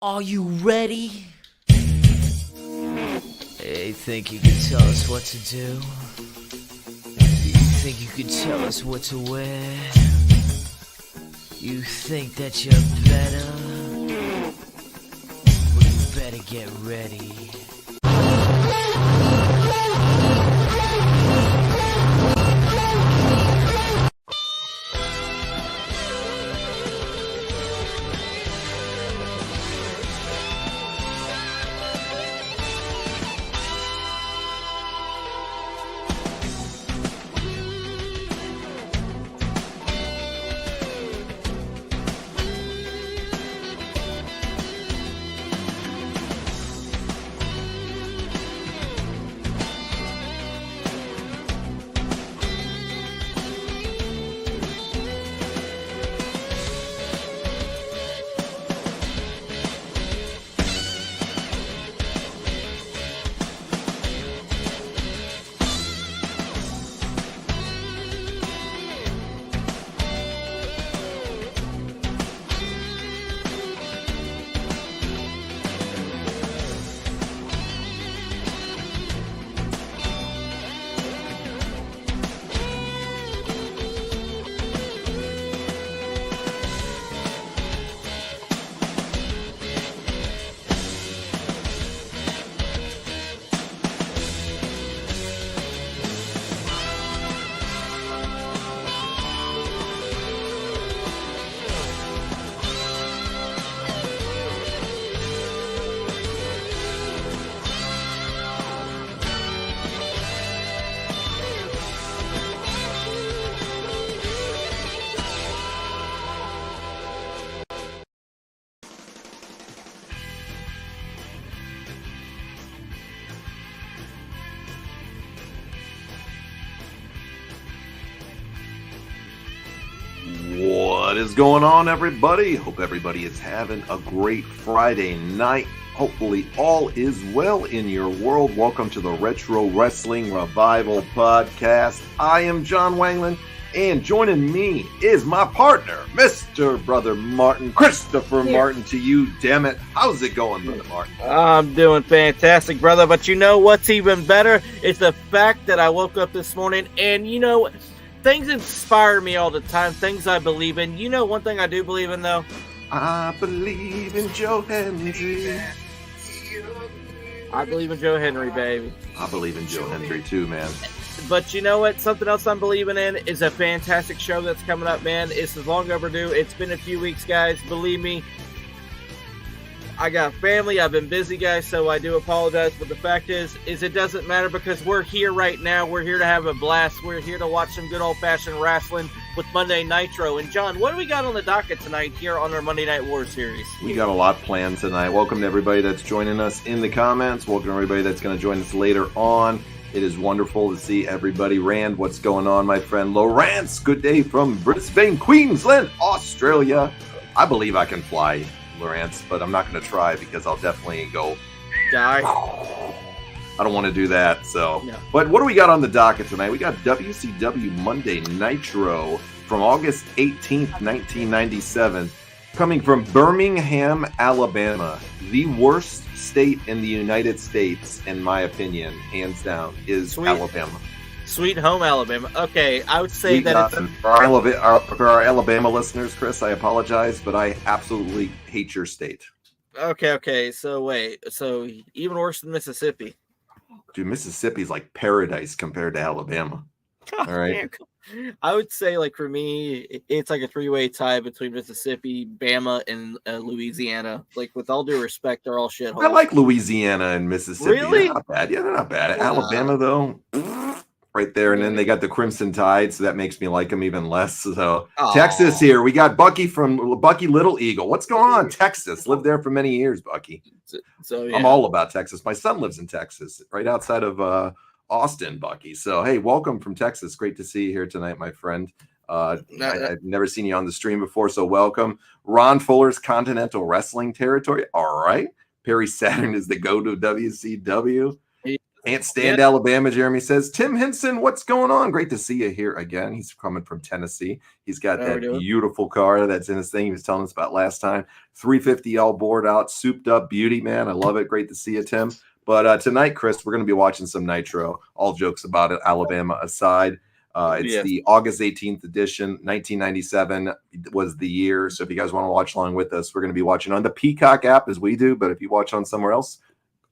Are you ready? Hey, think you can tell us what to do? You think you can tell us what to wear? You think that you're better? Well, you better get ready. What is going on, everybody? Hope everybody is having a great Friday night. Hopefully all is well in your world. Welcome to the Retro Wrestling Revival Podcast. I am John Wangland, and joining me is my partner, Mr. Brother Martin, Christopher Martin to you, damn it. How's it going, Brother Martin? I'm doing fantastic, brother, but you know what's even better? It's the fact that I woke up this morning and, things inspire me all the time, things I believe in. You know one thing I do believe in, though? I believe in Joe Henry. I believe in Joe Henry, baby. I believe in Joe Henry, too, man. But you know what? Something else I'm believing in is a fantastic show that's coming up, man. It's long overdue. It's been a few weeks, guys. Believe me. I got family. I've been busy, guys, so I do apologize. But the fact is it doesn't matter because we're here right now. We're here to have a blast. We're here to watch some good old-fashioned wrestling with Monday Nitro. And, John, what do we got on the docket tonight here on our Monday Night War series? We got a lot planned tonight. Welcome to everybody that's joining us in the comments. Welcome to everybody that's going to join us later on. It is wonderful to see everybody. Rand, what's going on, my friend? Lawrence, good day from Brisbane, Queensland, Australia. I believe I can fly, Lawrence, but I'm not going to try because I'll definitely go die. I don't want to do that. So, no. But what do we got on the docket tonight? We got WCW Monday Nitro from August 18th, 1997, coming from Birmingham, Alabama. The worst state in the United States, in my opinion, hands down, is Alabama. Sweet home Alabama. Okay, I would say that for our Alabama listeners, Chris, I apologize, but I absolutely hate your state. Okay. So wait. So even worse than Mississippi. Dude, Mississippi's like paradise compared to Alabama. All right. I would say, like, for me, it's like a three-way tie between Mississippi, Bama, and Louisiana. Like, with all due respect, they're all shitholes. I like Louisiana and Mississippi. Really? They're not bad. Yeah, they're not bad. Alabama, though, right there. And then they got the Crimson Tide, so that makes me like them even less. So Texas here. We got Bucky from Bucky Little Eagle. What's going on? Texas. Lived there for many years, Bucky. So yeah. I'm all about Texas. My son lives in Texas, right outside of Austin, Bucky. So, hey, welcome from Texas. Great to see you here tonight, my friend. I've never seen you on the stream before, so welcome. Ron Fuller's Continental Wrestling Territory. All right. Perry Saturn is the go-to WCW. Ant Stand, Alabama, Jeremy says, Tim Henson, what's going on? Great to see you here again. He's coming from Tennessee. He's got that beautiful car that's in his thing he was telling us about last time. 350 all bored out, souped up beauty, man. I love it. Great to see you, Tim. But tonight, Chris, we're going to be watching some Nitro. All jokes about it, Alabama aside. It's the August 18th edition. 1997 was the year. So if you guys want to watch along with us, we're going to be watching on the Peacock app as we do. But if you watch on somewhere else,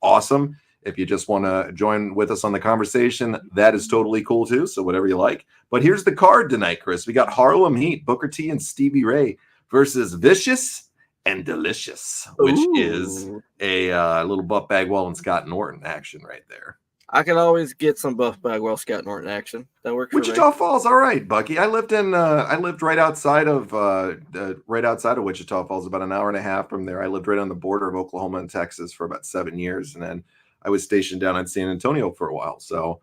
awesome. If you just want to join with us on the conversation, that is totally cool too. So whatever you like. But here's the card tonight, Chris. We got Harlem Heat, Booker T and Stevie Ray versus Vicious and Delicious, which is a little Buff Bagwell and Scott Norton action right there. I can always get some Buff Bagwell, Scott Norton action. That works. Wichita Falls, all right, Bucky. I lived right outside of Wichita Falls, about an hour and a half from there. I lived right on the border of Oklahoma and Texas for about 7 years, and then I was stationed down in San Antonio for a while. So,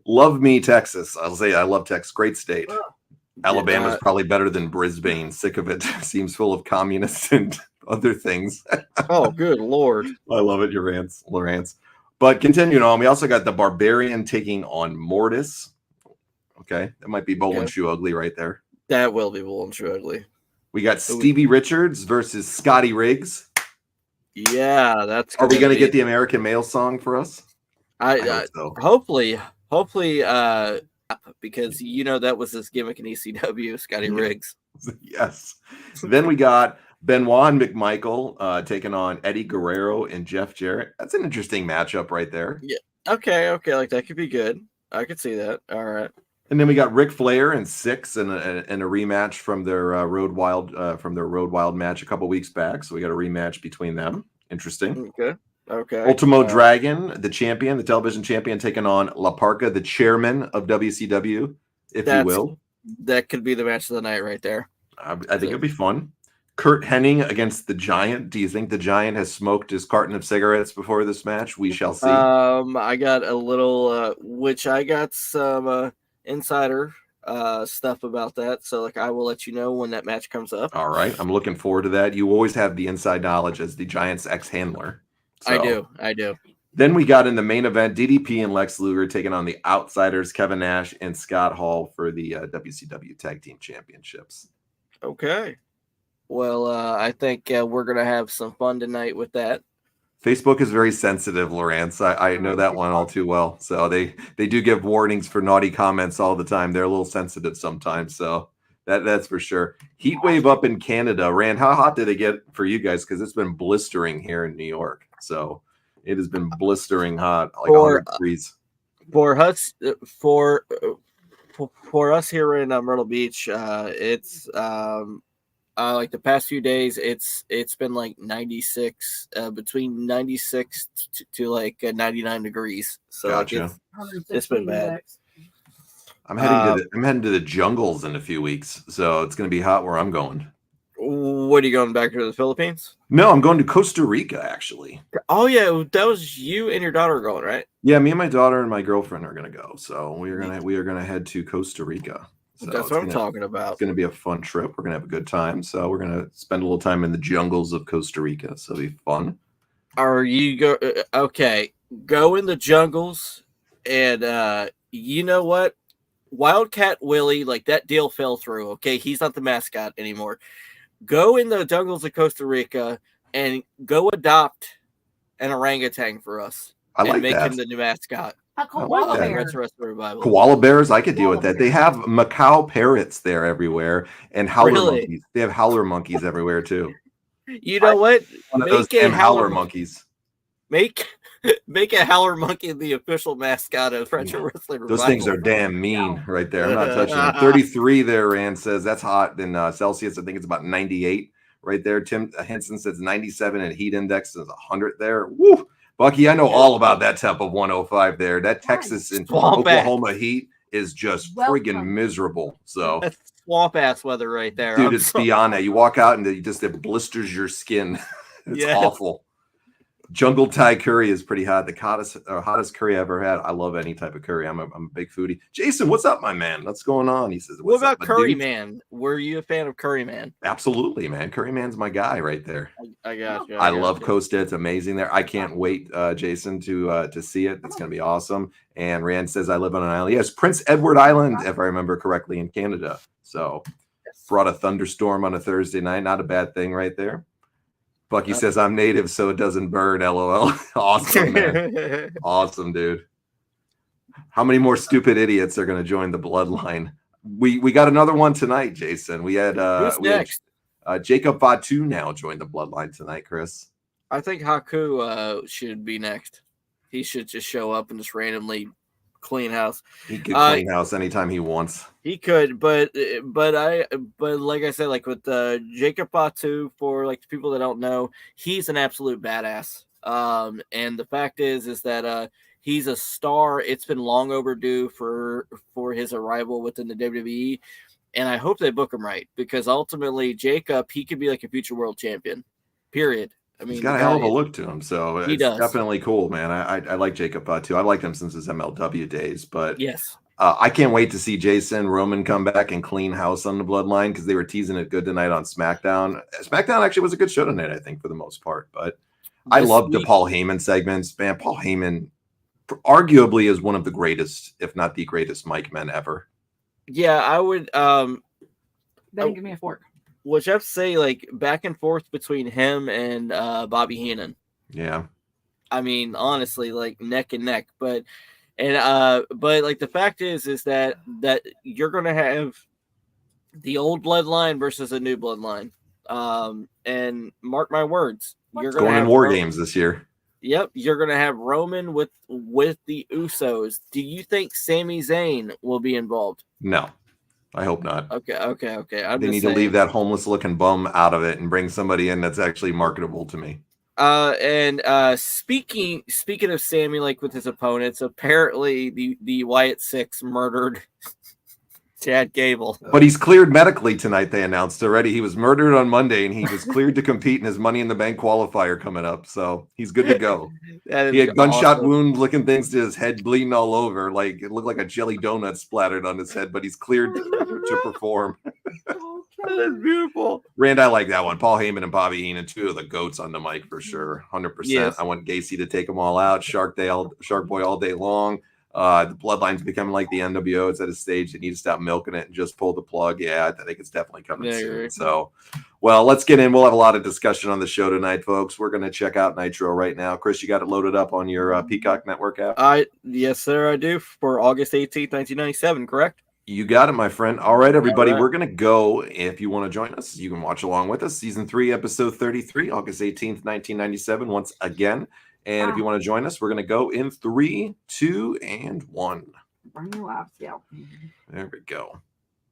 love me, Texas. I'll say I love Texas. Great state. Alabama's probably better than Brisbane. Sick of it. Seems full of communists and other things. Oh, good Lord. I love it, your rants, Lawrence. But continuing on, we also got the Barbarian taking on Mortis. Okay, that might be Bowl and Shoe Ugly right there. That will be Bowl and Shoe Ugly. We got Stevie Richards versus Scotty Riggs. Yeah, that's. Are we going to get the American Male song for us? I hope so. Hopefully, because you know that was his gimmick in ECW, Scotty Riggs. Yes. Then we got Benoit and McMichael taking on Eddie Guerrero and Jeff Jarrett. That's an interesting matchup right there. Yeah. Okay. Like that could be good. I could see that. All right. And then we got Ric Flair and Syxx and a rematch from their Road Wild match a couple weeks back. So we got a rematch between them. Interesting. Okay. Ultimo Dragon, the champion, the television champion, taking on La Parka, the chairman of WCW, if you will. That could be the match of the night right there. I think it'll be fun. Curt Hennig against the Giant. Do you think the Giant has smoked his carton of cigarettes before this match? We shall see. I got a little, I got some insider stuff about that. So, I will let you know when that match comes up. All right. I'm looking forward to that. You always have the inside knowledge as the Giants ex-handler. So. I do. Then we got in the main event, DDP and Lex Luger taking on the Outsiders, Kevin Nash and Scott Hall for the WCW Tag Team Championships. Okay. Well, I think we're going to have some fun tonight with that. Facebook is very sensitive, Lawrence. I know that one all too well. So they do give warnings for naughty comments all the time. They're a little sensitive sometimes. So that's for sure. Heat wave up in Canada. Rand, how hot did it get for you guys? Because it's been blistering here in New York. So it has been blistering hot, like 100 degrees. For us here in Myrtle Beach, it's like the past few days, it's been like 96, between 96 to like 99 degrees. So gotcha. It's been bad. I'm heading to the jungles in a few weeks, so it's going to be hot where I'm going. What, are you going back to the Philippines? No, I'm going to Costa Rica, actually. Oh, yeah. That was you and your daughter going, right? Yeah, me and my daughter and my girlfriend are going to go. So we are going to head to Costa Rica. So that's what I'm talking about. It's going to be a fun trip. We're going to have a good time. So we're going to spend a little time in the jungles of Costa Rica. So it'll be fun. Are you okay, go in the jungles and you know what? Wildcat Willie, like that deal fell through. Okay, he's not the mascot anymore. Go in the jungles of Costa Rica and go adopt an orangutan for us. I like make that. him the new mascot. A koala bear. Koala bears, I could deal with that. They have Macau parrots there everywhere and howler monkeys. They have howler monkeys everywhere too. You know what? One of those damn howler monkeys. Make a howler monkey the official mascot of Retro Wrestling Revival. Those things are damn mean right there. I'm not touching them. 33 there, Rand says that's hot. In Celsius, I think it's about 98 right there. Tim Henson says 97 and heat index is 100 there. Woo! Bucky, I know all about that type of 105 there. That Texas and Oklahoma heat is just friggin' miserable. So that's swamp ass weather right there. Dude, it's beyond that. You walk out and it blisters your skin. It's awful. Jungle Thai curry is pretty hot. The hottest curry I ever had. I love any type of curry. I'm a big foodie. Jason, what's up, my man? What's going on? He says, What what's about up, Curry dude? Man? Were you a fan of Curry Man? Absolutely, man. Curry Man's my guy right there. I got you. I love Costa. It's amazing there. I can't wait, Jason, to see it. It's going to be awesome. And Rand says, I live on an island. Yes, Prince Edward Island, if I remember correctly, in Canada. So brought a thunderstorm on a Thursday night. Not a bad thing right there. Bucky says, I'm native, so it doesn't burn, LOL. Awesome, man. Awesome, dude. How many more stupid idiots are going to join the bloodline? We got another one tonight, Jason. We had Who's next? Jacob Fatu now joined the bloodline tonight, Chris. I think Haku should be next. He should just show up and just randomly clean house. He could clean house anytime he wants. He could, but like I said, like with Jacob Fatu, for like the people that don't know, he's an absolute badass. And the fact is that he's a star. It's been long overdue for his arrival within the WWE, and I hope they book him right, because ultimately Jacob, he could be like a future world champion. Period. I mean, he's got a hell of a look to him, so it's does. Definitely cool, man. I like Jacob too. I liked him since his MLW days, but yes, I can't wait to see Jason Roman come back and clean house on the bloodline, because they were teasing it good tonight on SmackDown. SmackDown actually was a good show tonight, I think, for the most part. But I loved the Paul Heyman segments, man. Paul Heyman arguably is one of the greatest, if not the greatest, mic men ever. Yeah, I would. Then give me a fork. Which I have to say, like, back and forth between him and Bobby Heenan. Yeah. I mean, honestly, like neck and neck. But like the fact is that you're gonna have the old bloodline versus a new bloodline. And mark my words, you're gonna have War Games this year. Yep, you're gonna have Roman with the Usos. Do you think Sami Zayn will be involved? No. I hope not. Okay. They need to leave that homeless looking bum out of it and bring somebody in that's actually marketable to me. And speaking of Sammy, like with his opponents, apparently the Wyatt Syxx murdered Chad Gable. But he's cleared medically tonight, they announced already. He was murdered on Monday, and he was cleared to compete in his Money in the Bank qualifier coming up. So he's good to go. He had gunshot wound looking things to his head, bleeding all over. Like it looked like a jelly donut splattered on his head, but he's cleared to perform. That's beautiful. Rand, I like that one. Paul Heyman and Bobby Heenan, two of the goats on the mic for sure. 100%. Yes. I want Gacy to take them all out. Shark Boy all day long. The bloodline's becoming like the NWO. It's at a stage that needs to stop milking it and just pull the plug. Yeah, I think it's definitely coming soon. Right. So, well, let's get in. We'll have a lot of discussion on the show tonight, folks. We're going to check out Nitro right now. Chris, you got it loaded up on your Peacock Network app? Yes, sir, I do, for August 18th, 1997, correct? You got it, my friend. All right, everybody. All right. We're going to go. If you want to join us, you can watch along with us. Season 3, Episode 33, August 18th, 1997, once again. And if you want to join us, we're going to go in 3, 2, and 1. Bring your laughs, yeah. There we go.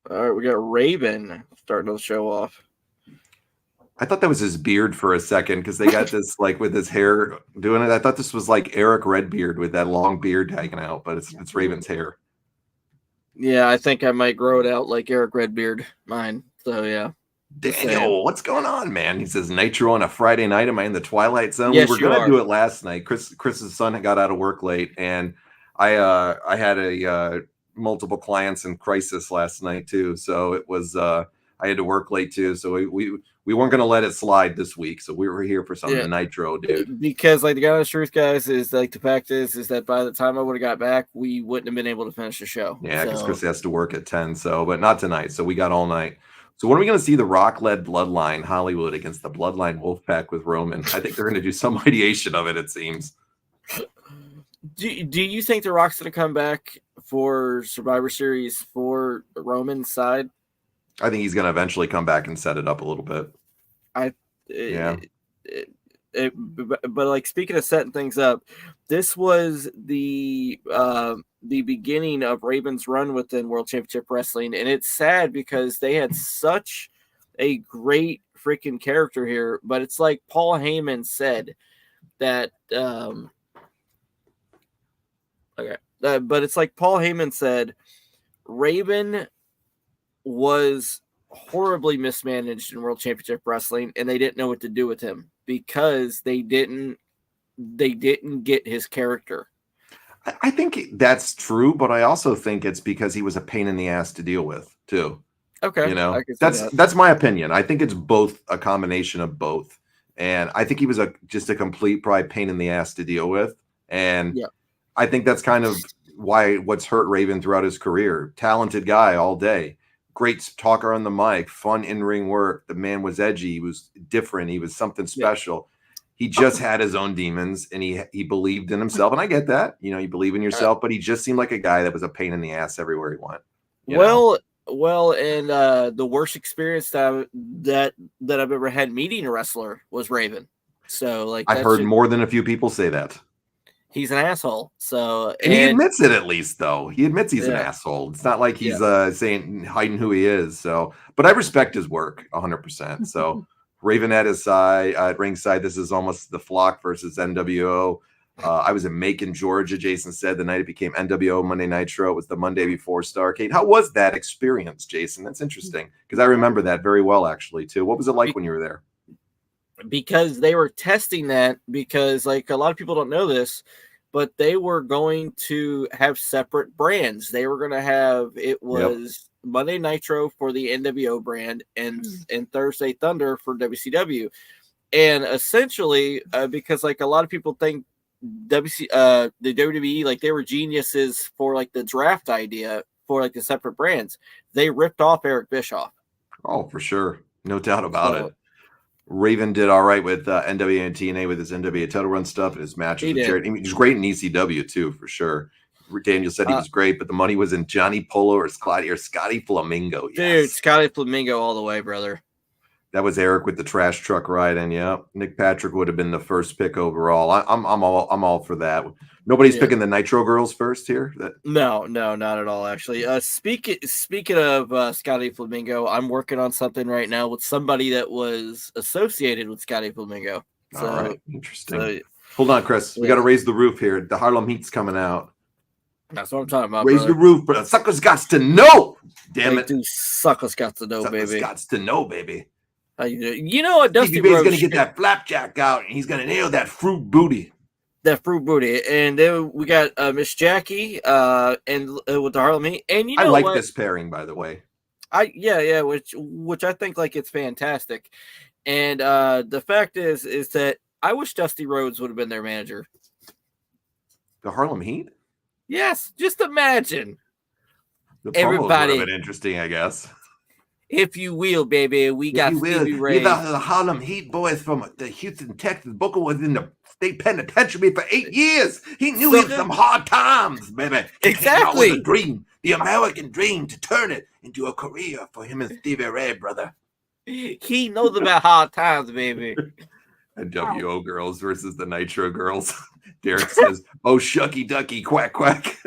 All right, we got Raven starting the show off. I thought that was his beard for a second, because they got this like with his hair doing it. I thought this was like Eric Redbeard with that long beard hanging out, but it's Raven's hair. Yeah, I think I might grow it out like Eric Redbeard mine. So yeah. Daniel, what's going on, man? He says Nitro on a Friday night. Am I in the Twilight Zone? Yes, we were going to do it last night. Chris's son got out of work late, and I had a multiple clients in crisis last night too. So it was I had to work late too. So we weren't going to let it slide this week. So we were here for something Nitro, dude. Because like the honest truth, guys, is like the fact is that by the time I would have got back, we wouldn't have been able to finish the show. Yeah, because Chris has to work at 10. So, but not tonight. So we got all night. So when are we going to see the Rock-led Bloodline Hollywood against the Bloodline Wolfpack with Roman? I think they're going to do some ideation of it, it seems. Do you think The Rock's going to come back for Survivor Series for Roman's side? I think he's going to eventually come back and set it up a little bit. But like, speaking of setting things up, this was the beginning of Raven's run within World Championship Wrestling, and it's sad because they had such a great freaking character here. But it's like Paul Heyman said that. But it's like Paul Heyman said, Raven was horribly mismanaged in World Championship Wrestling, and they didn't know what to do with him because they didn't they didn't get his character. I think that's true, but I also think it's because he was a pain in the ass to deal with too. Okay, You know, I can see that. that's my opinion. I think it's both, a combination of both. And I think he was just a complete probably pain in the ass to deal with. And Yeah. I think that's kind of what's hurt Raven throughout his career. Talented guy all day. Great talker on the mic, fun in-ring work. The man was edgy. He was different. He was something special. He just had his own demons, and he believed in himself. And I get that. You know, you believe in yourself, but he just seemed like a guy that was a pain in the ass everywhere he went. Well, and the worst experience that I've ever had meeting a wrestler was Raven. So, like, I've heard more than a few people say that. He's an asshole. So, and he admits it, at least, though. He admits he's an asshole. It's not like he's hiding who he is. So, but I respect his work 100%. So, Raven at his side, at ringside. This is almost the Flock versus NWO. I was in Macon, Georgia. Jason said the night it became NWO Monday Nitro. It was the Monday before Starrcade. How was that experience, Jason? That's interesting because I remember that very well, actually, too. What was it like when you were there? Because they were testing that, because like a lot of people don't know this, but they were going to have separate brands. They were going to have, it was Monday Nitro for the NWO brand and Thursday Thunder for WCW. And essentially, because like a lot of people think the WWE, like they were geniuses for like the draft idea for like the separate brands. They ripped off Eric Bischoff. Oh, for sure. No doubt about it. Raven did all right with NWA and TNA with his NWA title run stuff and his matches with Jarrett. He was great in ECW too, for sure. Daniel said he was great, but the money was in Johnny Polo or Scotty Flamingo. Yes. Dude, Scotty Flamingo all the way, brother. That was Eric with the trash truck ride, and Nick Patrick would have been the first pick overall. I'm all for that. Nobody's picking the Nitro girls first here. No, not at all. Actually, speaking of Scotty Flamingo, I'm working on something right now with somebody that was associated with Scotty Flamingo. So, all right, interesting. Hold on, Chris. We got to raise the roof here. The Harlem Heat's coming out. That's what I'm talking about. Raise the roof, bro. Suckers got to know. Damn it, dude. Suckers got to know, baby. Suckers got to know, baby. You know what, Dusty Stevie Ray's going to get that flapjack out, and he's going to nail that fruit booty. And then we got Miss Jackie and with the Harlem Heat. And I like this pairing, by the way. Which I think like it's fantastic. And the fact is that I wish Dusty Rhodes would have been their manager. The Harlem Heat? Yes, just imagine. The promos would have been interesting, I guess. If you will, baby, we got Stevie Ray. The Harlem Heat boys from the Houston, Texas. Booker was in the state penitentiary for 8 years. He knew it was some hard times, baby. Exactly. It was a dream, the American dream, to turn it into a career for him and Stevie Ray, brother. He knows about hard times, baby. NWO girls versus the Nitro girls. Derek says, "Oh, shucky ducky, quack quack."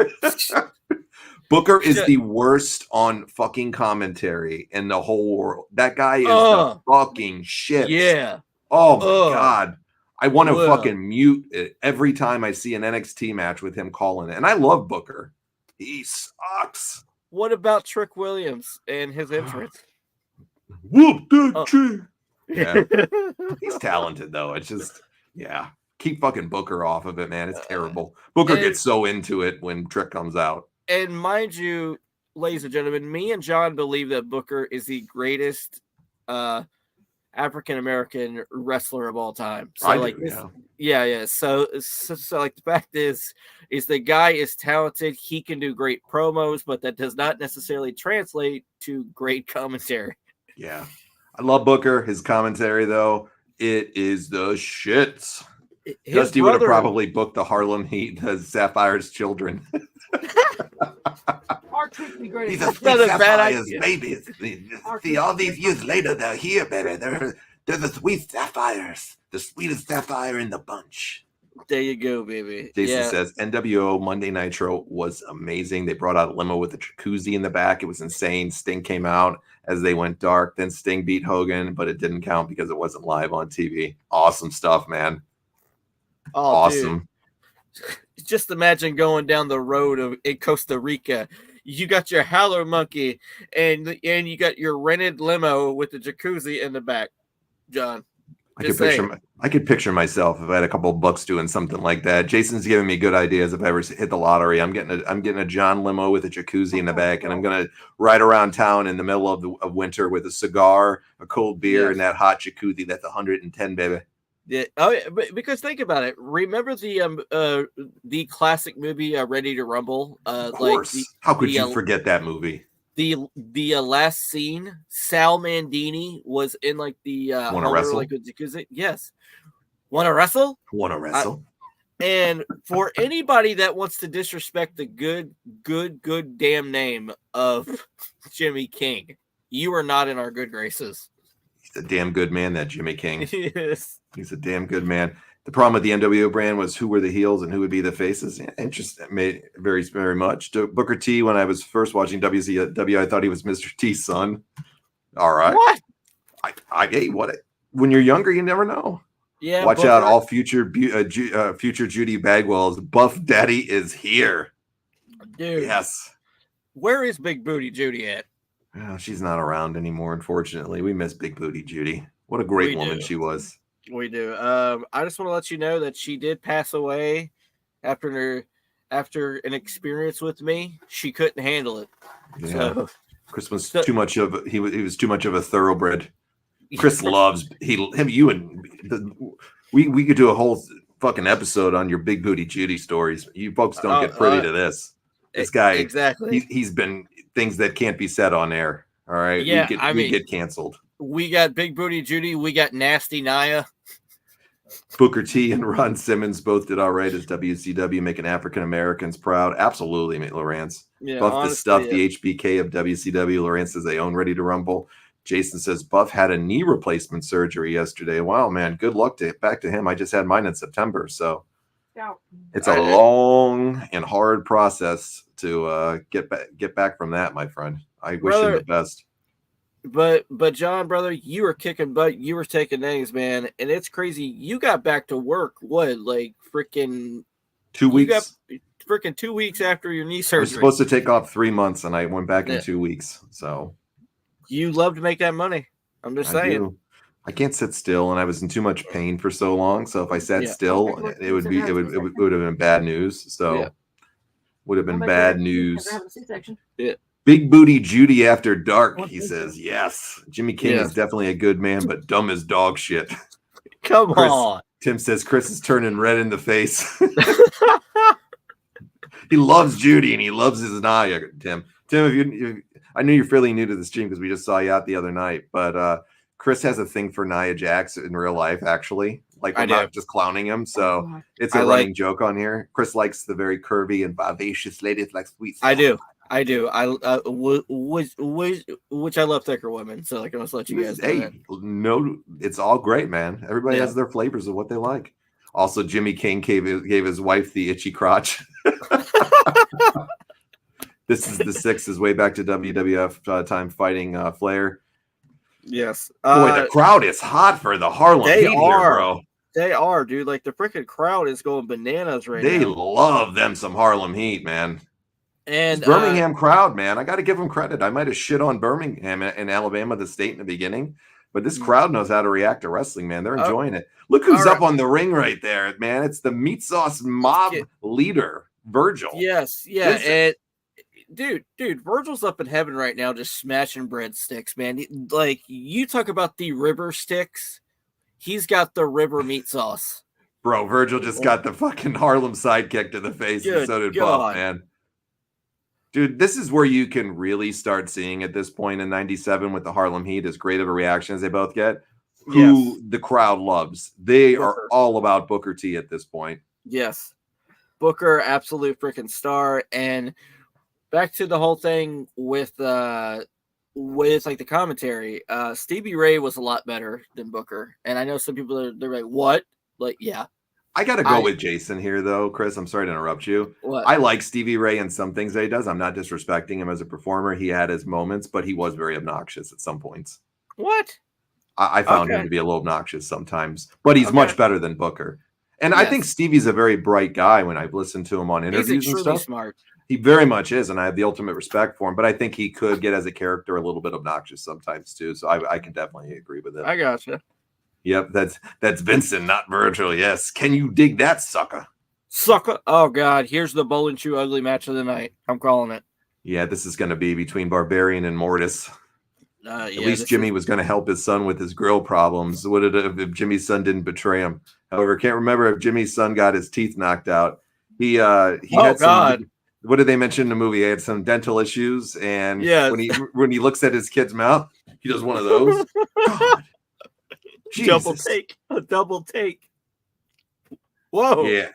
Booker is the worst on fucking commentary in the whole world. That guy is the fucking shit. Yeah. Oh my God. I want to fucking mute it every time I see an NXT match with him calling it. And I love Booker. He sucks. What about Trick Williams and his entrance? Whoop the tree. Yeah. He's talented though. It's just, keep fucking Booker off of it, man. It's terrible. Booker gets so into it when Trick comes out. And mind you, ladies and gentlemen, me and John believe that Booker is the greatest African-American wrestler of all time. So So like the fact is the guy is talented. He can do great promos, but that does not necessarily translate to great commentary. Yeah. I love Booker. His commentary, though, it is the shits. Dusty would have probably booked the Harlem Heat as Sapphire's children. These are sweet sapphires, babies. See, all these years later, they're here, baby. They're the sweet sapphires. The sweetest sapphire in the bunch. There you go, baby. Jason says, NWO Monday Nitro was amazing. They brought out a limo with a jacuzzi in the back. It was insane. Sting came out as they went dark. Then Sting beat Hogan, but it didn't count because it wasn't live on TV. Awesome stuff, man. Oh, awesome. Dude. Just imagine going down the road in Costa Rica. You got your howler monkey and you got your rented limo with the jacuzzi in the back, John. I could picture myself if I had a couple of bucks doing something like that. Jason's giving me good ideas. If I ever hit the lottery, I'm getting a John limo with a jacuzzi in the back, and I'm gonna ride around town in the middle of winter with a cigar, a cold beer, and that hot jacuzzi. That's 110, baby. Yeah. Oh, yeah. Because think about it. Remember the classic movie Ready to Rumble? Of course. How could you forget that movie? The last scene, Sal Mandini was in like the wanna wrestle? like with jacuzzi. Yes. Wanna wrestle? Wanna wrestle? And for anybody that wants to disrespect the good damn name of Jimmy King, you are not in our good graces. He's a damn good man, that Jimmy King. Yes. He's a damn good man. The problem with the NWO brand was who were the heels and who would be the faces. Yeah, interesting. Made very, very much. Booker T, when I was first watching WCW, I thought he was Mr. T's son. All right. What? When you're younger, you never know. Yeah. Watch out, all future Judy Bagwell's Buff Daddy is here. Dude. Yes. Where is Big Booty Judy at? Oh, she's not around anymore, unfortunately. We miss Big Booty Judy. What a great woman she was. We do. I just want to let you know that she did pass away after an experience with me. She couldn't handle it. Yeah. So, Chris was too much of he was too much of a thoroughbred. Chris loves you and we could do a whole fucking episode on your Big Booty Judy stories. You folks don't get privy to this. This guy, exactly. He's been things that can't be said on air. All right. Yeah, we get canceled. We got Big Booty Judy. We got Nasty Nia. Booker T and Ron Simmons both did all right as WCW, making African Americans proud. Absolutely, mate, Lawrence. Yeah, Buff honestly, the stuff, the HBK of WCW. Lawrence says they own Ready to Rumble. Jason says Buff had a knee replacement surgery yesterday. Wow, man, good luck back to him. I just had mine in September, so it's a long and hard process to get back from that, my friend. I wish him the best. But John, brother, you were kicking butt. You were taking names, man, and it's crazy. You got back to work. What, like freaking 2 weeks? Freaking 2 weeks after your knee surgery. I was supposed to take off 3 months, and I went back in 2 weeks. So you love to make that money. I'm just saying. I can't sit still, and I was in too much pain for so long. So if I sat still, it would have been bad news. So would have been bad news. Yeah. Big Booty Judy after dark, he says. Yes. Jimmy King is definitely a good man, but dumb as dog shit. Come on. Tim says Chris is turning red in the face. He loves Judy and he loves his Nia, Tim. Tim, I knew you're fairly new to the stream because we just saw you out the other night, but Chris has a thing for Nia Jax in real life, actually. Like, I'm not just clowning him, so it's a running joke on here. Chris likes the very curvy and vivacious ladies like sweet stuff. I do. Which I love thicker women. So like I must let you guys know. No, it's all great, man. Everybody has their flavors of what they like. Also, Jimmy King gave his wife the itchy crotch. This is the Syxx way back to WWF time fighting Flair. Yes. Boy, the crowd is hot for the Harlem Heat here, bro. They are, dude. Like the freaking crowd is going bananas right now. They love them some Harlem Heat, man. And Birmingham crowd, man, I got to give them credit. I might have shit on Birmingham and Alabama, the state, in the beginning, but this crowd knows how to react to wrestling, man. They're enjoying it. Look who's up on the ring right there, man. It's the meat sauce mob leader, Virgil. Yes, yeah, and dude, Virgil's up in heaven right now, just smashing breadsticks, man. Like you talk about the river sticks, he's got the river meat sauce. Bro, Virgil just got the fucking Harlem sidekick to the face, and so did Buff, man. Dude, this is where you can really start seeing at this point in 97 with the Harlem Heat, as great of a reaction as they both get, who the crowd loves. They are all about Booker T at this point. Yes. Booker, absolute freaking star. And back to the whole thing with like the commentary, Stevie Ray was a lot better than Booker. And I know some people they're like, what? Like, yeah. I got to go with Jason here, though, Chris. I'm sorry to interrupt you. What? I like Stevie Ray and some things that he does. I'm not disrespecting him as a performer. He had his moments, but he was very obnoxious at some points. What? I found him to be a little obnoxious sometimes, but he's much better than Booker. And I think Stevie's a very bright guy when I've listened to him on interviews and stuff. Smart. He very much is, and I have the ultimate respect for him, but I think he could get as a character a little bit obnoxious sometimes, too. So I can definitely agree with it. I gotcha. Yep, that's Vincent, not Virgil. Yes. Can you dig that, sucker? Sucker. Oh, God. Here's the Bowl and Shoe ugly match of the night. I'm calling it. Yeah, this is going to be between Barbarian and Mortis. At least Jimmy was going to help his son with his grill problems. What would it have if Jimmy's son didn't betray him? However, can't remember if Jimmy's son got his teeth knocked out. He had some. What did they mention in the movie? He had some dental issues, and when he looks at his kid's mouth, he does one of those. God. A double take. Whoa. Yeah.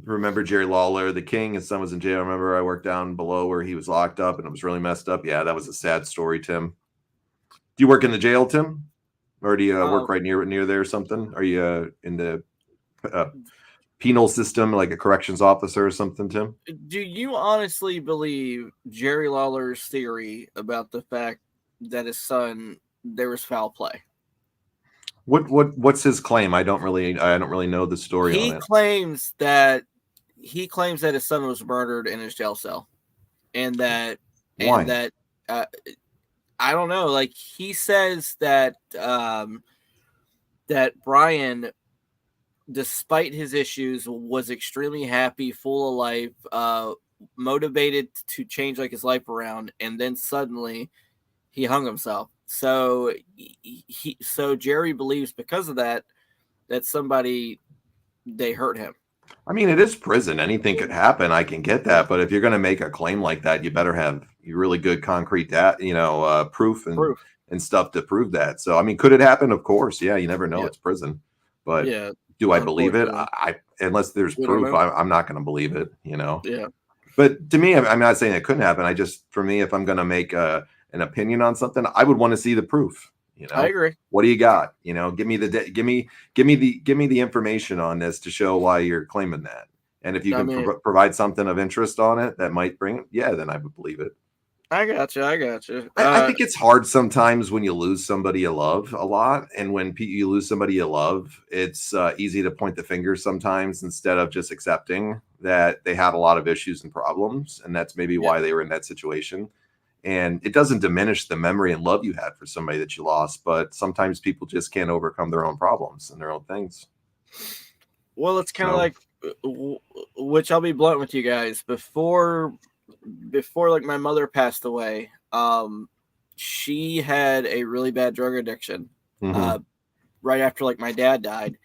Remember Jerry Lawler, the king? His son was in jail. Remember, I worked down below where he was locked up, and it was really messed up. Yeah, that was a sad story, Tim. Do you work in the jail, Tim, or do you work right near there or something? Are you in the penal system, like a corrections officer or something, Tim? Do you honestly believe Jerry Lawler's theory about the fact that his son there was foul play? What's his claim? I don't really know the story on it. He claims that his son was murdered in his jail cell, and that I don't know. Like, he says that that Brian, despite his issues, was extremely happy, full of life, motivated to change like his life around, and then suddenly he hung himself. So Jerry believes because of that they hurt him. I mean, it is prison. Anything could happen. I can get that. But if you're going to make a claim like that, you better have really good concrete proof and stuff to prove that. So, I mean, could it happen? Of course. Yeah, you never know. Yeah. It's prison. But do I believe it? Unless there's proof, I'm not going to believe it, Yeah. But to me, I'm not saying it couldn't happen. For me, if I'm going to make an opinion on something, I would want to see the proof. I agree. What do you got? Give me the information on this to show why you're claiming that. And if you can provide something of interest on it that might bring it, then I would believe it. I got you. I think it's hard sometimes when you lose somebody you love a lot, and when you lose somebody you love, it's easy to point the finger sometimes instead of just accepting that they had a lot of issues and problems, and that's maybe why they were in that situation. And it doesn't diminish the memory and love you had for somebody that you lost, but sometimes people just can't overcome their own problems and their own things. Well, it's kind of like, which I'll be blunt with you guys, before like my mother passed away, she had a really bad drug addiction right after like my dad died,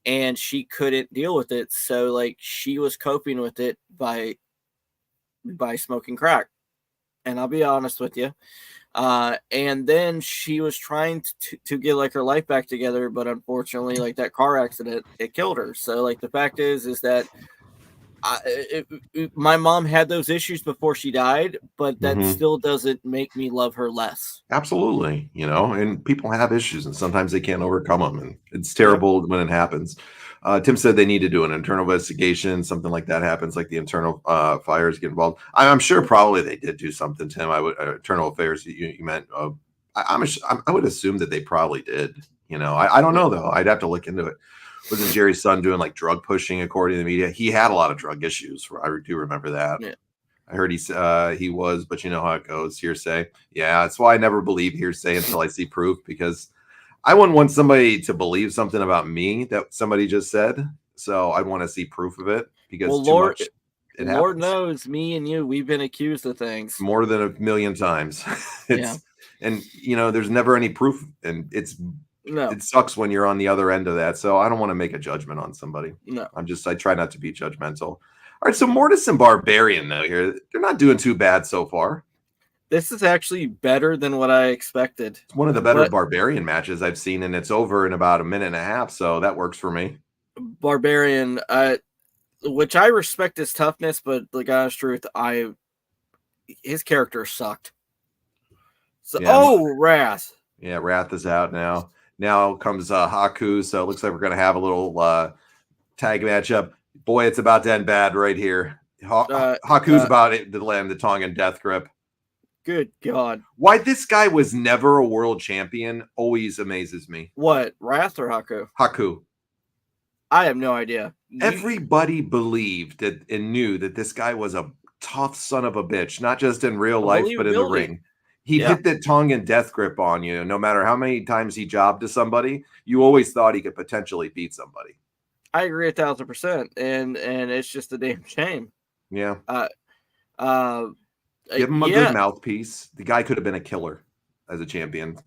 and she couldn't deal with it. So like she was coping with it by smoking crack. And I'll be honest with you. And then she was trying to get like her life back together, but unfortunately, like that car accident, it killed her. So like the fact is that my mom had those issues before she died, but that still doesn't make me love her less. Absolutely. And people have issues and sometimes they can't overcome them. And it's terrible when it happens. Tim said they need to do an internal investigation. Something like that happens, like the internal fires get involved. I'm sure probably they did do something, Tim. Internal affairs, you meant. I would assume that they probably did. I don't know, though. I'd have to look into it. Wasn't Jerry's son doing like drug pushing, according to the media? He had a lot of drug issues. I do remember that. Yeah. I heard he was, but you know how it goes. Hearsay. Yeah, that's why I never believe hearsay until I see proof, because I wouldn't want somebody to believe something about me that somebody just said. So I want to see proof of it, because Lord knows, me and you, we've been accused of things more than a million times. And there's never any proof, and it sucks when you're on the other end of that. So I don't want to make a judgment on somebody. No, I try not to be judgmental. All right. So Mortis and Barbarian, though, here, they're not doing too bad so far. This is actually better than what I expected. It's one of the better Barbarian matches I've seen, and it's over in about a minute and a half, so that works for me. Barbarian, which I respect his toughness, but the honest truth, his character sucked. So, Wrath. Yeah, Wrath is out now. Now comes Haku, so it looks like we're going to have a little tag matchup. Boy, it's about to end bad right here. Haku's about to land the Tongan death grip. Good God. Why this guy was never a world champion always amazes me. What, Wrath or Haku? Haku. I have no idea. Everybody believed that and knew that this guy was a tough son of a bitch, not just in real life, but in the ring. He'd hit that Tongan death grip on you. No matter how many times he jobbed to somebody, you always thought he could potentially beat somebody. I agree 1,000%, and it's just a damn shame. Yeah. Give him a good mouthpiece. The guy could have been a killer as a champion.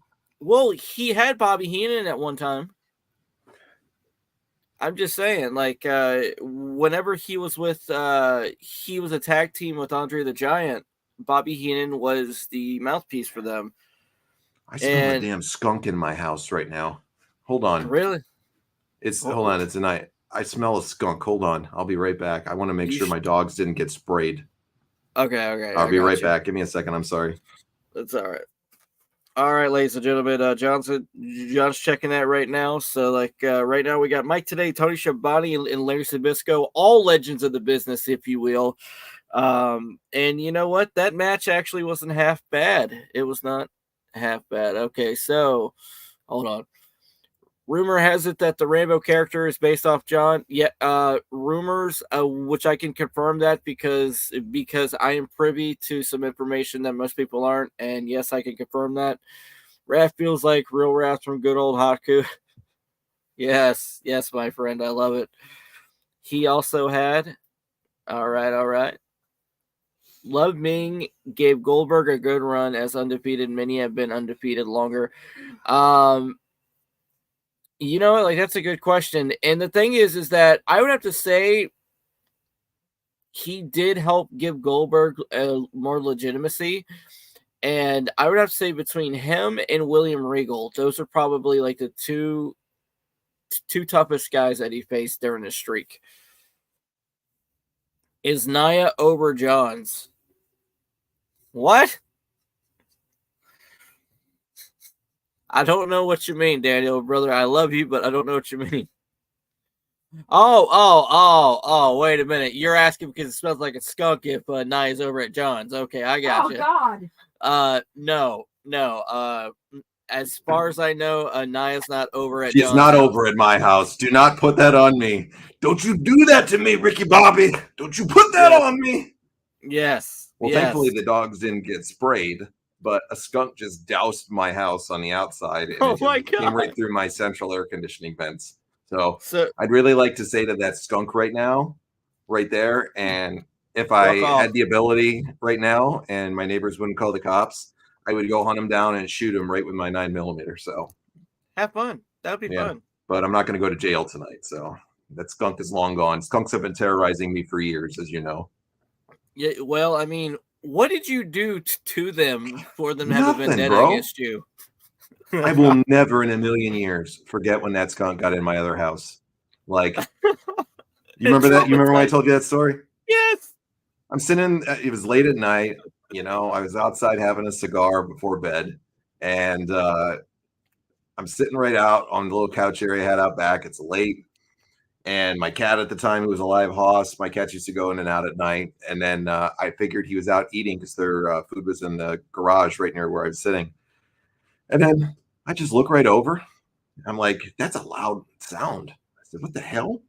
Well, he had Bobby Heenan at one time. I'm just saying, like, whenever he was a tag team with Andre the Giant, Bobby Heenan was the mouthpiece for them. I smell a damn skunk in my house right now. Hold on. Really? Hold on. It's a night. I smell a skunk. Hold on. I'll be right back. I want to make sure my dogs didn't get sprayed. Okay. I'll be right back. Give me a second. I'm sorry. That's all right. All right, ladies and gentlemen. John's checking that right now. So, right now we got Mike Today, Tony Schiavone, and Larry Sabisco, all legends of the business, if you will. And you know what? That match actually wasn't half bad. It was not half bad. Okay, so hold on. Rumor has it that the Rambo character is based off John. Yeah, rumors, which I can confirm that because I am privy to some information that most people aren't, and yes, I can confirm that. Raph feels like real Raph from good old Haku. Yes, my friend, I love it. He also had, all right. Love Ming gave Goldberg a good run as undefeated. Many have been undefeated longer. You know, like, that's a good question. And the thing is that I would have to say he did help give Goldberg more legitimacy. And I would have to say between him and William Regal, those are probably like the two toughest guys that he faced during his streak. Is Nia over Johns? What? I don't know what you mean, Daniel, brother. I love you, but I don't know what you mean. Oh, wait a minute. You're asking because it smells like a skunk if Nia's over at John's. Okay, I got you. Oh, God. No. As far as I know, Nia's not over at She's John's not house. over at my house. Do not put that on me. Don't you do that to me, Ricky Bobby. Don't you put that on me. Yes. Well, thankfully the dogs didn't get sprayed. But a skunk just doused my house on the outside, and it came right through my central air conditioning vents. So I'd really like to say to that skunk right now, right there, and if I had the ability right now and my neighbors wouldn't call the cops, I would go hunt him down and shoot him right with my 9mm. So have fun. That would be fun. But I'm not going to go to jail tonight. So that skunk is long gone. Skunks have been terrorizing me for years, as you know. Yeah, well, I mean, what did you do to them for them to have Nothing, a vendetta bro. against you? I will never in a million years forget when that skunk got in my other house. Like, you remember that? You remember when I told you that story? Yes. I'm sitting, it was late at night. You know, I was outside having a cigar before bed. And I'm sitting right out on the little couch area I had out back. It's late. And my cat at the time, who was a live hoss, my cat used to go in and out at night. And then I figured he was out eating because their food was in the garage right near where I was sitting. And then I just look right over. I'm like, that's a loud sound. I said, what the hell?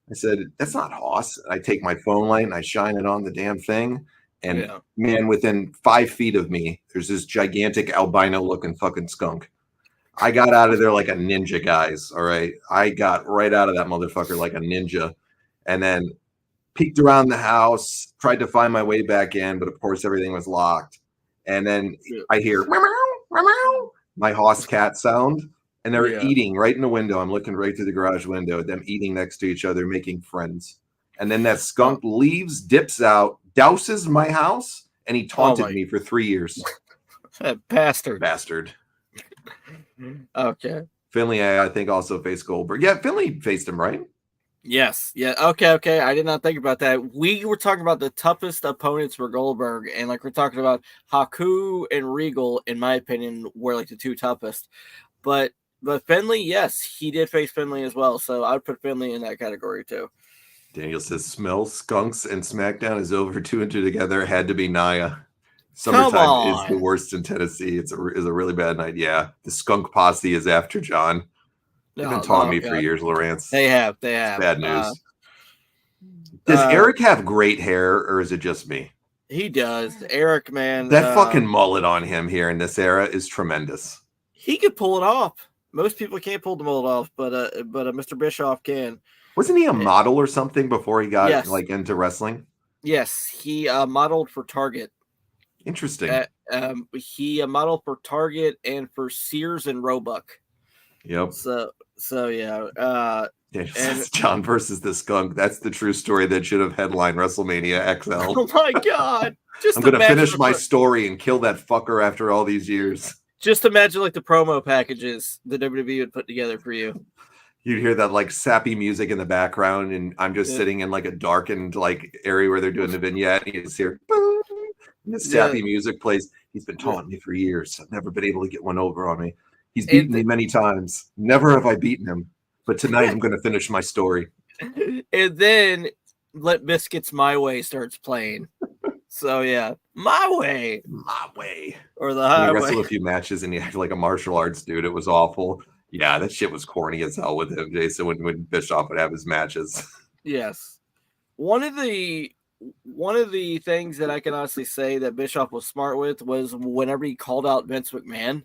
I said, that's not hoss. I take my phone light and I shine it on the damn thing. And man, within 5 feet of me, there's this gigantic albino looking fucking skunk. I got out of there like a ninja, guys. All right. I got right out of that motherfucker like a ninja, and then peeked around the house, tried to find my way back in, but of course everything was locked. And then I hear my hoss cat sound, and they're eating right in the window. I'm looking right through the garage window, them eating next to each other, making friends. And then that skunk leaves, dips out, douses my house, and he taunted me for 3 years. Bastard. Okay. Finley, I think, also faced Goldberg. Yeah, Finley faced him, right? Yes. Yeah. Okay. I did not think about that. We were talking about the toughest opponents for Goldberg, and like we're talking about Haku and Regal, in my opinion, were like the two toughest. But Finley, yes, he did face Finley as well. So I'd put Finley in that category too. Daniel says, "Smell skunks and SmackDown is over 2 and 2 together. Had to be Nia. Summertime is the worst in Tennessee. It's a really bad night. Yeah, the skunk posse is after John. They've been taunting me for years, Lawrence. They have. It's bad news. Does Eric have great hair, or is it just me? He does. Eric, man. That fucking mullet on him here in this era is tremendous. He could pull it off. Most people can't pull the mullet off, but Mr. Bischoff can. Wasn't he a model or something before he got Yes. into wrestling? Yes, he modeled for Target. Interesting. He modeled for Target and for Sears and Roebuck. Yep. So yeah. And John versus the Skunk. That's the true story that should have headlined WrestleMania XL. Oh my God! I'm going to finish my story and kill that fucker after all these years. Just imagine like the promo packages the WWE would put together for you. You'd hear that like sappy music in the background, and I'm just sitting in like a darkened like area where they're doing the vignette. And you just hear boom, and the sappy music plays. He's been taunting me for years. I've never been able to get one over on me. He's beaten me many times. Never have I beaten him. But tonight I'm going to finish my story. And then Let Biscuits My Way starts playing. So yeah, my way, or the highway. He wrestled a few matches and he acted like a martial arts dude. It was awful. Yeah, that shit was corny as hell with him, Jason. When Bischoff would have his matches. Yes, one of the things that I can honestly say that Bischoff was smart with was whenever he called out Vince McMahon.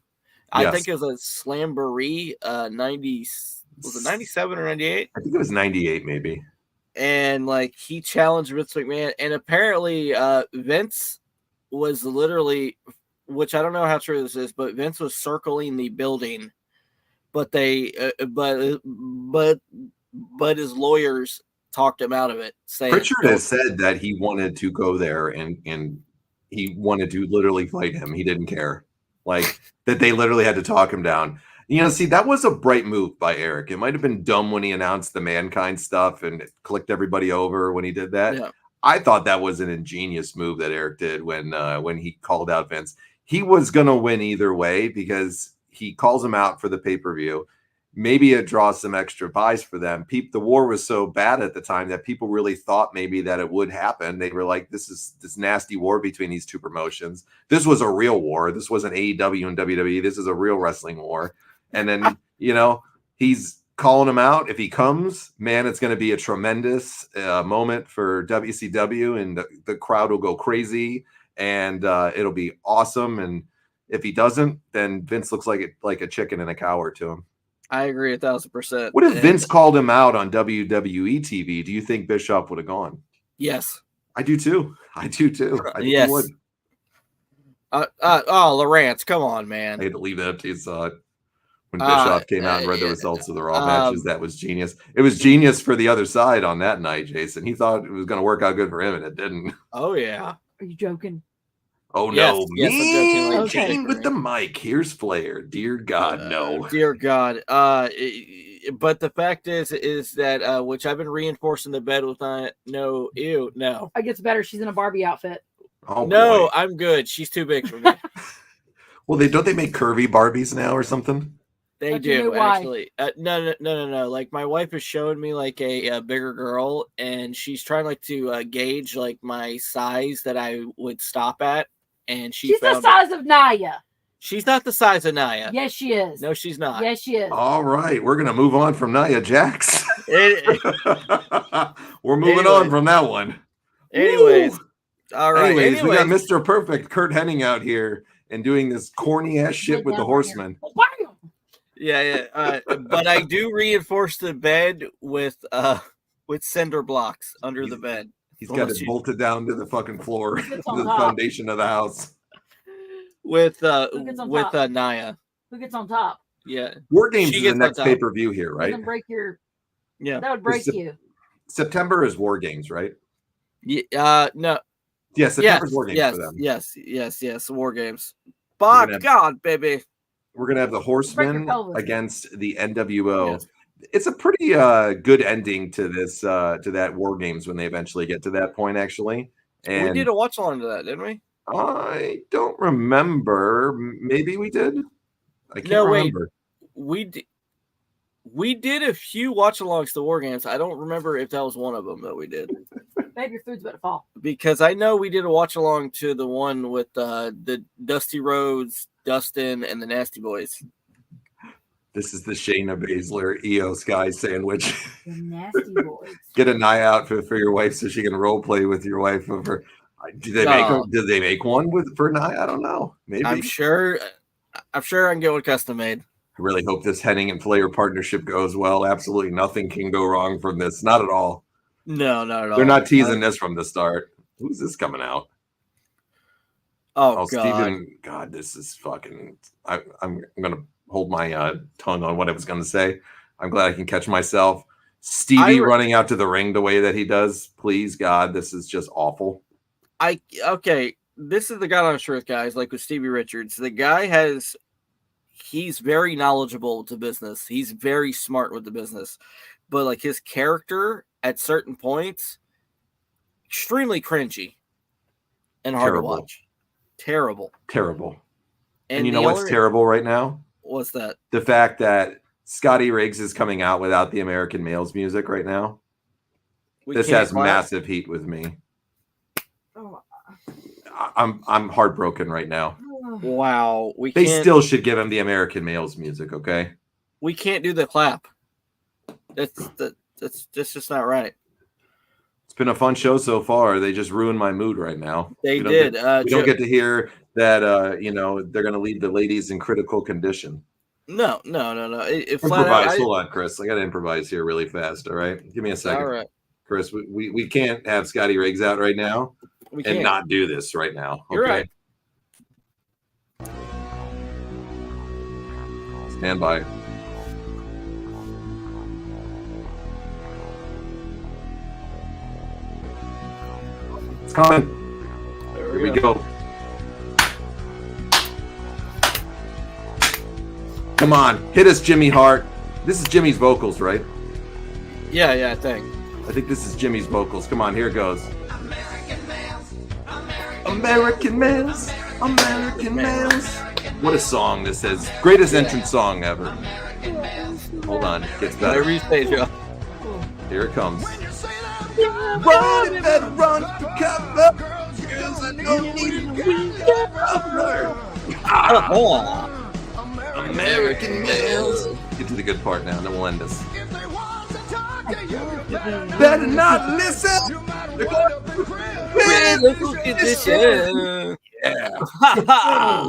I think it was a Slamboree 90. Was it 97 or 98? I think it was 98, maybe. And like he challenged Vince McMahon, and apparently Vince was literally, which I don't know how true this is, but Vince was circling the building, but but his lawyers talked him out of it. Saying Pritchard has said that he wanted to go there and he wanted to literally fight him. He didn't care, like that they literally had to talk him down. You know, see, that was a bright move by Eric. It might have been dumb when he announced the Mankind stuff and it clicked everybody over when he did that. Yeah. I thought that was an ingenious move that Eric did when he called out Vince. He was going to win either way because he calls him out for the pay-per-view. Maybe it draws some extra buys for them. The war was so bad at the time that people really thought maybe that it would happen. They were like, this is this nasty war between these two promotions. This was a real war. This wasn't AEW and WWE. This is a real wrestling war. And then, you know, he's calling him out. If he comes, man, it's going to be a tremendous moment for WCW, and the crowd will go crazy, and it'll be awesome. And if he doesn't, then Vince looks like a chicken and a coward to him. I agree 1,000%. What if Vince called him out on WWE TV? Do you think Bischoff would have gone? Yes. I do too. I think he would. Lawrence, come on, man. I had to leave that to his when Bischoff came out and read the results of the Raw matches. That was genius. It was genius for the other side on that night, Jason. He thought it was going to work out good for him, and it didn't. Oh, yeah. Are you joking? Oh, no. Yes, I'm joking. Kane with the mic. Here's Flair. Dear God, no. Dear God. But the fact is that, which I've been reinforcing the bed with, no. It gets better. She's in a Barbie outfit. Oh, no, boy. I'm good. She's too big for me. Well, don't they make curvy Barbies now or something? They do, actually. No. Like, my wife is showing me like a bigger girl, and she's trying like to gauge like my size that I would stop at. And she's the size of Naya. She's not the size of Naya. Yes, she is. No, she's not. Yes, she is. All right, we're gonna move on from Nia Jax. We're moving on from that one. Anyways, Woo! All right. Anyways, we got Mr. Perfect, Curt Hennig, out here and doing this corny ass shit with the Horsemen. Yeah. But I do reinforce the bed with cinder blocks under the bed. He's got it bolted down to the fucking floor, to the foundation of the house. With Naya. Who gets on top? Yeah. War Games is the next pay-per-view here, right? Doesn't break your... Yeah. That would break you. September is War Games, right? Yeah. No. Yeah, September's War Games for them. Yes. War Games. By God, baby. We're gonna have the Horsemen against the NWO. Yes. It's a pretty good ending to this to that War Games when they eventually get to that point, actually. And we did a watch along to that, didn't we? I don't remember. Maybe we did. I can't remember. We did a few watch alongs to War Games. I don't remember if that was one of them that we did. Babe, your food's about to fall. Because I know we did a watch along to the one with the Dusty Rhodes, Dustin, and the Nasty Boys. This is the Shayna Baszler EO Sky sandwich. The Nasty Boys. Get a night out for your wife so she can role play with your wife over. Did they make one for Nia? I don't know. Maybe. I'm sure I can get one custom made. I really hope this Hennig and Flair partnership goes well. Absolutely nothing can go wrong from this. Not at all. No, not at all. They're not teasing this from the start. Who's this coming out? Oh God. Steven. God, this is fucking. I'm gonna hold my tongue on what I was gonna say. I'm glad I can catch myself. Stevie running out to the ring the way that he does. Please, God, this is just awful. Okay. This is the God honest truth, guys. Like with Stevie Richards, the guy he's very knowledgeable with the business. He's very smart with the business, but like his character at certain points, extremely cringy and hard to watch. Terrible. And you know what's terrible right now? What's that? The fact that Scotty Riggs is coming out without the American Males music right now. This has massive heat with me. Oh. I'm heartbroken right now. Wow. They still should give him the American Males music, okay? We can't do the clap. That's just not right. It's been a fun show so far. They just ruined my mood right now. They did. We don't get to hear that they're going to leave the ladies in critical condition. No. Improvise. Hold on, Chris. I got to improvise here really fast. All right, give me a second. All right, Chris. We can't have Scotty Riggs out right now and not do this right now. Okay? You're right. Stand by. It's coming. Here we go. Come on, hit us, Jimmy Hart. This is Jimmy's vocals, right? Yeah, I think. I think this is Jimmy's vocals. Come on, here it goes. American males. What a song this is. Greatest entrance song ever. Hold on, it gets better. Here it comes. Run, better run for cover. Girls, I don't need American males. Get to the good part now, and then we'll end this. Better not listen. Yeah.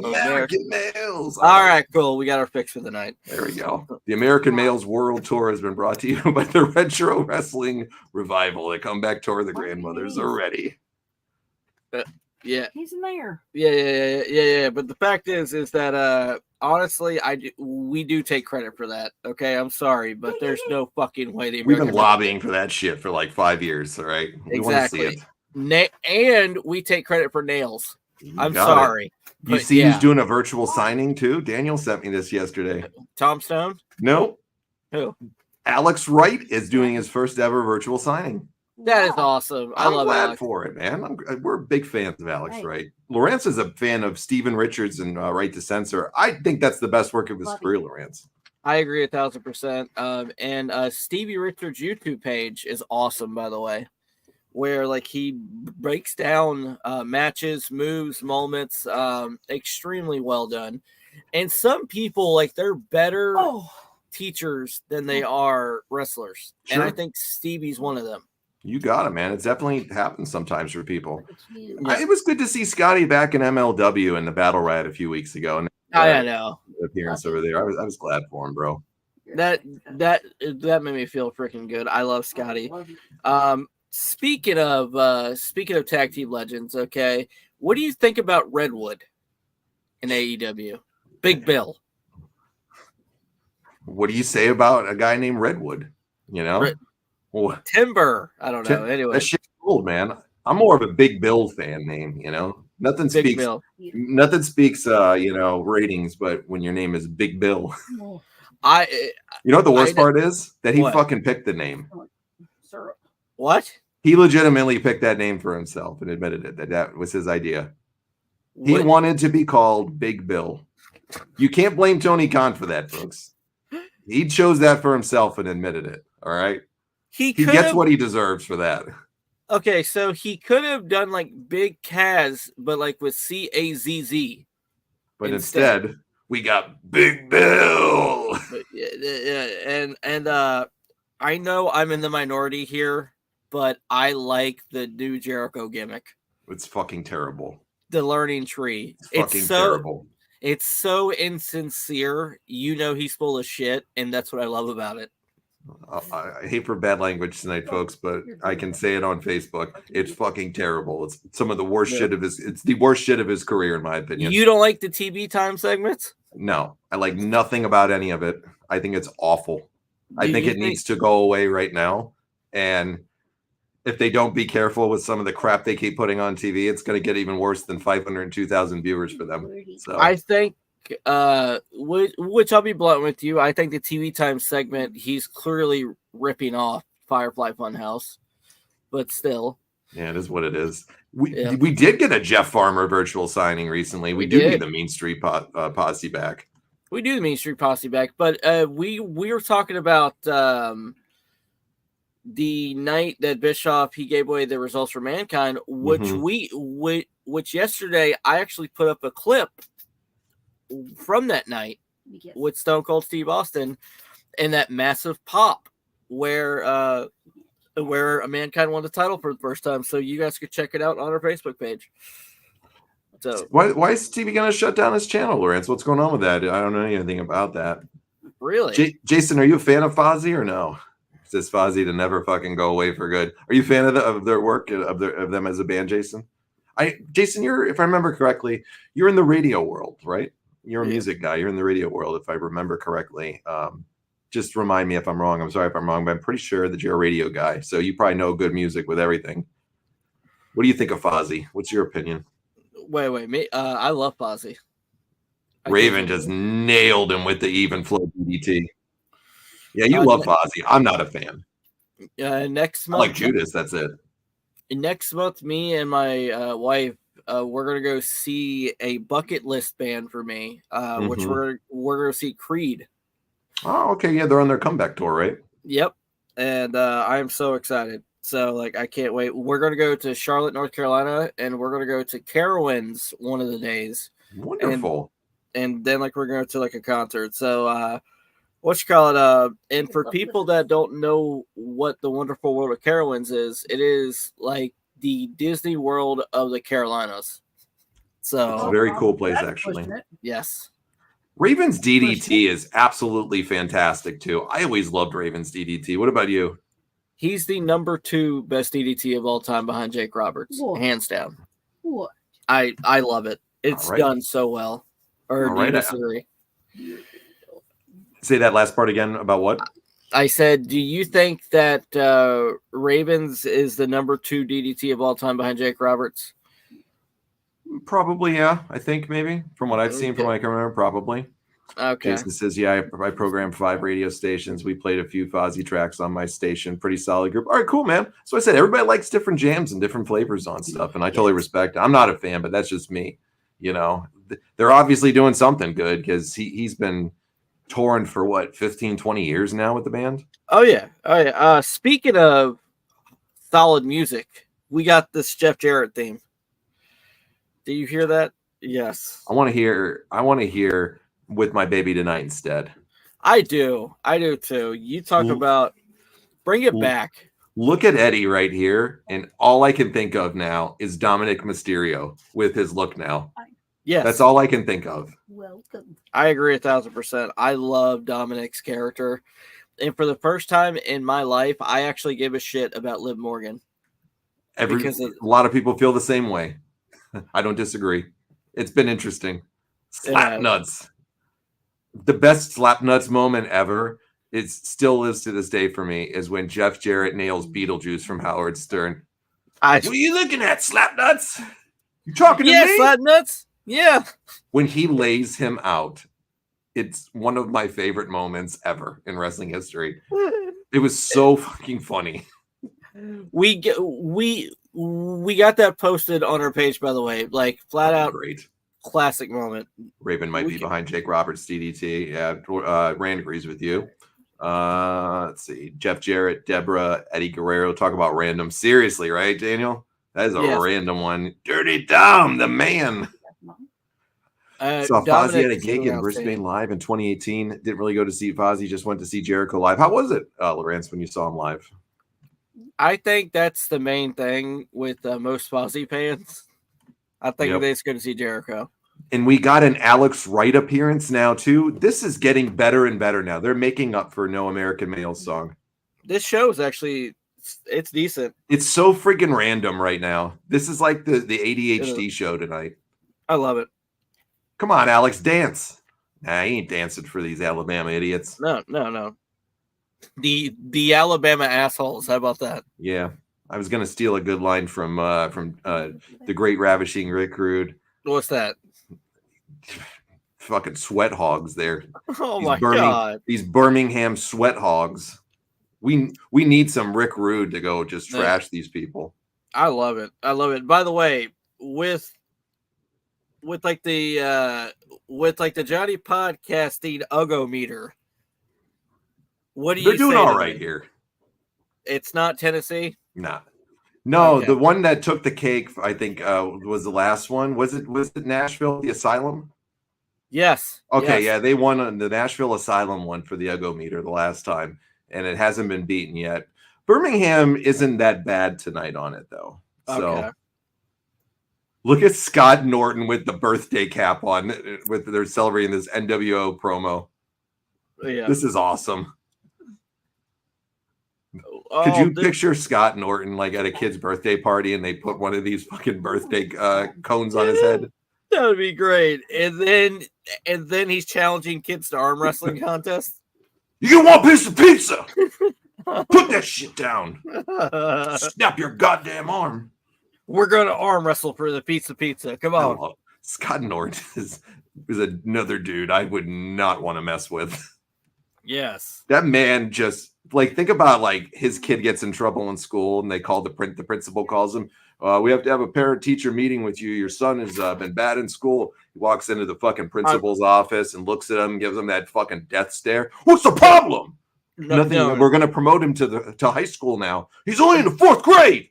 American males. All right, cool. We got our fix for the night. There we go. The American Males World Tour has been brought to you by the Retro Wrestling Revival. The comeback tour. The grandmothers are ready. Yeah, he's in there. Yeah. But the fact is that honestly, we do take credit for that. Okay, I'm sorry, but there's no fucking way the American we've been lobbying for that shit for like 5 years. All right, we want to see it. And we take credit for nails. I'm sorry. You see who's doing a virtual signing too? Daniel sent me this yesterday. Tom Stone? No. Who? Alex Wright is doing his first ever virtual signing. That is awesome. I'm glad for it, man. We're big fans of Alex Wright. Lawrence is a fan of Steven Richards and Right to Censor. I think that's the best work of his career, Lawrence. I agree 1,000%. And Stevie Richards' YouTube page is awesome, by the way, where like he breaks down matches, moves, moments, extremely well done. And some people, like, they're better teachers than they are wrestlers. Sure. And I think Stevie's one of them. You got it, man. It's definitely happens sometimes for people. Yeah. It was good to see Scotty back in MLW in the Battle Riot a few weeks ago. And I know appearance over there. I was glad for him, bro. That made me feel freaking good. I love Scotty. Speaking of tag team legends, okay, what do you think about Redwood in AEW? Big Bill. What do you say about a guy named Redwood? You know, Timber. I don't know. Anyway, that shit's cool, man. I'm more of a Big Bill fan name. You know, nothing speaks ratings, but when your name is Big Bill. You know what the worst part is? That he fucking picked the name. What? He legitimately picked that name for himself and admitted it. That was his idea. He wanted to be called Big Bill. You can't blame Tony Khan for that, folks. He chose that for himself and admitted it. All right. He gets what he deserves for that. Okay, so he could have done like Big Kaz, but like with CAZZ. But instead we got Big Bill. But, and I know I'm in the minority here, but I like the new Jericho gimmick. It's fucking terrible. The learning tree. It's fucking terrible. It's so insincere. You know he's full of shit, and that's what I love about it. I hate for bad language tonight, folks, but I can say it on Facebook. It's fucking terrible. It's some of the worst shit of his. It's the worst shit of his career, in my opinion. You don't like the TV time segments? No, I like nothing about any of it. I think it's awful. I think it needs to go away right now. And if they don't be careful with some of the crap they keep putting on TV, it's going to get even worse than 502,000 viewers for them. So I think, which I'll be blunt with you, I think the TV time segment, he's clearly ripping off Firefly Funhouse, but still. Yeah, it is what it is. We did get a Jeff Farmer virtual signing recently. We do need the Mean Street Posse back. We do the Mean Street Posse back, but we were talking about the night that Bischoff he gave away the results for Mankind, which which yesterday I actually put up a clip from that night with Stone Cold Steve Austin and that massive pop where a Mankind won the title for the first time. So you guys could check it out on our Facebook page. So why is Stevie going to shut down his channel, Lawrence? What's going on with that? I don't know anything about that. Really? Jason, are you a fan of Fozzy or no? Says Fozzy to never fucking go away for good. Are you a fan of their work, of them as a band, Jason? Jason, if I remember correctly, you're in the radio world, right? You're a music guy. You're in the radio world, if I remember correctly. Just remind me if I'm wrong. I'm sorry if I'm wrong, but I'm pretty sure that you're a radio guy. So you probably know good music with everything. What do you think of Fozzy? What's your opinion? Wait. Me, I love Fozzy. Raven just nailed him with the even flow DDT. Yeah, you love Fozzy. I'm not a fan. Next month, I like Judas. That's it. Next month, me and my wife, we're gonna go see a bucket list band for me, which we're gonna see Creed. Oh, okay. Yeah, they're on their comeback tour, right? Yep. And I'm so excited. So, like, I can't wait. We're going to go to Charlotte, North Carolina, and we're going to go to Carowinds one of the days. Wonderful. And then, like, we're going to like a concert. So, and for people that don't know what the wonderful world of Carowinds is, it is like the Disney World of the Carolinas. So, it's a very cool place, actually. Yes. Raven's DDT is absolutely fantastic, too. I always loved Raven's DDT. What about you? He's the number 2 best DDT of all time behind Jake Roberts, hands down. What? I love it. It's done so well. Or do you disagree? Say that last part again about what? I said, do you think that Ravens is the number 2 DDT of all time behind Jake Roberts? Probably, yeah. I think maybe. From what I've seen, from what I can remember, probably. Okay. Jason says, yeah, I programmed 5 radio stations. We played a few Fozzy tracks on my station. Pretty solid group. All right, cool, man. So I said, everybody likes different jams and different flavors on stuff, and I totally respect it. I'm not a fan, but that's just me. You know, they're obviously doing something good because he's been touring for, what, 15, 20 years now with the band? Oh, yeah. Speaking of solid music, we got this Jeff Jarrett theme. Do you hear that? Yes. I want to hear With My Baby Tonight instead. I do too. You talk about bring it back. Look at Eddie right here, and all I can think of now is Dominic Mysterio with his look now. Yes. That's all I can think of. Welcome. I agree 1,000%. I love Dominic's character. And for the first time in my life, I actually give a shit about Liv Morgan. A lot of people feel the same way. I don't disagree. It's been interesting. Slap nuts. The best slap nuts moment ever, it still lives to this day for me, is when Jeff Jarrett nails Beetlejuice from Howard Stern. What are you looking at, slap nuts? You talking to me? Yeah, slap nuts. Yeah. When he lays him out, it's one of my favorite moments ever in wrestling history. It was so fucking funny. We got that posted on our page, by the way. Like, flat out great. Classic moment. Raven might be behind Jake Roberts DDT. Yeah, Rand agrees with you. Let's see. Jeff Jarrett, Deborah, Eddie Guerrero. Talk about random. Seriously, right, Daniel? That is a random one. Dirty Dom, the man. Saw Fozzy at a gig in Brisbane live in 2018. Didn't really go to see Fozzy. Just went to see Jericho live. How was it, Lawrence, when you saw him live? I think that's the main thing with most Fozzy fans. I think Yep. they're just going to see Jericho. And we got an Alex Wright appearance now, too. This is getting better and better now. They're making up for No American Male song. This show is actually, it's decent. It's so freaking random right now. This is like the ADHD show tonight. I love it. Come on, Alex, dance. Nah, he ain't dancing for these Alabama idiots. No. The Alabama assholes. How about that? Yeah. I was going to steal a good line from the great ravishing Rick Rude. What's that? Fucking sweat hogs there. Oh my God. These Birmingham sweat hogs. We need some Rick Rude to go just trash these people. I love it. By the way, with like the Johnny podcasting Uggo meter, what do you? They're doing all right here. It's not Tennessee. Nah. No, Okay. The one that took the cake, I think, was the last one. Was it Nashville, the Asylum? Yes. Okay, yes. yeah, they won on the Nashville Asylum one for the Uggo meter the last time, and it hasn't been beaten yet. Birmingham isn't that bad tonight on it, though. So Okay. look at Scott Norton with the birthday cap on. They're celebrating this NWO promo. Yeah. This is awesome. Oh, Could you picture Scott Norton like at a kid's birthday party and they put one of these fucking birthday cones on his head? That would be great. And then he's challenging kids to arm wrestling contests. You get one piece of pizza. Put that shit down. Snap your goddamn arm. We're gonna arm wrestle for the pizza. Come on. Scott Norton is another dude I would not want to mess with. Yes. That man just like think about like his kid gets in trouble in school and they call the principal calls him. We have to have a parent teacher meeting with you. Your son has been bad in school. He walks into the fucking principal's office and looks at him, gives him that fucking death stare. What's the problem? Nothing. No. We're going to promote him to high school now. He's only in the 4th grade.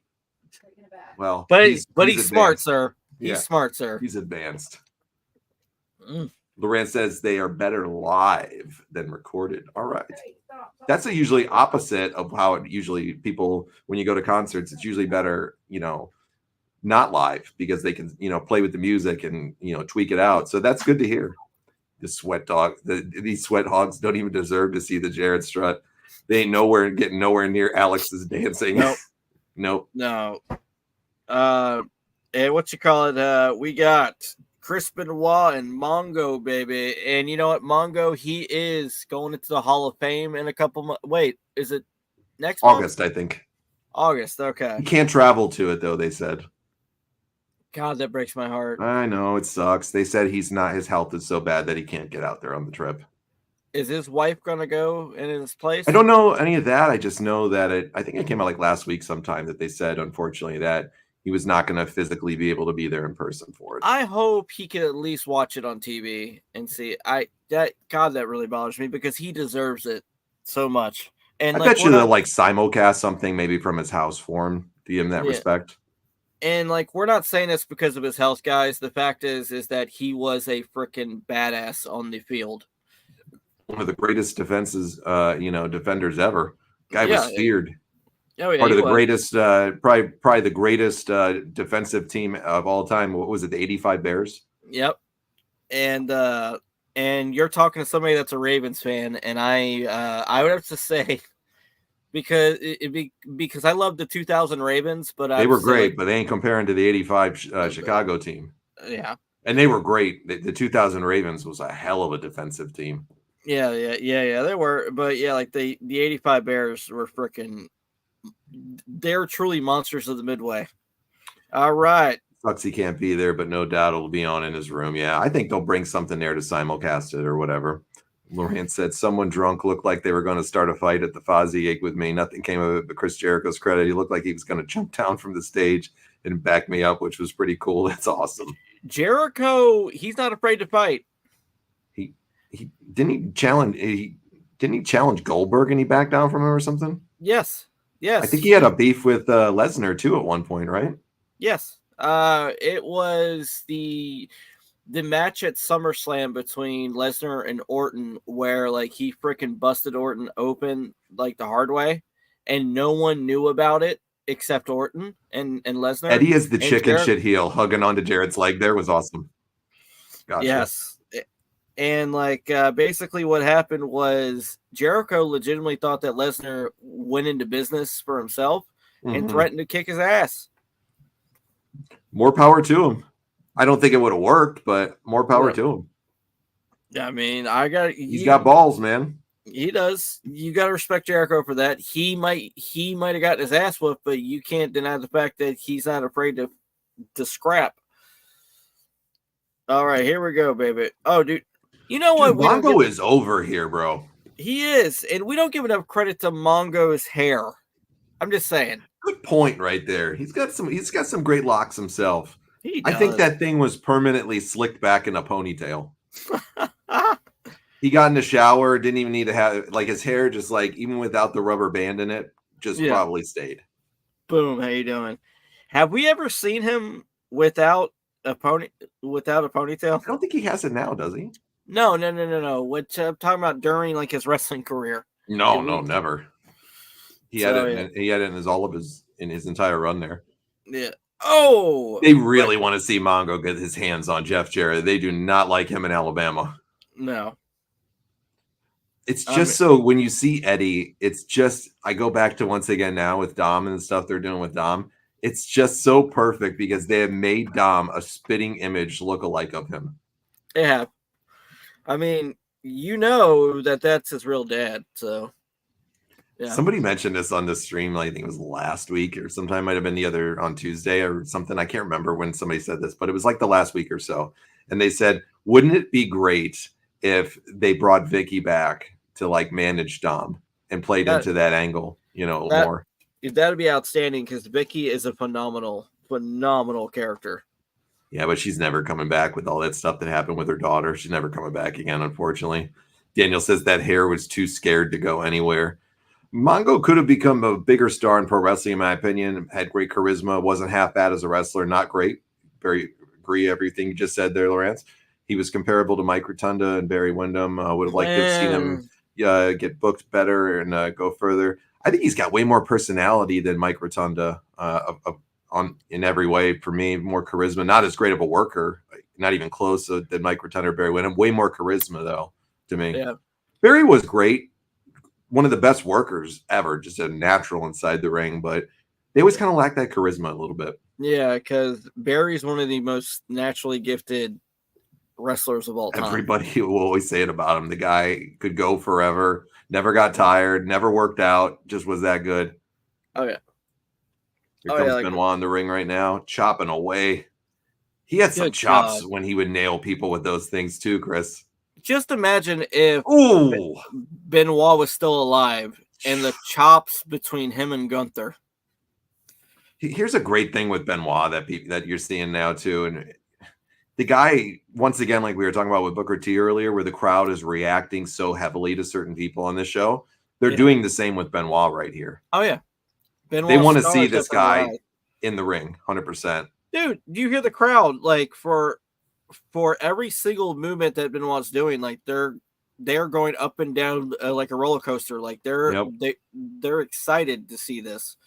Well, But he's smart, sir. Yeah. He's smart, sir. He's advanced. Mm. Loren says they are better live than recorded. All right. That's usually opposite of how it usually people, when you go to concerts, it's usually better, not live because they can, play with the music and, tweak it out. So that's good to hear. These sweat hogs don't even deserve to see the Jarrett strut. They ain't getting nowhere near Alex's dancing. Nope. Nope. No. And what you call it? We got Chris Benoit and Mongo, baby. And you know what? Mongo, he is going into the Hall of Fame in a couple months. Wait, is it next August, month? I think. August, okay. He can't travel to it, though, they said. God, that breaks my heart. I know, it sucks. They said his health is so bad that he can't get out there on the trip. Is his wife going to go in his place? I don't know any of that. I just know that I think it came out like last week sometime that they said, unfortunately, that he was not going to physically be able to be there in person for it. I hope he can at least watch it on TV and see. That really bothers me because he deserves it so much. And I bet you they'll like simulcast something maybe from his house for him to give him that respect. And like we're not saying this because of his health, guys. The fact is that he was a freaking badass on the field. One of the greatest defenders ever. Guy was feared. Oh, yeah, Part of the greatest, probably the greatest defensive team of all time. What was it, the 85 Bears? Yep. And you're talking to somebody that's a Ravens fan, and I would have to say because I love the 2000 Ravens, but they were great, but they ain't comparing to the 85 Chicago team. Yeah. And they were great. The 2000 Ravens was a hell of a defensive team. Yeah, they were, but yeah, like the 85 Bears were freaking. They're truly monsters of the Midway. All right. Sucks he can't be there, but no doubt it'll be on in his room. Yeah, I think they'll bring something there to simulcast it or whatever. Loren said someone drunk looked like they were going to start a fight at the Fozzy gig with me. Nothing came of it, but Chris Jericho's credit. He looked like he was going to jump down from the stage and back me up, which was pretty cool. That's awesome. Jericho, he's not afraid to fight. He didn't he challenge Goldberg and he backed down from him or something? Yes. I think he had a beef with Lesnar too at one point, right? Yes. It was the match at SummerSlam between Lesnar and Orton where like he freaking busted Orton open like the hard way, and no one knew about it except Orton and Lesnar. Eddie is the And chicken Jarrett- shit heel hugging onto Jarrett's leg there was awesome. Gotcha. Yes. And basically what happened was Jericho legitimately thought that Lesnar went into business for himself and threatened to kick his ass. More power to him. I don't think it would have worked, but more power to him. I mean, he's got balls, man. He does. You got to respect Jericho for that. He might have gotten his ass whooped, but you can't deny the fact that he's not afraid to scrap. All right, here we go, baby. Oh, dude. You know what? Mongo is over here, bro. He is, and we don't give enough credit to Mongo's hair. I'm just saying. Good point right there. He's got some great locks himself. He does. I think that thing was permanently slicked back in a ponytail. He got in the shower, didn't even need to have his hair, just even without the rubber band in it, just probably stayed. Boom, how you doing? Have we ever seen him without a ponytail? I don't think he has it now, does he? No. What I'm talking about during his wrestling career. No, never. He had it in his entire run there. Yeah. Oh, they really want to see Mongo get his hands on Jeff Jarrett. They do not like him in Alabama. No. It's just so when you see Eddie, it's just I go back to once again now with Dom and the stuff they're doing with Dom. It's just so perfect because they have made Dom a spitting image lookalike of him. They have. I mean, that's his real dad. So, yeah. Somebody mentioned this on the stream. I think it was last week or sometime might have been on Tuesday or something. I can't remember when somebody said this, but it was the last week or so. And they said, wouldn't it be great if they brought Vicky back to manage Dom and played into that angle, more? That'd be outstanding because Vicky is a phenomenal character. Yeah, but she's never coming back with all that stuff that happened with her daughter. She's never coming back again, unfortunately. Daniel says that hair was too scared to go anywhere. Mongo could have become a bigger star in pro wrestling, in my opinion. Had great charisma. Wasn't half bad as a wrestler. Not great. Very agree everything you just said there, Lawrence. He was comparable to Mike Rotunda and Barry Windham. Would have liked to have seen him get booked better and go further. I think he's got way more personality than Mike Rotunda in every way. For me, more charisma. Not as great of a worker. Not even close than Mike Rotunda or Barry Windham. Way more charisma, though, to me. Yeah. Barry was great. One of the best workers ever. Just a natural inside the ring. But they always kind of lack that charisma a little bit. Yeah, because Barry's one of the most naturally gifted wrestlers of all time. Everybody will always say it about him. The guy could go forever, never got tired, never worked out, just was that good. Oh, yeah. Here comes Benoit in the ring right now, chopping away. He had some chops when he would nail people with those things too, Chris. Just imagine if Benoit was still alive and the chops between him and Gunther. Here's a great thing with Benoit that you're seeing now too. And the guy, once again, like we were talking about with Booker T earlier, where the crowd is reacting so heavily to certain people on this show, they're doing the same with Benoit right here. Oh, yeah. Benoit they want to see this guy in the ring, 100%. Dude, do you hear the crowd? For every single movement that Benoit's doing, they're going up and down like a roller coaster. They're excited to see this.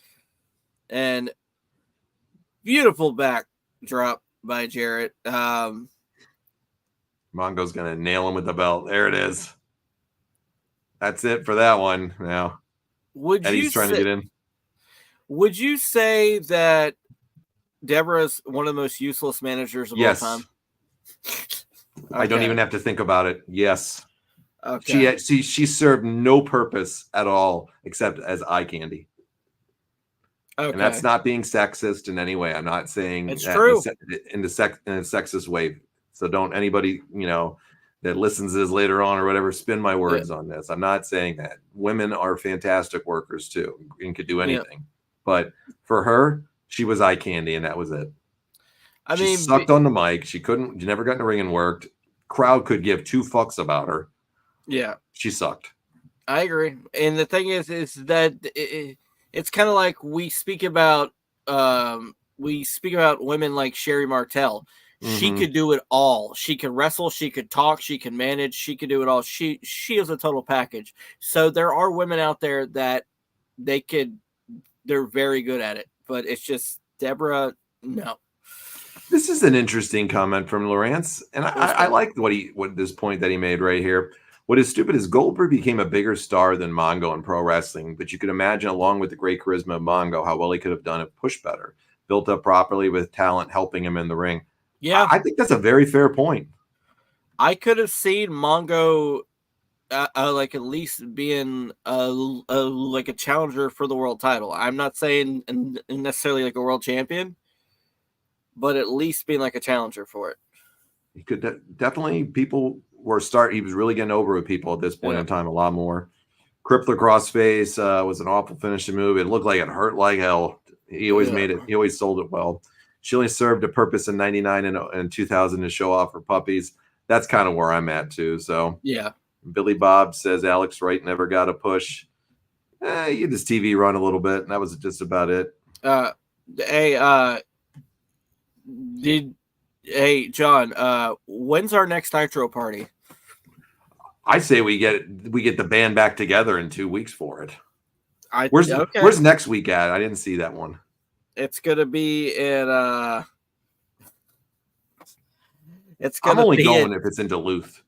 And beautiful backdrop by Jarrett. Mongo's gonna nail him with the belt. There it is. That's it for that one. Now, Eddie's trying to get in. Would you say that Deborah's one of the most useless managers of all time? I don't even have to think about it. Yes. Okay. She served no purpose at all except as eye candy. Okay. And that's not being sexist in any way. I'm not saying it's that true in a sexist way. So don't anybody, that listens to this later on or whatever, spin my words on this. I'm not saying that. Women are fantastic workers too and could do anything. Yeah. But for her, she was eye candy and that was it. She sucked on the mic. She never got in the ring and worked. Crowd could give two fucks about her. Yeah. She sucked. I agree. And the thing is that it's kind of like we speak about women like Sherry Martel. Mm-hmm. She could do it all. She could wrestle, she could talk, she could manage, she could do it all. She is a total package. So there are women out there that they're very good at it, but it's just Deborah. No. This is an interesting comment from Lawrence, and I like what this point that he made right here. What is stupid is Goldberg became a bigger star than Mongo in pro wrestling, but you could imagine, along with the great charisma of Mongo, how well he could have done it pushed better, built up properly with talent helping him in the ring. Yeah, I think that's a very fair point. I could have seen Mongo like at least being like a challenger for the world title. I'm not saying necessarily like a world champion, but at least being like a challenger for it. He could definitely, people were he was really getting over with people at this point in time a lot more. Crippler crossface was an awful finishing move. It looked like it hurt like hell. He always made it. He always sold it well. She only served a purpose in 99 and 2000 to show off her puppies. That's kind of where I'm at too. So yeah. Billy Bob says Alex Wright never got a push. He had his TV run a little bit, and that was just about it. Hey, John, when's our next Nitro party? I say we get the band back together in 2 weeks for it. Okay. Where's next week at? I didn't see that one. It's gonna be in I'm only going if it's in Duluth.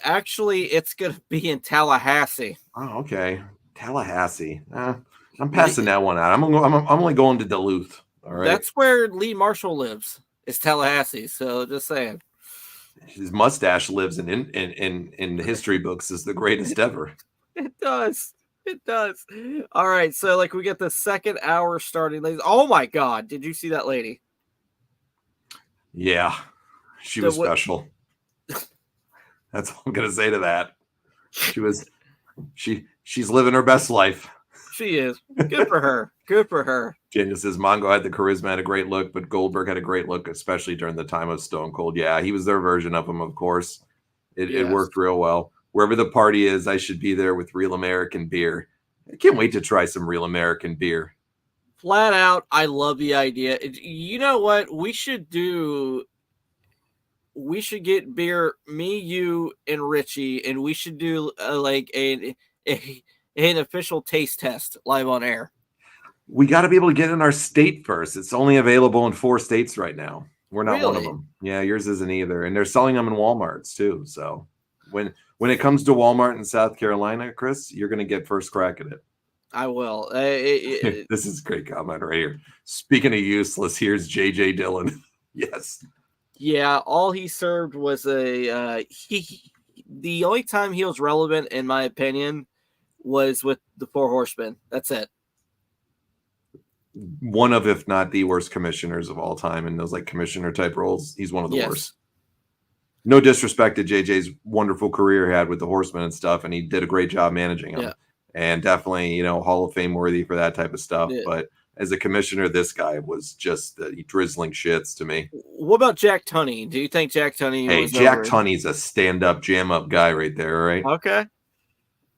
Actually, it's gonna be in Tallahassee. Oh, okay. Tallahassee. I'm passing that one out. I'm only going to Duluth. All right. That's where Lee Marshall lives. It's Tallahassee. So just saying. His mustache lives in the history books as the greatest ever. It does. It does. All right. So like we get the second hour starting. Ladies. Oh my God. Did you see that lady? Yeah. She was special. That's all I'm gonna say to that. She's living her best life. She is. Good for her. Good for her. Jania says Mongo had the charisma, had a great look, but Goldberg had a great look, especially during the time of Stone Cold. Yeah, he was their version of him, of course. It worked real well. Wherever the party is, I should be there with real American beer. I can't wait to try some real American beer. Flat out, I love the idea. You know what? We should get beer, me, you, and Richie, and we should do like an official taste test live on air. We got to be able to get in our state first. It's only available in 4 states right now. We're not one of them. Yeah, yours isn't either. And they're selling them in Walmarts too. So when it comes to Walmart in South Carolina, Chris, you're going to get first crack at it. I will. This is a great comment right here. Speaking of useless, here's JJ Dillon. Yes. Yeah, all he served was the only time he was relevant, in my opinion, was with the Four Horsemen. That's it. One of, if not the worst commissioners of all time in those like commissioner type roles. He's one of the worst. No disrespect to JJ's wonderful career he had with the Horsemen and stuff, and he did a great job managing them. Yeah. And definitely, Hall of Fame worthy for that type of stuff. Yeah. But as a commissioner, this guy was just drizzling shits to me. What about Jack Tunney? Do you think Jack Tunney? Hey, Jack Tunney's a stand-up, jam-up guy right there, right? Okay.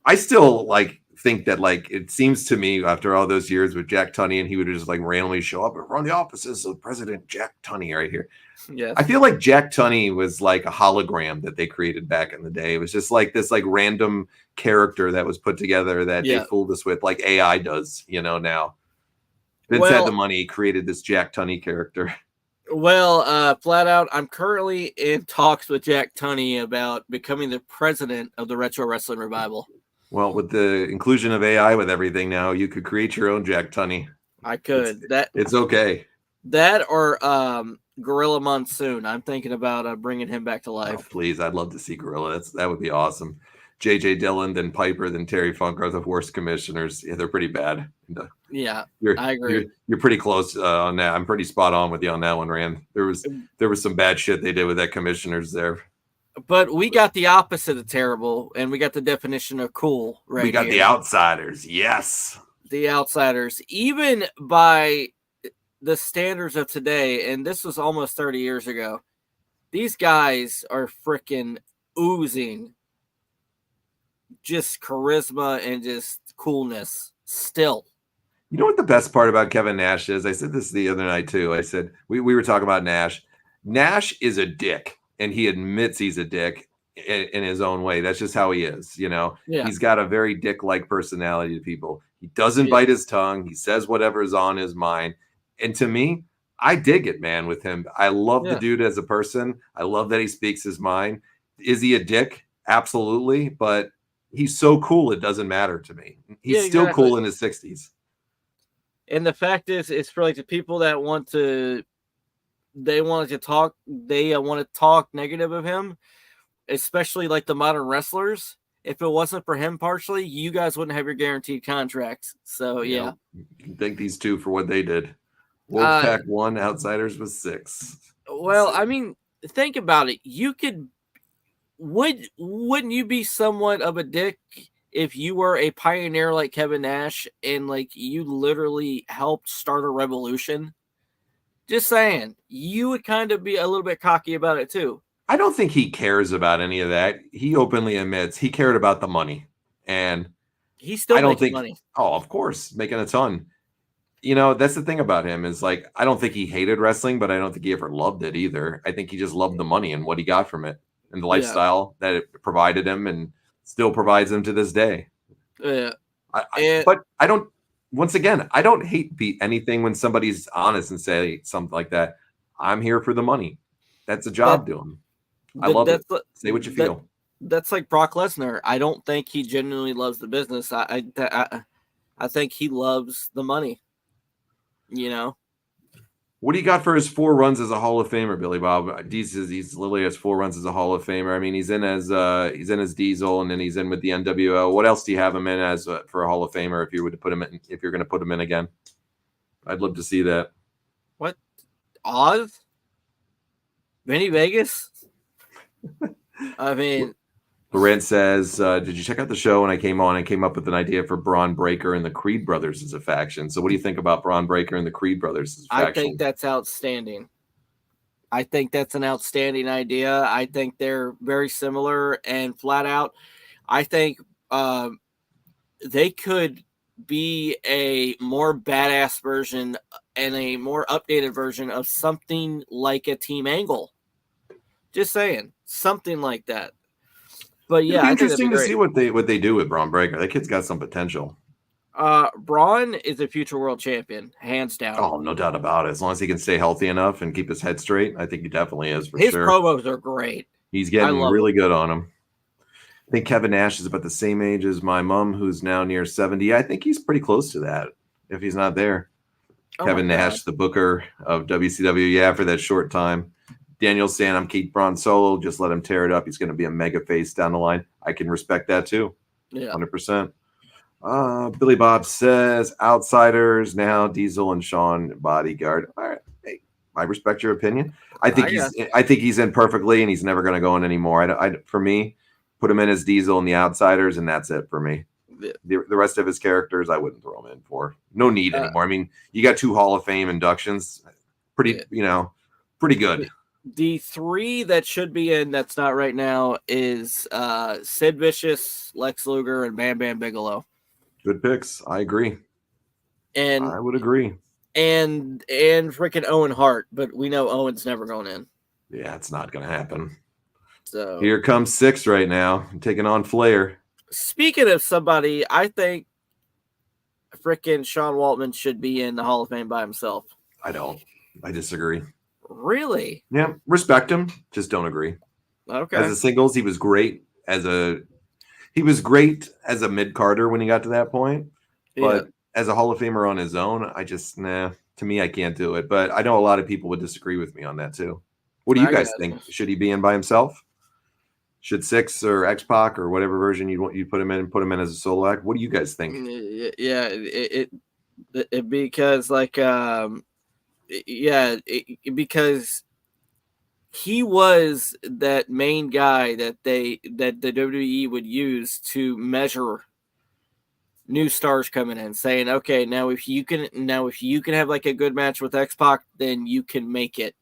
I still think that it seems to me after all those years with Jack Tunney, and he would just randomly show up and run the offices of President Jack Tunney right here. Yes. I feel like Jack Tunney was like a hologram that they created back in the day. It was just like this random character that was put together that they fooled us with, like AI does, now. Vince had the money, he created this Jack Tunney character. Well, flat out, I'm currently in talks with Jack Tunney about becoming the president of the Retro Wrestling Revival. Well, with the inclusion of AI with everything now, you could create your own Jack Tunney. I could. It's okay. That or Gorilla Monsoon. I'm thinking about bringing him back to life. Oh, please, I'd love to see Gorilla. That would be awesome. JJ Dillon, then Piper, then Terry Funk are the worst commissioners. Yeah, they're pretty bad. Yeah, I agree. You're pretty close on that. I'm pretty spot on with you on that one, Rand. There was some bad shit they did with that commissioners there. But we got the opposite of terrible, and we got the definition of cool right here. We got the outsiders, yes. The outsiders. Even by the standards of today, and this was almost 30 years ago, these guys are freaking oozing just charisma and just coolness still. You know what the best part about Kevin Nash is? I said this the other night too. I said we were talking about Nash. Nash is a dick, and he admits he's a dick. in his own way. That's just how he is. Yeah. He's got a very dick-like personality to people. He doesn't Yeah. bite his tongue. He says whatever is on his mind. And to me, I dig it, man, with him. I love the dude as a person. I love that he speaks his mind. Is he a dick? Absolutely. But he's so cool, it doesn't matter to me. He's still cool in his 60s. And the fact is, it's for like the people that want to talk negative of him, especially like the modern wrestlers. If it wasn't for him partially, you guys wouldn't have your guaranteed contracts. So yeah. You can thank these two for what they did. Wolfpack 1, Outsiders was 6. Well, I mean, think about it. Wouldn't you be somewhat of a dick if you were a pioneer like Kevin Nash and like you literally helped start a revolution? Just saying, you would kind of be a little bit cocky about it too. I don't think he cares about any of that. He openly admits he cared about the money, and he's still making money. Oh, of course, making a ton. That's the thing about him is like, I don't think he hated wrestling, but I don't think he ever loved it either. I think he just loved the money and what he got from it and the lifestyle that it provided him and still provides him to this day. Yeah. But I don't, once again, I don't hate anything when somebody's honest and say something like that. I'm here for the money. That's a job to him. I love it. Say what you feel. That's like Brock Lesnar. I don't think he genuinely loves the business. I think he loves the money. What do you got for his 4 runs as a Hall of Famer, Billy Bob? He's literally has 4 runs as a Hall of Famer. I mean, he's in as Diesel, and then he's in with the NWO. What else do you have him in as for a Hall of Famer if you were to put him in? If you're going to put him in again, I'd love to see that. What? Oz? Vinny Vegas? I mean, Laurent says, did you check out the show when I came on? I came up with an idea for Braun Breaker and the Creed Brothers as a faction. So what do you think about Braun Breaker and the Creed Brothers as a faction? I think that's outstanding. I think that's an outstanding idea. I think they're very similar and flat out. I think they could be a more badass version and a more updated version of something like a Team Angle. Just saying, something like that. But yeah, it'd be interesting to see what they do with Braun Breaker. That kid's got some potential. Braun is a future world champion, hands down. Oh, no doubt about it. As long as he can stay healthy enough and keep his head straight, I think he definitely is for sure. His promos are great. He's getting really good on them. I think Kevin Nash is about the same age as my mom, who's now near 70. I think he's pretty close to that, if he's not there. Kevin Nash, the booker of WCW, for that short time. Daniel saying, I'm Keith Braun solo. Just let him tear it up. He's going to be a mega face down the line. I can respect that too. Yeah. 100%. Billy Bob says, Outsiders now, Diesel and Sean Bodyguard. All right. Hey, I respect your opinion. I think he's in perfectly, and he's never going to go in anymore. For me, put him in as Diesel and the Outsiders, and that's it for me. Yeah. The rest of his characters, I wouldn't throw him in for. No need anymore. I mean, you got 2 Hall of Fame inductions. Pretty good. The 3 that should be in that's not right now is Sid Vicious, Lex Luger, and Bam Bam Bigelow. Good picks. I agree. And I would agree. And freaking Owen Hart, but we know Owen's never going in. Yeah, it's not going to happen. So here comes Syxx right now, taking on Flair. Speaking of somebody, I think freaking Sean Waltman should be in the Hall of Fame by himself. I don't. I disagree. Really? Yeah, respect him. Just don't agree. Okay. As a singles, he was great as a mid-carder when he got to that point. But as a Hall of Famer on his own, to me, I can't do it. But I know a lot of people would disagree with me on that too. What do you guys think? Should he be in by himself? Should Syxx or X-Pac or whatever version you put him in as a solo act? What do you guys think? Yeah, because because he was that main guy that the WWE would use to measure new stars coming in, saying, okay, now if you can have like a good match with X-Pac, then you can make it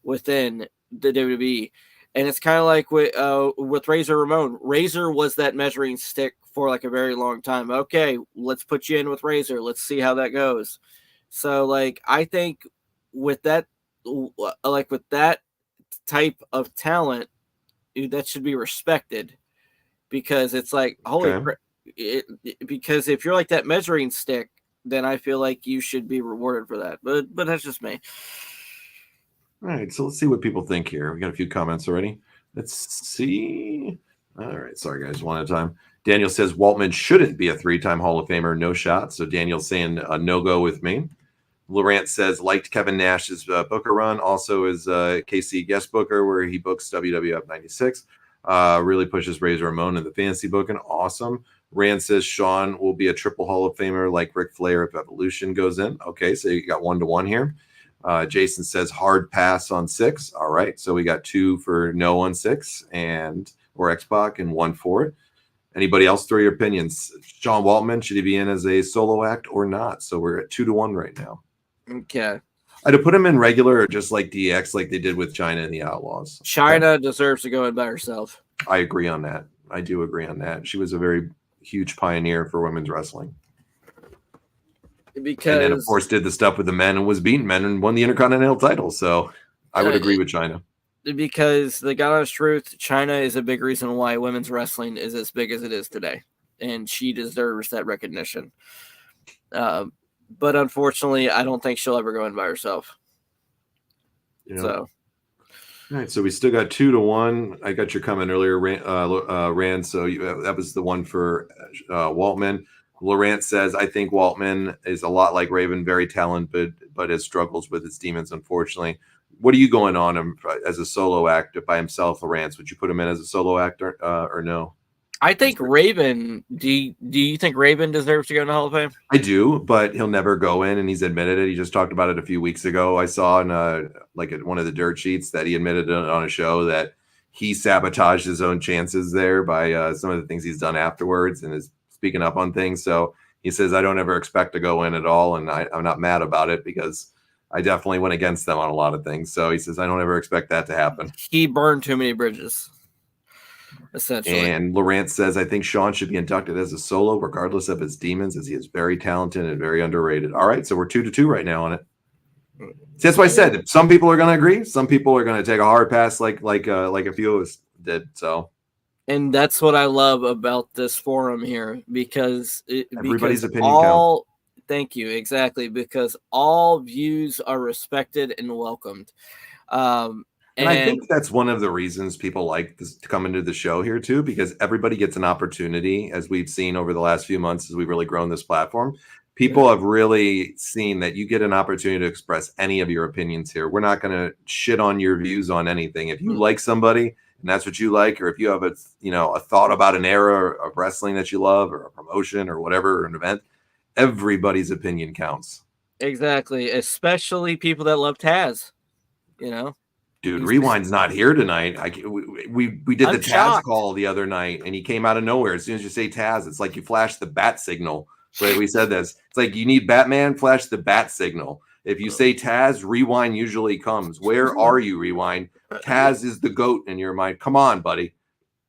within the WWE. And it's kind of like with Razor Ramon. Razor was that measuring stick for like a very long time. Okay, let's put you in with Razor. Let's see how that goes. So like, I think with that type of talent, that should be respected, because it's like, because if you're like that measuring stick, then I feel like you should be rewarded for that. But that's just me. All right, so let's see what people think here. We got a few comments already. Let's see. All right, sorry guys, one at a time. Daniel says Waltman shouldn't be a 3-time Hall of Famer, no shot. So Daniel's saying a no-go with me. Laurent says liked Kevin Nash's booker run, also is KC guest booker where he books WWF 96. Really pushes Razor Ramon in the fantasy booking. Awesome. Rand says Sean will be a triple Hall of Famer like Ric Flair if Evolution goes in. Okay, so you got 1-1 here. Jason says hard pass on Syxx. All right, so we got 2 for no on Syxx or X-Pac and 1 for it. Anybody else throw your opinions? Sean Waltman, should he be in as a solo act or not? So we're at 2-1 right now. Okay. I'd have put him in regular or just like DX like they did with China and the Outlaws. China deserves to go in by herself. I agree on that. I do agree on that. She was a very huge pioneer for women's wrestling. Because, and then, of course, did the stuff with the men and was beating men and won the Intercontinental title. So I would agree with China. Because the God honest truth, China is a big reason why women's wrestling is as big as it is today. And she deserves that recognition. But unfortunately, I don't think she'll ever go in by herself. Yeah. So. All right, so we still got 2-1. I got your comment earlier, Rand. So that was the one for Waltman. Laurent says, I think Waltman is a lot like Raven, very talented, but has struggles with his demons, unfortunately. What are you going on him as a solo act by himself, Laurent? Would you put him in as a solo actor or no? I think Raven, do you think Raven deserves to go in the Hall of Fame? I do, but he'll never go in, and he's admitted it. He just talked about it a few weeks ago. I saw in one of the dirt sheets that he admitted on a show that he sabotaged his own chances there by some of the things he's done afterwards and is speaking up on things. So he says, I don't ever expect to go in at all, and I'm not mad about it because I definitely went against them on a lot of things. So he says, I don't ever expect that to happen. He burned too many bridges. Essentially. And Laurent says, I think Sean should be inducted as a solo, regardless of his demons, as he is very talented and very underrated. All right, so we're 2-2 right now on it. See, that's why I said some people are going to agree, some people are going to take a hard pass, like a few of us did. So, and that's what I love about this forum here, because everybody's opinion counts. Thank you, exactly, because all views are respected and welcomed. And I think that's one of the reasons people like this, to come into the show here too, because everybody gets an opportunity, as we've seen over the last few months as we've really grown this platform. People have really seen that you get an opportunity to express any of your opinions here. We're not going to shit on your views on anything. If you like somebody and that's what you like, or if you have a thought about an era of wrestling that you love, or a promotion or whatever, or an event, everybody's opinion counts. Exactly, especially people that love Taz. Dude, Rewind's not here tonight. We did the Taz call the other night, and he came out of nowhere. As soon as you say Taz, it's like you flash the bat signal. Right? We said this. It's like you need Batman, flash the bat signal. If you say Taz, Rewind usually comes. Where are you, Rewind? Taz is the GOAT in your mind. Come on, buddy.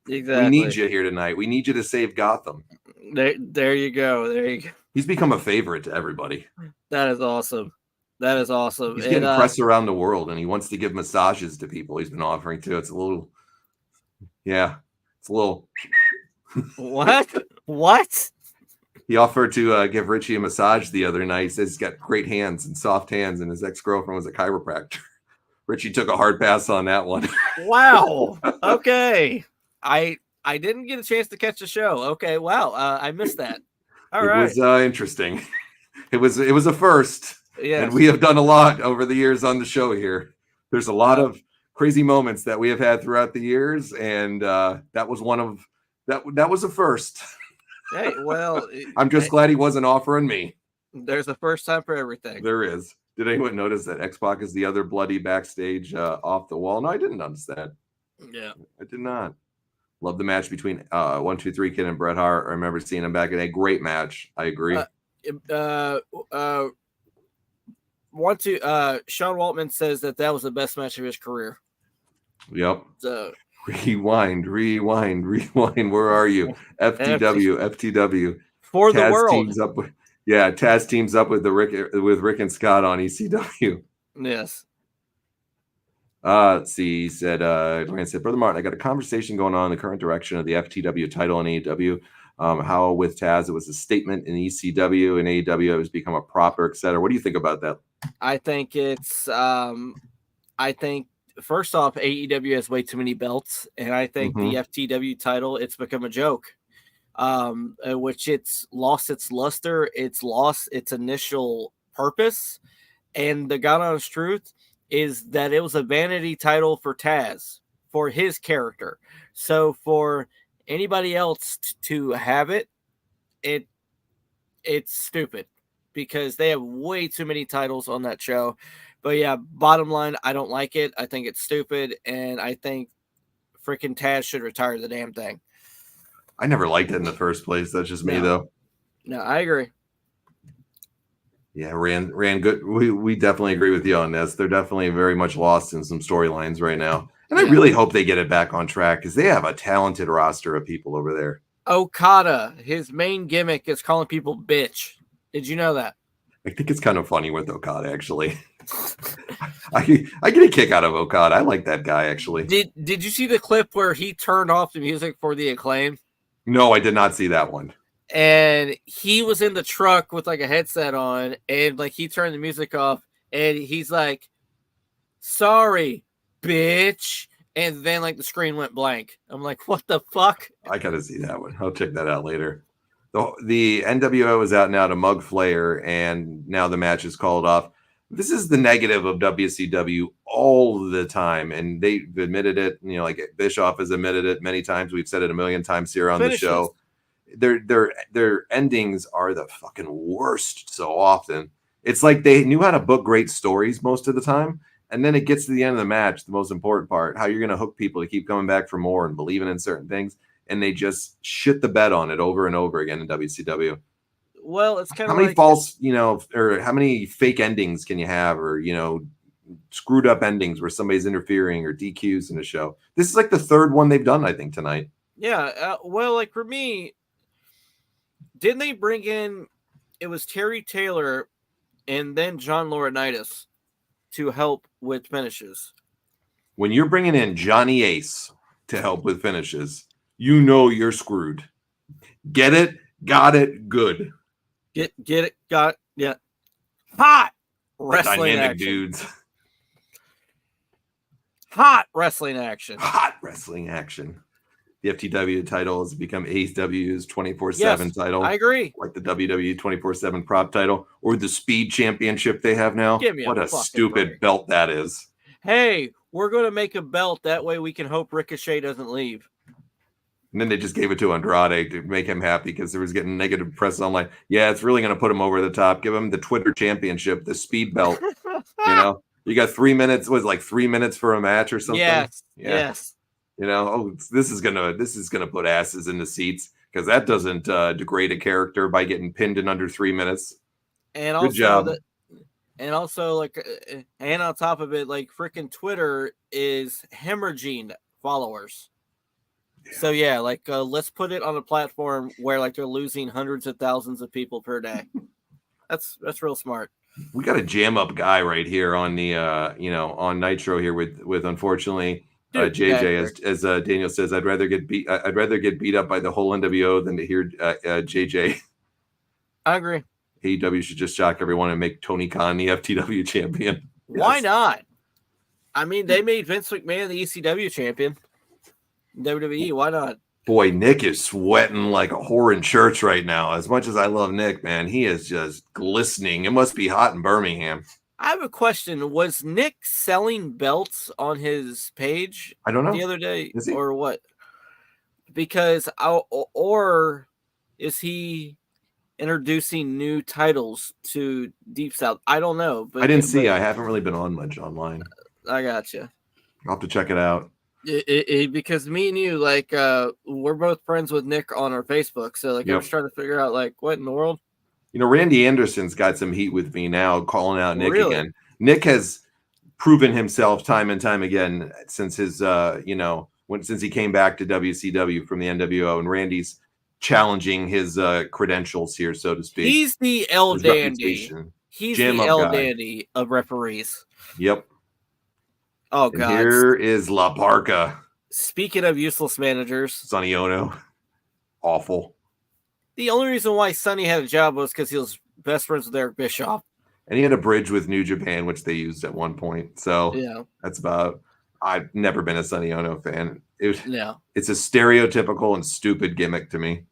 Exactly. We need you here tonight. We need you to save Gotham. There you go. There you go. He's become a favorite to everybody. That is awesome. That is awesome. He's getting press around the world, and he wants to give massages to people he's been offering to. It's a little. What? He offered to give Richie a massage the other night. He says he's got great hands and soft hands, and his ex-girlfriend was a chiropractor. Richie took a hard pass on that one. Wow. Okay. I didn't get a chance to catch the show. Okay. Wow. I missed that. All right. It was interesting. It was a first. Yeah. And we have done a lot over the years on the show here. There's a lot of crazy moments that we have had throughout the years, and that was one of that was a first. Hey, well, I'm just glad he wasn't offering me. There's a first time for everything. There is. Did anyone notice that X-Pac is the other bloody backstage off the wall? No, I didn't notice that. Yeah, I did not. Love the match between 1-2-3 Kid and Bret Hart. I remember seeing him back in a great match. I agree. Sean Waltman says that was the best match of his career. Yep. So rewind. Where are you? FTW. For Taz the world. Taz teams up with Rick and Scott on ECW. Yes. Let's see. He said, Rand said, Brother Martin, I got a conversation going on in the current direction of the FTW title in AEW. How with Taz, it was a statement in ECW and AEW has become a proper, etc. What do you think about that? I think it's, I think first off, AEW has way too many belts, and I think the FTW title, it's become a joke, which it's lost its luster, it's lost its initial purpose, and the God honest truth is that it was a vanity title for Taz, for his character. So for anybody else to have it, it's stupid because they have way too many titles on that show. But yeah, bottom line, I don't like it. I think it's stupid, and I think freaking Taz should retire the damn thing. I never liked it in the first place. That's just me, though. No, I agree. Yeah, Rand, good. We definitely agree with you on this. They're definitely very much lost in some storylines right now. And I really hope they get it back on track because they have a talented roster of people over there. Okada, his main gimmick is calling people bitch. Did you know that? I think it's kind of funny with Okada, actually. I get a kick out of Okada. I like that guy, actually. Did you see the clip where he turned off the music for the Acclaim? No, I did not see that one. And he was in the truck with like a headset on, and like he turned the music off, and he's like, "Sorry, bitch." And then like the screen went blank. I'm like, what the fuck? I gotta see that one. I'll check that out later. The NWO is out now to mug Flair, and now the match is called off. This is the negative of WCW all the time, and they've admitted it. You know, like Bischoff has admitted it many times. We've said it a million times here on the show. Their endings are the fucking worst so often. It's like they knew how to book great stories most of the time, and then it gets to the end of the match, the most important part, how you're going to hook people to keep coming back for more and believing in certain things, and they just shit the bed on it over and over again in WCW. Well, it's kind of how many false, or how many fake endings can you have, or screwed up endings where somebody's interfering or DQs in a show. This is like the third one they've done, I think, tonight. Yeah, well, like for me, didn't they bring in, it was Terry Taylor and then John Laurinaitis to help with finishes? When you're bringing in Johnny Ace to help with finishes, you know you're screwed. Get it? Got it? Good. Get it? Got it? Yeah. Hot wrestling dynamic action. Dudes. Hot wrestling action. Hot wrestling action. The FTW title has become AEW's 24/7 title. I agree. Like the WWE 24/7 prop title or the Speed Championship they have now. What a stupid belt that is. Hey, we're going to make a belt. That way we can hope Ricochet doesn't leave. And then they just gave it to Andrade to make him happy because there was getting negative press online. Yeah, it's really going to put him over the top. Give him the Twitter Championship, the Speed belt. You got 3 minutes. Was it like 3 minutes for a match or something? Yes. Yeah. Yes. This is gonna put asses in the seats because that doesn't degrade a character by getting pinned in under 3 minutes. And good job. And on top of it, like freaking Twitter is hemorrhaging followers. Yeah. So yeah, like let's put it on a platform where like they're losing hundreds of thousands of people per day. That's real smart. We got a jam up guy right here on the on Nitro here with unfortunately. JJ, as Daniel says, I'd rather get beat up by the whole NWO than to hear JJ. I agree. AEW should just shock everyone and make Tony Khan the FTW champion. Yes. Why not? I mean, they made Vince McMahon the ECW champion. WWE, why not? Boy, Nick is sweating like a whore in church right now. As much as I love Nick, man, he is just glistening. It must be hot in Birmingham. I have a question. Was Nick selling belts on his page? I don't know. The other day, or what? Because, or is he introducing new titles to Deep South? I don't know. But I didn't see. I haven't really been on much online. I gotcha. I'll have to check it out. Because me and you, like, we're both friends with Nick on our Facebook. So, like, I was trying to figure out, like, what in the world? Randy Anderson's got some heat with me now, calling out Nick again. Nick has proven himself time and time again since his, since he came back to WCW from the NWO, and Randy's challenging his credentials here, so to speak. He's the El Dandy. He's the El Dandy of referees. Yep. Oh, And God. here is La Parka. Speaking of useless managers, Sonny Ono. Awful. the only reason why Sonny had a job was because he was best friends with Eric Bischoff. And he had a bridge with New Japan, which they used at one point. So Yeah. that's about. I've never been a Sonny Ono fan. Yeah. It's a stereotypical and stupid gimmick to me.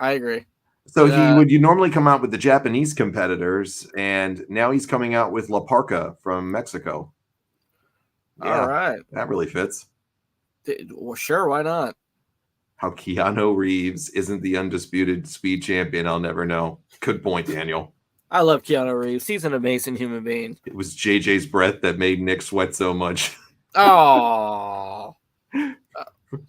I agree. So you normally come out with the Japanese competitors, and now he's coming out with La Parka from Mexico. Yeah, all right. That really fits. Well, sure, why not? How Keanu Reeves isn't the undisputed speed champion, I'll never know. Good point, Daniel. I love Keanu Reeves. He's an amazing human being. It was JJ's breath that made Nick sweat so much. Oh.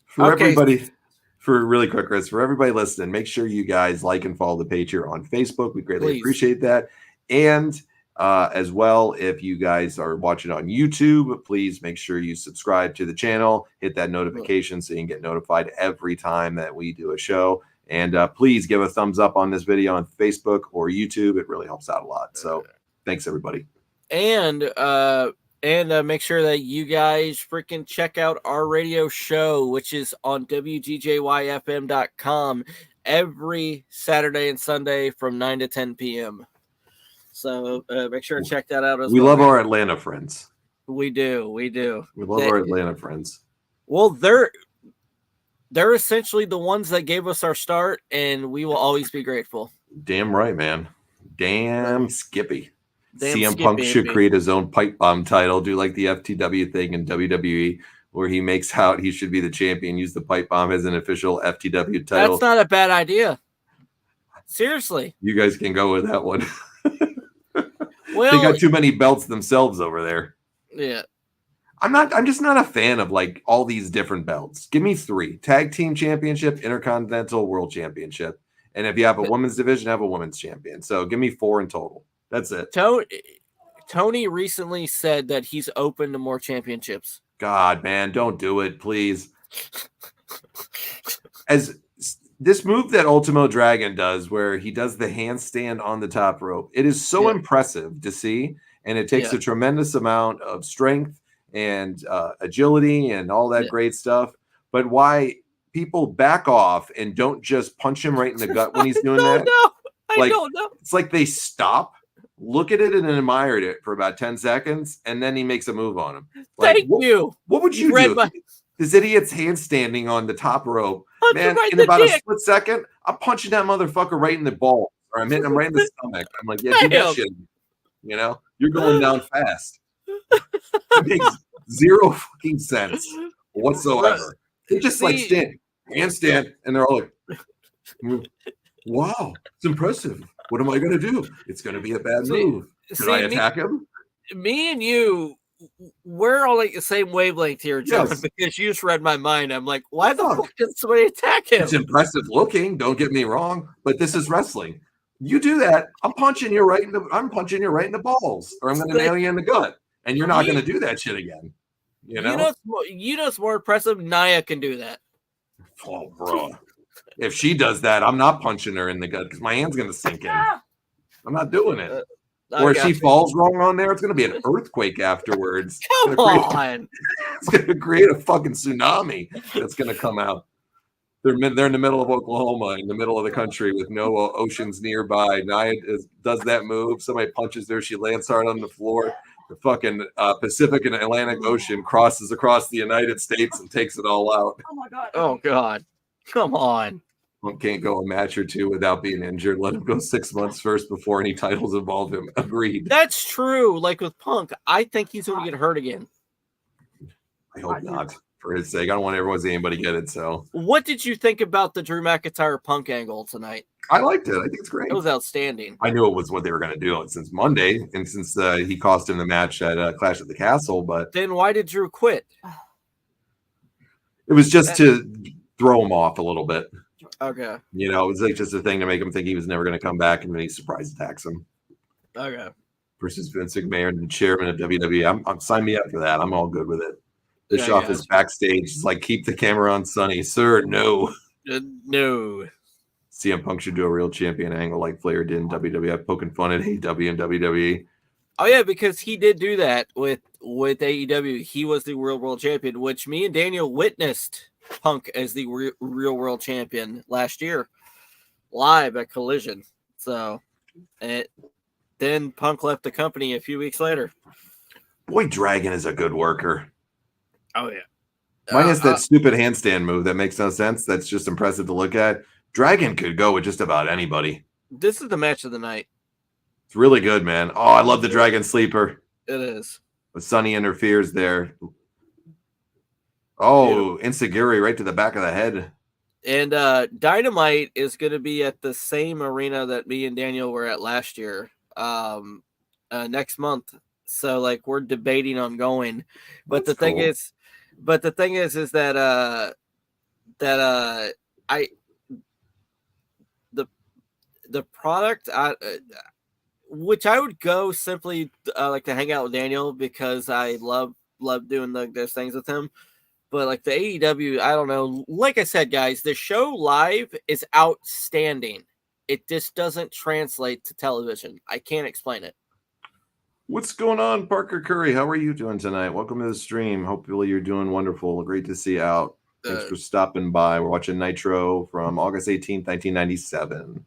For everybody, for really quick, Chris, for everybody listening, make sure you guys like and follow the page here on Facebook. We greatly appreciate that. And as well, if you guys are watching on YouTube, please make sure you subscribe to the channel, hit that notification so you can get notified every time that we do a show. And please give a thumbs up on this video on Facebook or YouTube. It really helps out a lot. So thanks, everybody. And make sure that you guys freaking check out our radio show, which is on WGJYFM.com every Saturday and Sunday from 9 to 10 p.m. So make sure to check that out as well. We love our Atlanta friends. We do. We love our Atlanta friends. Well, they're essentially the ones that gave us our start, and we will always be grateful. Damn right, man. Damn Skippy. CM Skippy, Punk should create his own pipe bomb title, do like the FTW thing in WWE, where he makes out he should be the champion, use the pipe bomb as an official FTW title. That's not a bad idea. Seriously. You guys can go with that one. Well, they got too many belts themselves over there. Yeah. I'm just not a fan of like all these different belts. Give me 3: tag team championship, intercontinental, world championship. And if you have a women's division, have a women's champion. So give me 4 in total. That's it. Tony recently said that he's open to more championships. God, man, don't do it, please. As this move that Ultimo Dragon does, where he does the handstand on the top rope, it is so impressive to see. And it takes a tremendous amount of strength and agility and all that great stuff. But why people back off and don't just punch him right in the gut when he's doing that? I don't know. It's like they stop, look at it, and admired it for about 10 seconds, and then he makes a move on him. Like, Thank you. What would you do? This idiot's handstanding on the top rope. Man, in about a split second, I'm punching that motherfucker right in the ball, or I'm hitting him right in the stomach. I'm like, yeah, do that shit. You know, you're going down fast. It makes zero fucking sense whatsoever. They just like handstand, and they're all like, wow, it's impressive. What am I going to do? It's going to be a bad move. Should I attack him? Me and you, we're all like the same wavelength here, John, because you just read my mind. I'm like, why the fuck did somebody attack him? It's impressive looking, don't get me wrong, but this is wrestling. You do that, I'm punching you right in the balls, or I'm going to nail you in the gut, and you're not going to do that shit again. You know what's more impressive? Nia can do that. Oh, bro. If she does that, I'm not punching her in the gut because my hand's going to sink in. I'm not doing it. Or if she falls wrong on there, it's going to be an earthquake afterwards. Come on. It's going to create a fucking tsunami that's going to come out. They're in the middle of Oklahoma, in the middle of the country with no oceans nearby. Nia does that move. Somebody punches her. She lands hard on the floor. The fucking Pacific and Atlantic Ocean crosses across the United States and takes it all out. Oh, my God. Oh, God. Come on. Punk can't go a match or 2 without being injured. Let him go 6 months first before any titles involve him. Agreed. That's true. Like with Punk, I think he's going to get hurt again. I hope not. For his sake, I don't want everyone to see anybody get it. So, what did you think about the Drew McIntyre Punk angle tonight? I liked it. I think it's great. It was outstanding. I knew it was what they were going to do since Monday, and since he cost him the match at Clash at the Castle. But then why did Drew quit? It was just to throw him off a little bit. Okay. You know, it was like just a thing to make him think he was never going to come back, and then he surprise attacks him. Okay. Versus Vince McMahon, the chairman of WWE. I'm sign me up for that. I'm all good with it. Bischoff is backstage. It's like, keep the camera on Sonny. Sir, no. No. CM Punk should do a real champion angle like Flair did in WWF, poking fun at AEW and WWE. Oh, yeah, because he did do that with with AEW, he was the real world champion, which me and Daniel witnessed Punk as the real world champion last year live at Collision. So then Punk left the company a few weeks later. Boy, Dragon is a good worker. Oh, yeah. Minus that stupid handstand move that makes no sense. That's just impressive to look at. Dragon could go with just about anybody. This is the match of the night. It's really good, man. Oh, I love the Dragon Sleeper. It is. But Sonny interferes there. Oh, Inseguri right to the back of the head. And Dynamite is going to be at the same arena that me and Daniel were at last year, next month. So like we're debating on going, but That's the cool. thing is that the product which I would go simply like to hang out with Daniel because I love doing those things with him. But like the AEW, I don't know. Like I said, guys, the show live is outstanding. It just doesn't translate to television. I can't explain it. What's going on, Parker Curry? How are you doing tonight? Welcome to the stream. Hopefully you're doing wonderful. Great to see you out. Thanks for stopping by. We're watching Nitro from August 18th, 1997.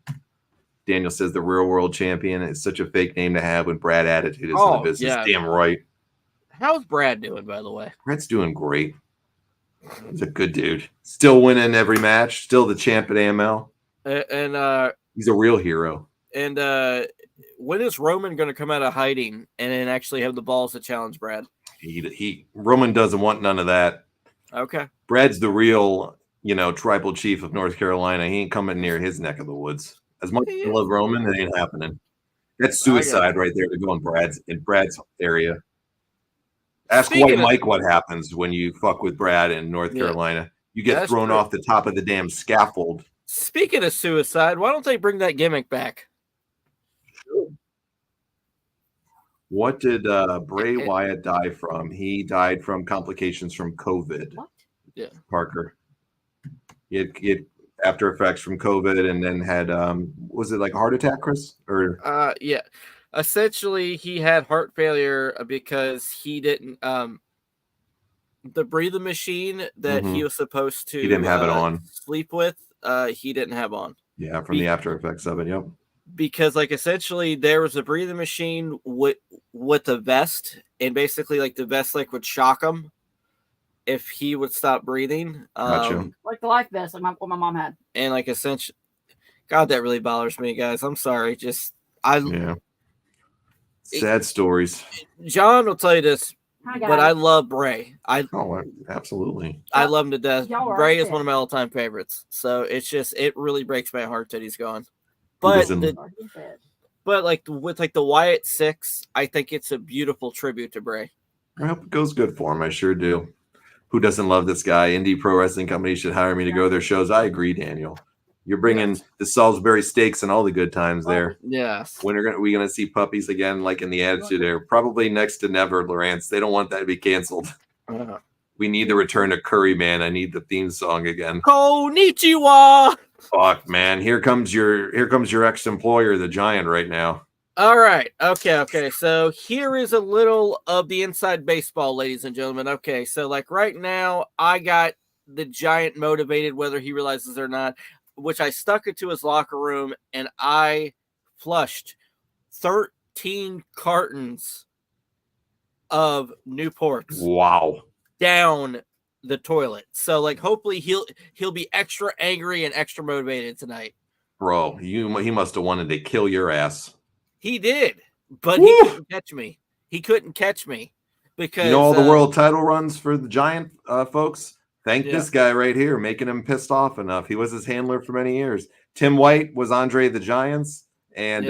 Daniel says the real world champion is such a fake name to have when Brad Attitude is in the business. Yeah. Damn right. How's Brad doing, by the way? Brad's doing great. He's a good dude. Still winning every match. Still the champ at AML. And he's a real hero. And when is Roman going to come out of hiding and then actually have the balls to challenge Brad? Roman doesn't want none of that. Okay. Brad's the real, tribal chief of North Carolina. He ain't coming near his neck of the woods. As much as I love Roman, it ain't happening. That's suicide right there to go in Brad's area. Ask White Mike what happens when you fuck with Brad in North Carolina. You get thrown off the top of the damn scaffold. Speaking of suicide, why don't they bring that gimmick back? Sure. What did Bray Wyatt die from? He died from complications from COVID. What? Yeah. Parker. He had after effects from COVID and then had, was it like a heart attack, Chris? Or yeah. Essentially, he had heart failure because he didn't the breathing machine that he was supposed to he didn't have it on sleep with, he didn't have on. Yeah, from the after effects of it. Yep. Because like essentially there was a breathing machine with a vest, and basically like the vest like would shock him if he would stop breathing. Gotcha. Like the life vest, like what my mom had. And like essentially, God, that really bothers me, guys. I'm sorry. Sad stories. John will tell you this, Hi, but I love Bray. Absolutely. I love him to death. Bray is right. one of my all-time favorites. So it really breaks my heart that he's gone. But like with like the Wyatt Syxx, I think it's a beautiful tribute to Bray. I hope it goes good for him. I sure do. Who doesn't love this guy? Indie pro wrestling companies should hire me to go to their shows. I agree, Daniel. You're bringing the Salisbury steaks and all the good times there. Yes. When are we gonna see puppies again, like in the Attitude Era? Probably next to never, Lawrence. They don't want that to be canceled. We need the return of Curry, man. I need the theme song again. Konnichiwa. Fuck, man. Here comes your ex-employer, the Giant, right now. All right. Okay. So here is a little of the inside baseball, ladies and gentlemen. Okay. So like right now, I got the Giant motivated, whether he realizes it or not, which I stuck it to his locker room, and I flushed 13 cartons of Newports. Wow. Down the toilet. So like hopefully he'll be extra angry and extra motivated tonight. Bro, he must have wanted to kill your ass. He did, but he couldn't catch me. He couldn't catch me because all the world title runs for the Giant folks. Thank this guy right here, making him pissed off enough. He was his handler for many years. Tim White was Andre the Giants, and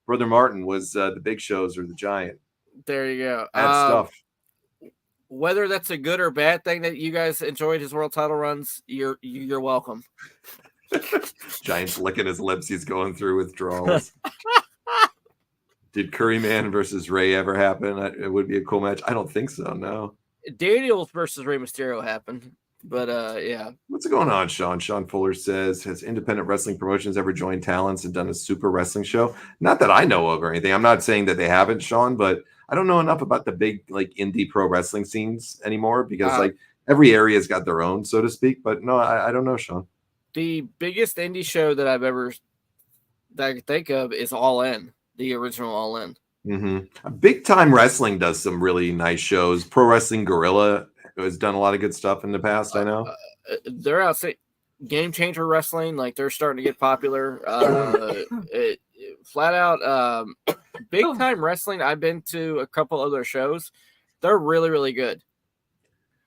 Brother Martin was the Big Shows or the Giant. There you go. Bad stuff. Whether that's a good or bad thing that you guys enjoyed his world title runs, you're welcome. Giant's licking his lips. He's going through withdrawals. Did Curryman versus Ray ever happen? It would be a cool match. I don't think so. No. Daniels versus Rey Mysterio happened. But yeah. What's going on, Sean? Sean Fuller says, has independent wrestling promotions ever joined talents and done a super wrestling show? Not that I know of or anything. I'm not saying that they haven't, Sean, but I don't know enough about the big like indie pro wrestling scenes anymore because like every area's got their own, so to speak. But no, I don't know, Sean. The biggest indie show that I can think of is All In, the original All In. Mm-hmm. Big Time Wrestling does some really nice shows. Pro Wrestling Guerrilla has done a lot of good stuff in the past. I know they're outside. Game Changer Wrestling, like they're starting to get popular. Flat out, Big Time Wrestling. I've been to a couple other shows. They're really, really good.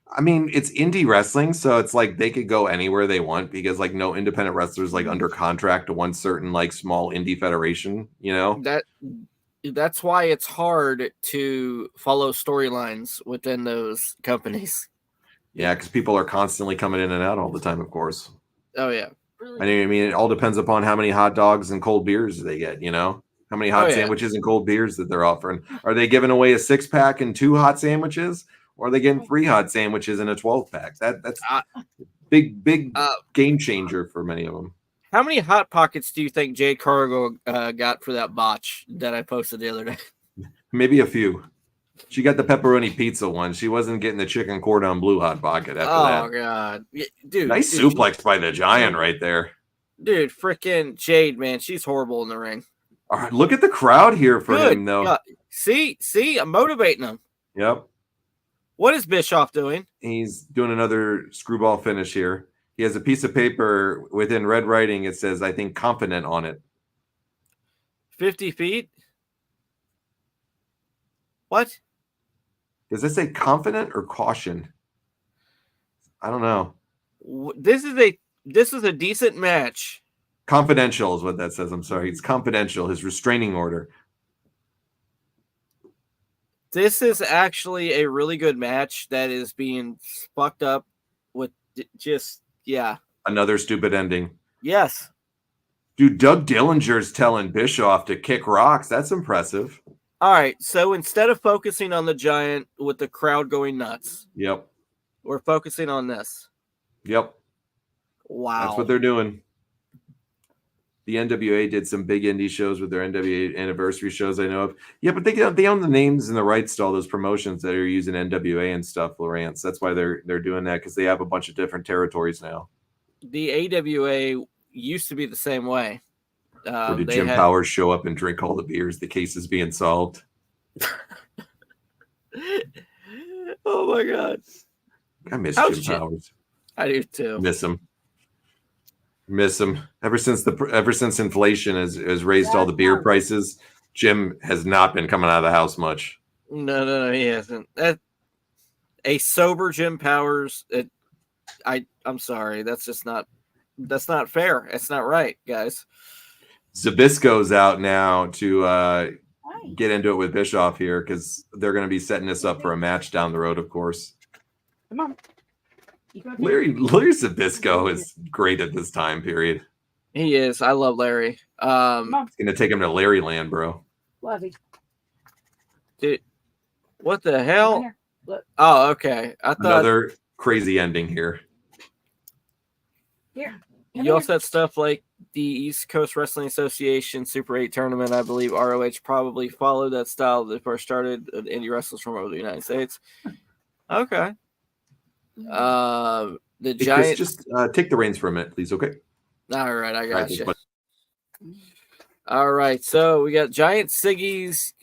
I mean, it's indie wrestling, so it's like they could go anywhere they want because like no independent wrestlers like under contract to one certain like small indie federation, you know? That's why it's hard to follow storylines within those companies. Yeah, because people are constantly coming in and out all the time, of course. Oh yeah. I mean, it all depends upon how many hot dogs and cold beers they get, you know? How many hot sandwiches and cold beers that they're offering. Are they giving away a 6-pack and 2 hot sandwiches? Or are they getting 3 hot sandwiches and a 12-pack? That's big game changer for many of them. How many Hot Pockets do you think Jade Cargill got for that botch that I posted the other day? Maybe a few. She got the pepperoni pizza one. She wasn't getting the chicken cordon bleu Hot Pocket after that. Oh, God. Dude. Nice suplex by the Giant right there. Dude, freaking Jade, man. She's horrible in the ring. All right, look at the crowd here for him, though. God. See? I'm motivating him. Yep. What is Bischoff doing? He's doing another screwball finish here. He has a piece of paper within red writing. It says, I think, confident on it. 50 feet? What? Does it say confident or caution? I don't know. This is a decent match. Confidential is what that says. I'm sorry. It's confidential. His restraining order. This is actually a really good match that is being fucked up with just, yeah. Another stupid ending. Yes. Dude, Doug Dillinger's telling Bischoff to kick rocks. That's impressive. All right. So instead of focusing on the Giant with the crowd going nuts. Yep. We're focusing on this. Yep. Wow. That's what they're doing. The NWA did some big indie shows with their NWA anniversary shows I know of. Yeah, but they own the names and the rights to all those promotions that are using NWA and stuff, Lawrence. That's why they're doing that, because they have a bunch of different territories now. The AWA used to be the same way. Or did Jim Powers show up and drink all the beers? The case is being solved. Oh, my God. I miss Jim Powers. I do, too. Miss him. Ever since inflation has raised all the beer prices, Jim has not been coming out of the house much. No, he hasn't. A sober Jim Powers. I'm sorry. That's not fair. It's not right, guys. Zabisco's out now to get into it with Bischoff here because they're going to be setting this up for a match down the road, of course. Come on. Larry Zabisco is great at this time period. He is. I love Larry. It's going to take him to Larry Land, bro. Dude, what the hell? Oh, okay. I thought another crazy ending here. Here. You also had stuff like the East Coast Wrestling Association Super 8 tournament. I believe ROH probably followed that style that they first started indie wrestlers from over the United States. Okay. The Giant. Chris, just take the reins for a minute, please. Okay. All right, I got you. All right, so we got Giant Siggy's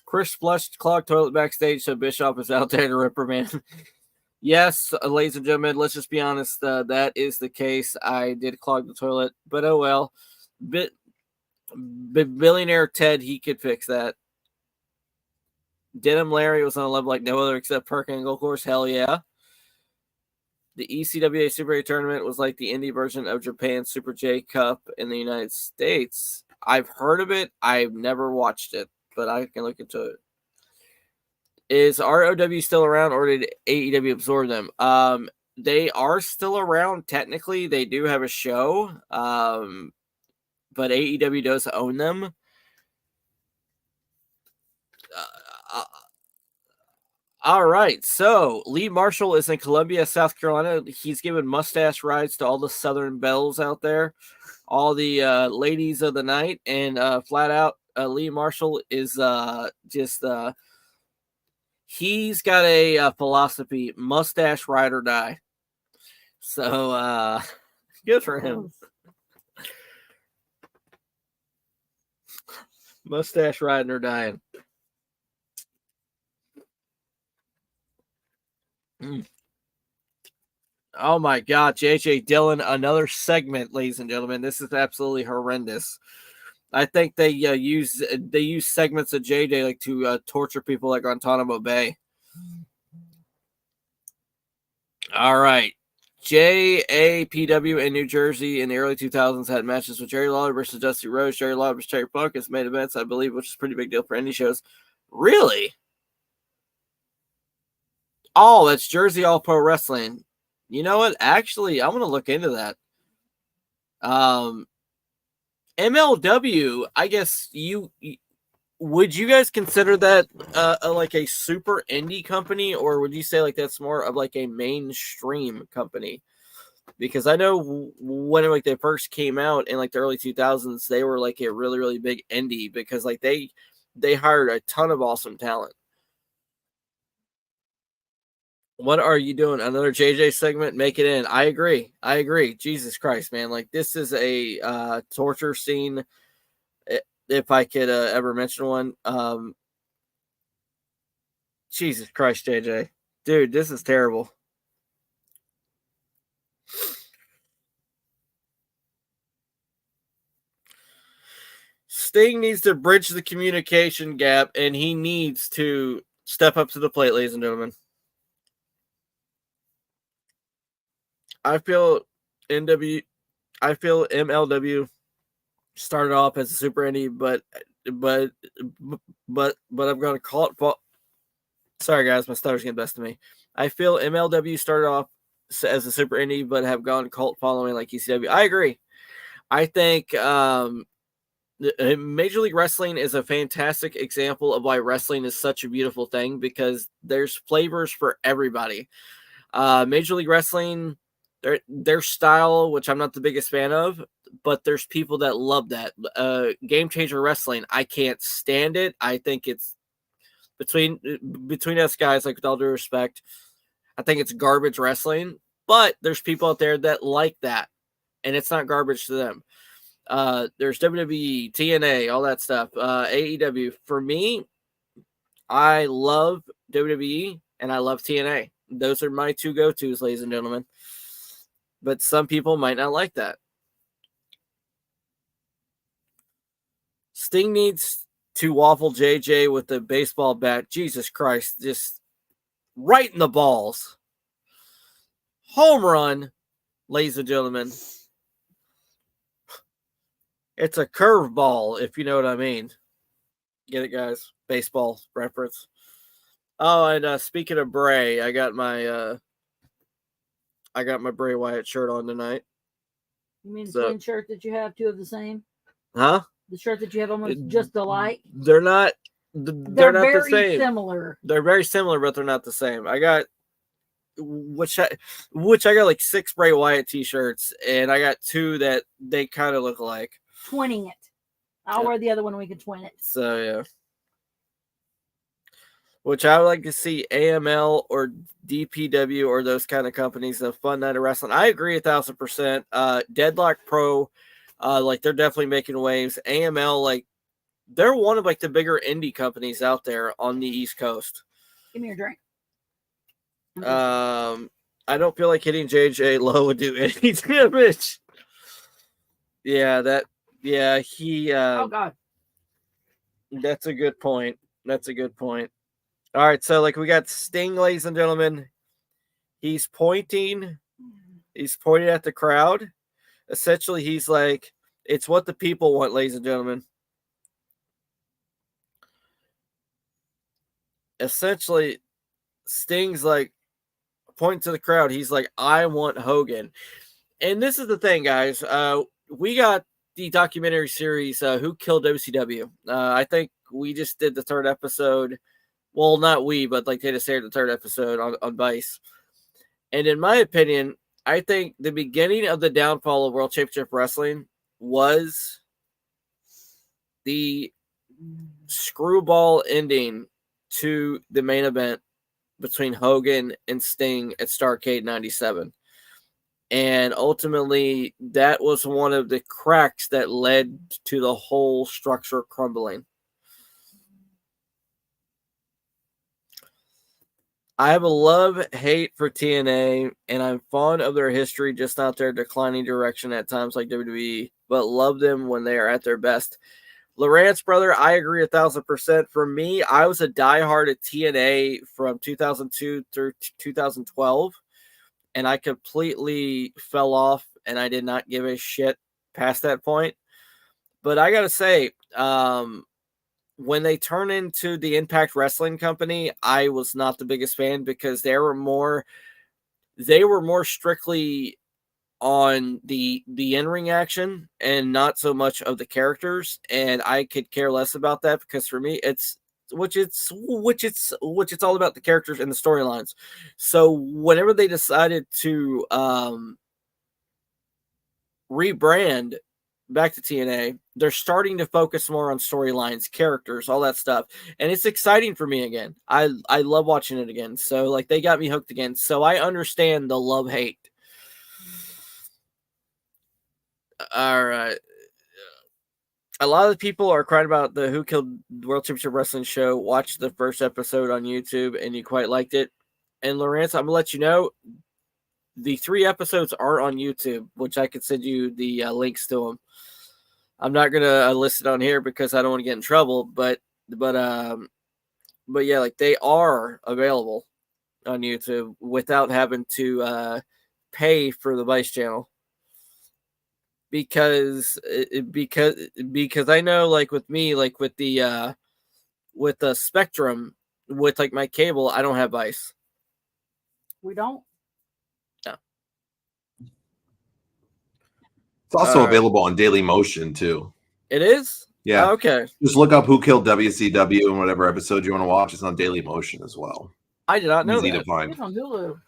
Chris flushed clogged toilet backstage, so Bischoff is out there to reprimand. Yes, ladies and gentlemen, let's just be honest. That is the case. I did clog the toilet, but oh well. Billionaire Ted, he could fix that. Denim Larry was on a level like no other except Parka and Gold Course. Hell yeah. The ECWA Super 8 tournament was like the indie version of Japan's Super J Cup in the United States. I've heard of it. I've never watched it, but I can look into it. Is ROW still around, or did AEW absorb them? They are still around. Technically, they do have a show, but AEW does own them. All right, so Lee Marshall is in Columbia, South Carolina. He's giving mustache rides to all the Southern belles out there, all the ladies of the night, and flat out, Lee Marshall is he's got a philosophy: mustache ride or die. So good for him. Mustache riding or dying. Oh my God, JJ Dillon, another segment, ladies and gentlemen. This is absolutely horrendous. I think they use segments of JJ like to torture people like Guantanamo Bay. All right. JAPW in New Jersey in the early 2000s had matches with Jerry Lawler versus Dusty Rhodes, Jerry Lawler versus Terry Funk as main events, I believe, which is a pretty big deal for indie shows. Really? Oh, that's Jersey All Pro Wrestling. You know what? Actually, I'm going to look into that. MLW, I guess would you guys consider that like a super indie company, or would you say like that's more of like a mainstream company? Because I know when like they first came out in like the early 2000s, they were like a really, really big indie because like they hired a ton of awesome talent. What are you doing? Another JJ segment? Make it in. I agree. Jesus Christ, man. Like, this is a torture scene, if I could ever mention one. Jesus Christ, JJ. Dude, this is terrible. Sting needs to bridge the communication gap, and he needs to step up to the plate, ladies and gentlemen. I feel MLW started off as a super indie, but I'm going to call it. Sorry, guys, my stutter's getting the best of me. I feel MLW started off as a super indie, but have gone cult following like ECW. I agree. I think Major League Wrestling is a fantastic example of why wrestling is such a beautiful thing, because there's flavors for everybody. Major League Wrestling, their style, which I'm not the biggest fan of, but there's people that love that. Game Changer Wrestling, I can't stand it. I think it's between us guys, like, with all due respect, I think it's garbage wrestling, but there's people out there that like that, and it's not garbage to them. There's WWE, TNA, all that stuff. AEW. For me, I love WWE and I love TNA. Those are my two go-tos, ladies and gentlemen. But some people might not like that. Sting needs to waffle JJ with the baseball bat. Jesus Christ, just right in the balls. Home run, ladies and gentlemen. It's a curveball, if you know what I mean. Get it, guys? Baseball reference. Oh, and speaking of Bray, I got my Bray Wyatt shirt on tonight. You mean the twin shirt that you have, two of the same? Huh? The shirt that you have almost just alike? They're not. They're not the same. Very similar. They're very similar, but they're not the same. I got I got like 6 Bray Wyatt t-shirts, and I got 2 that they kind of look alike. Twinning it. I'll wear the other one and we can twin it. So yeah. Which I would like to see AML or DPW or those kind of companies, a fun night of wrestling. I agree 1,000%. Deadlock Pro, like, they're definitely making waves. AML, like, they're one of like the bigger indie companies out there on the East Coast. Give me your drink. I don't feel like hitting JJ low would do any damage. He. Oh God. That's a good point. All right, so like we got Sting, ladies and gentlemen. He's pointing at the crowd. Essentially, he's like, it's what the people want, ladies and gentlemen. Essentially, Sting's like pointing to the crowd. He's like, I want Hogan. And this is the thing, guys. We got the documentary series, Who Killed WCW? I think we just did the 3rd episode Well, not we, but like they just aired the third episode on Vice. And in my opinion, I think the beginning of the downfall of World Championship Wrestling was the screwball ending to the main event between Hogan and Sting at Starrcade 97. And ultimately, that was one of the cracks that led to the whole structure crumbling. I have a love-hate for TNA, and I'm fond of their history, just not their declining direction at times like WWE, but love them when they are at their best. Lawrence, brother, I agree 1,000%. For me, I was a diehard at TNA from 2002 through 2012, and I completely fell off, and I did not give a shit past that point. But I got to say, when they turned into the Impact Wrestling Company, I was not the biggest fan because they were more strictly on the in-ring action and not so much of the characters, and I could care less about that because for me it's all about the characters and the storylines. So whenever they decided to rebrand back to TNA, they're starting to focus more on storylines, characters, all that stuff, and it's exciting for me again. I love watching it again. So like they got me hooked again. So I understand the love-hate. All right. A lot of the people are crying about the Who Killed World Championship Wrestling show. Watched the first episode on YouTube and you quite liked it. And Lawrence, I'm going to let you know, the 3 episodes are on YouTube, which I could send you the links to them. I'm not going to list it on here because I don't want to get in trouble, but yeah, like they are available on YouTube without having to pay for the Vice channel. Because I know, like with me, like with the Spectrum, with like my cable, I don't have Vice. We don't. No. It's also available on Daily Motion too. It is? Yeah. Oh, okay. Just look up Who Killed WCW and whatever episode you want to watch. It's on Daily Motion as well. I did not know Easy that. to find. It's on Hulu.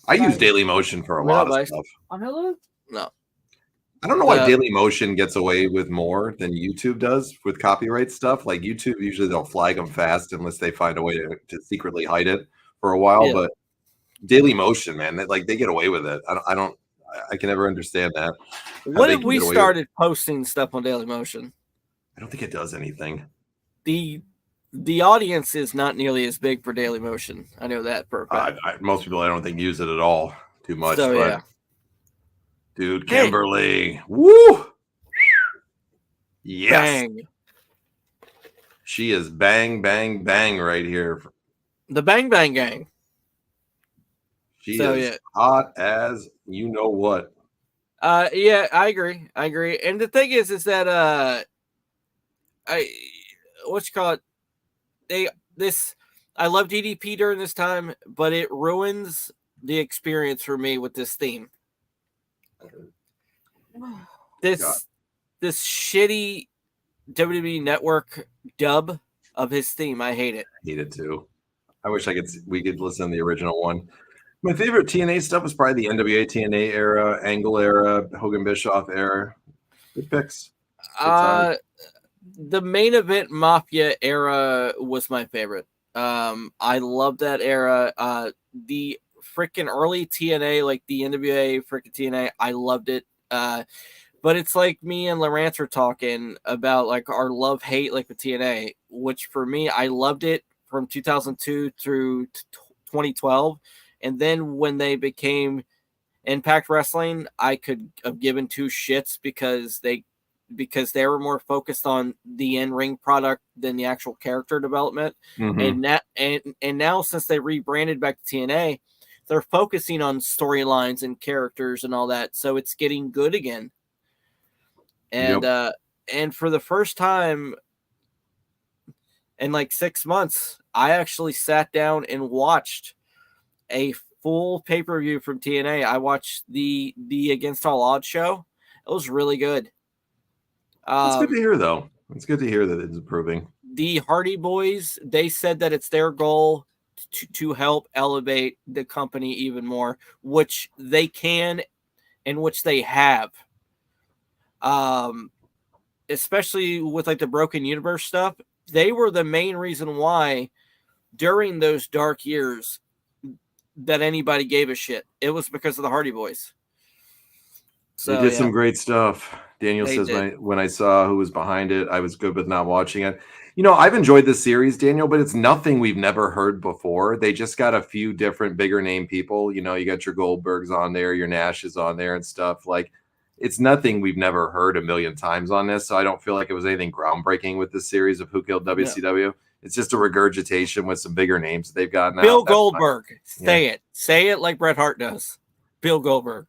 I use Daily Motion for a lot of stuff. On Hulu? No. I don't know why Daily Motion gets away with more than YouTube does with copyright stuff. Like YouTube, usually they'll flag them fast unless they find a way to secretly hide it for a while. Yeah. But Daily Motion, man, they get away with it. I can never understand that. What if we started posting stuff on Daily Motion? I don't think it does anything. The audience is not nearly as big for Daily Motion. I know that for a fact. Most people, I don't think, use it at all too much. So, but yeah. Dude, Kimberly. Hey. Woo! Yes. Bang. She is bang, bang, bang right here. The Bang Bang Gang. She is hot as you know what. Yeah, I agree. And the thing is that I love DDP during this time, but it ruins the experience for me with this theme. This shitty WWE Network dub of his theme, I hate it. I hate it too. I wish we could listen to the original one. My favorite TNA stuff was probably the NWA TNA era, Angle era, Hogan Bischoff era. Good picks. The main event Mafia era was my favorite. I love that era. The freaking early TNA, like the NWA freaking TNA, I loved it. But it's like me and Lawrence are talking about like our love-hate like with TNA, which for me, I loved it from 2002 through 2012. And then when they became Impact Wrestling, I could have given 2 shits because they were more focused on the in-ring product than the actual character development. Mm-hmm. And now since they rebranded back to TNA, they're focusing on storylines and characters and all that. So it's getting good again. And and for the first time in like 6 months, I actually sat down and watched a full pay-per-view from TNA. I watched the Against All Odds show. It was really good. It's good to hear, though. It's good to hear that it's improving. the Hardy Boys, they said that it's their goal to help elevate the company even more, which they can and which they have. Especially with like the Broken Universe stuff, they were the main reason why during those dark years that anybody gave a shit. It was because of the Hardy Boys. So, they did some great stuff. Daniel says when I saw who was behind it, I was good with not watching it. I've enjoyed this series, Daniel, but it's nothing we've never heard before. They just got a few different bigger name people. You got your Goldbergs on there, your Nash is on there and stuff. Like, it's nothing we've never heard a million times on this. So I don't feel like it was anything groundbreaking with this series of Who Killed WCW. Yeah. It's just a regurgitation with some bigger names that they've got now. Bill Goldberg. Say it. Say it like Bret Hart does. Bill Goldberg.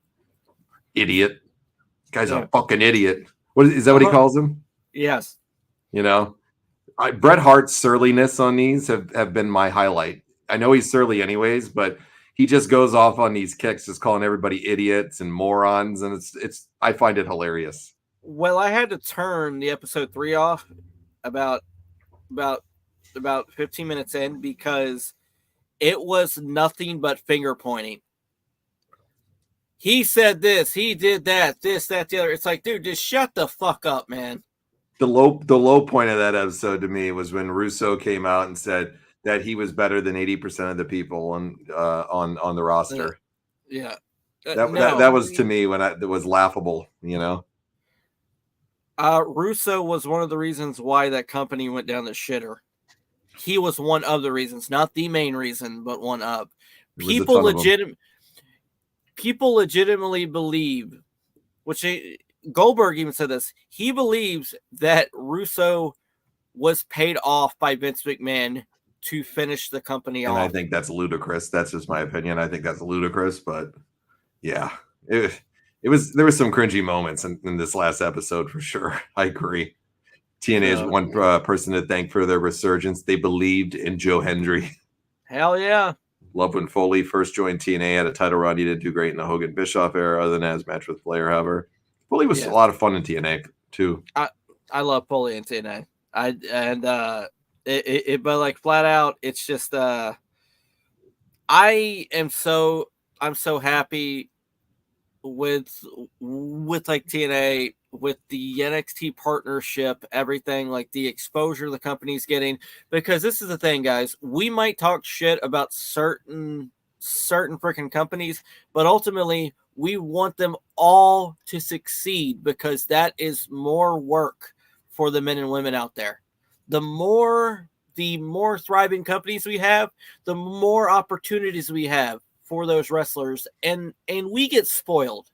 Idiot. Guy's a fucking idiot. What is that? What he calls him? Yes. Bret Hart's surliness on these have been my highlight. I know he's surly anyways, but he just goes off on these kicks, just calling everybody idiots and morons, and it's. I find it hilarious. Well, I had to turn the episode 3 off about 15 minutes in because it was nothing but finger pointing. He said this, he did that, this, that, the other. It's like, dude, just shut the fuck up, man. The low point of that episode to me was when Russo came out and said that he was better than 80% of the people on the roster. Yeah. That was to me that was laughable, Russo was one of the reasons why that company went down the shitter. He was one of the reasons, not the main reason, but one of. People legitimately believe, which Goldberg even said this, he believes that Russo was paid off by Vince McMahon to finish the company off. I think that's ludicrous. That's just my opinion. I think that's ludicrous, but yeah, there was some cringy moments in this last episode for sure. I agree. TNA is one person to thank for their resurgence. They believed in Joe Hendry. Hell yeah. Love when Foley first joined TNA at a title run. He didn't do great in the Hogan Bischoff era, other than his match with Flair, however. Foley was a lot of fun in TNA too. I love Foley in TNA. But like flat out, it's just I'm so happy with like TNA, with the NXT partnership, everything, like the exposure the company's getting, because this is the thing, guys, we might talk shit about certain freaking companies, but ultimately we want them all to succeed, because that is more work for the men and women out there. The more thriving companies we have, the more opportunities we have for those wrestlers, and we get spoiled.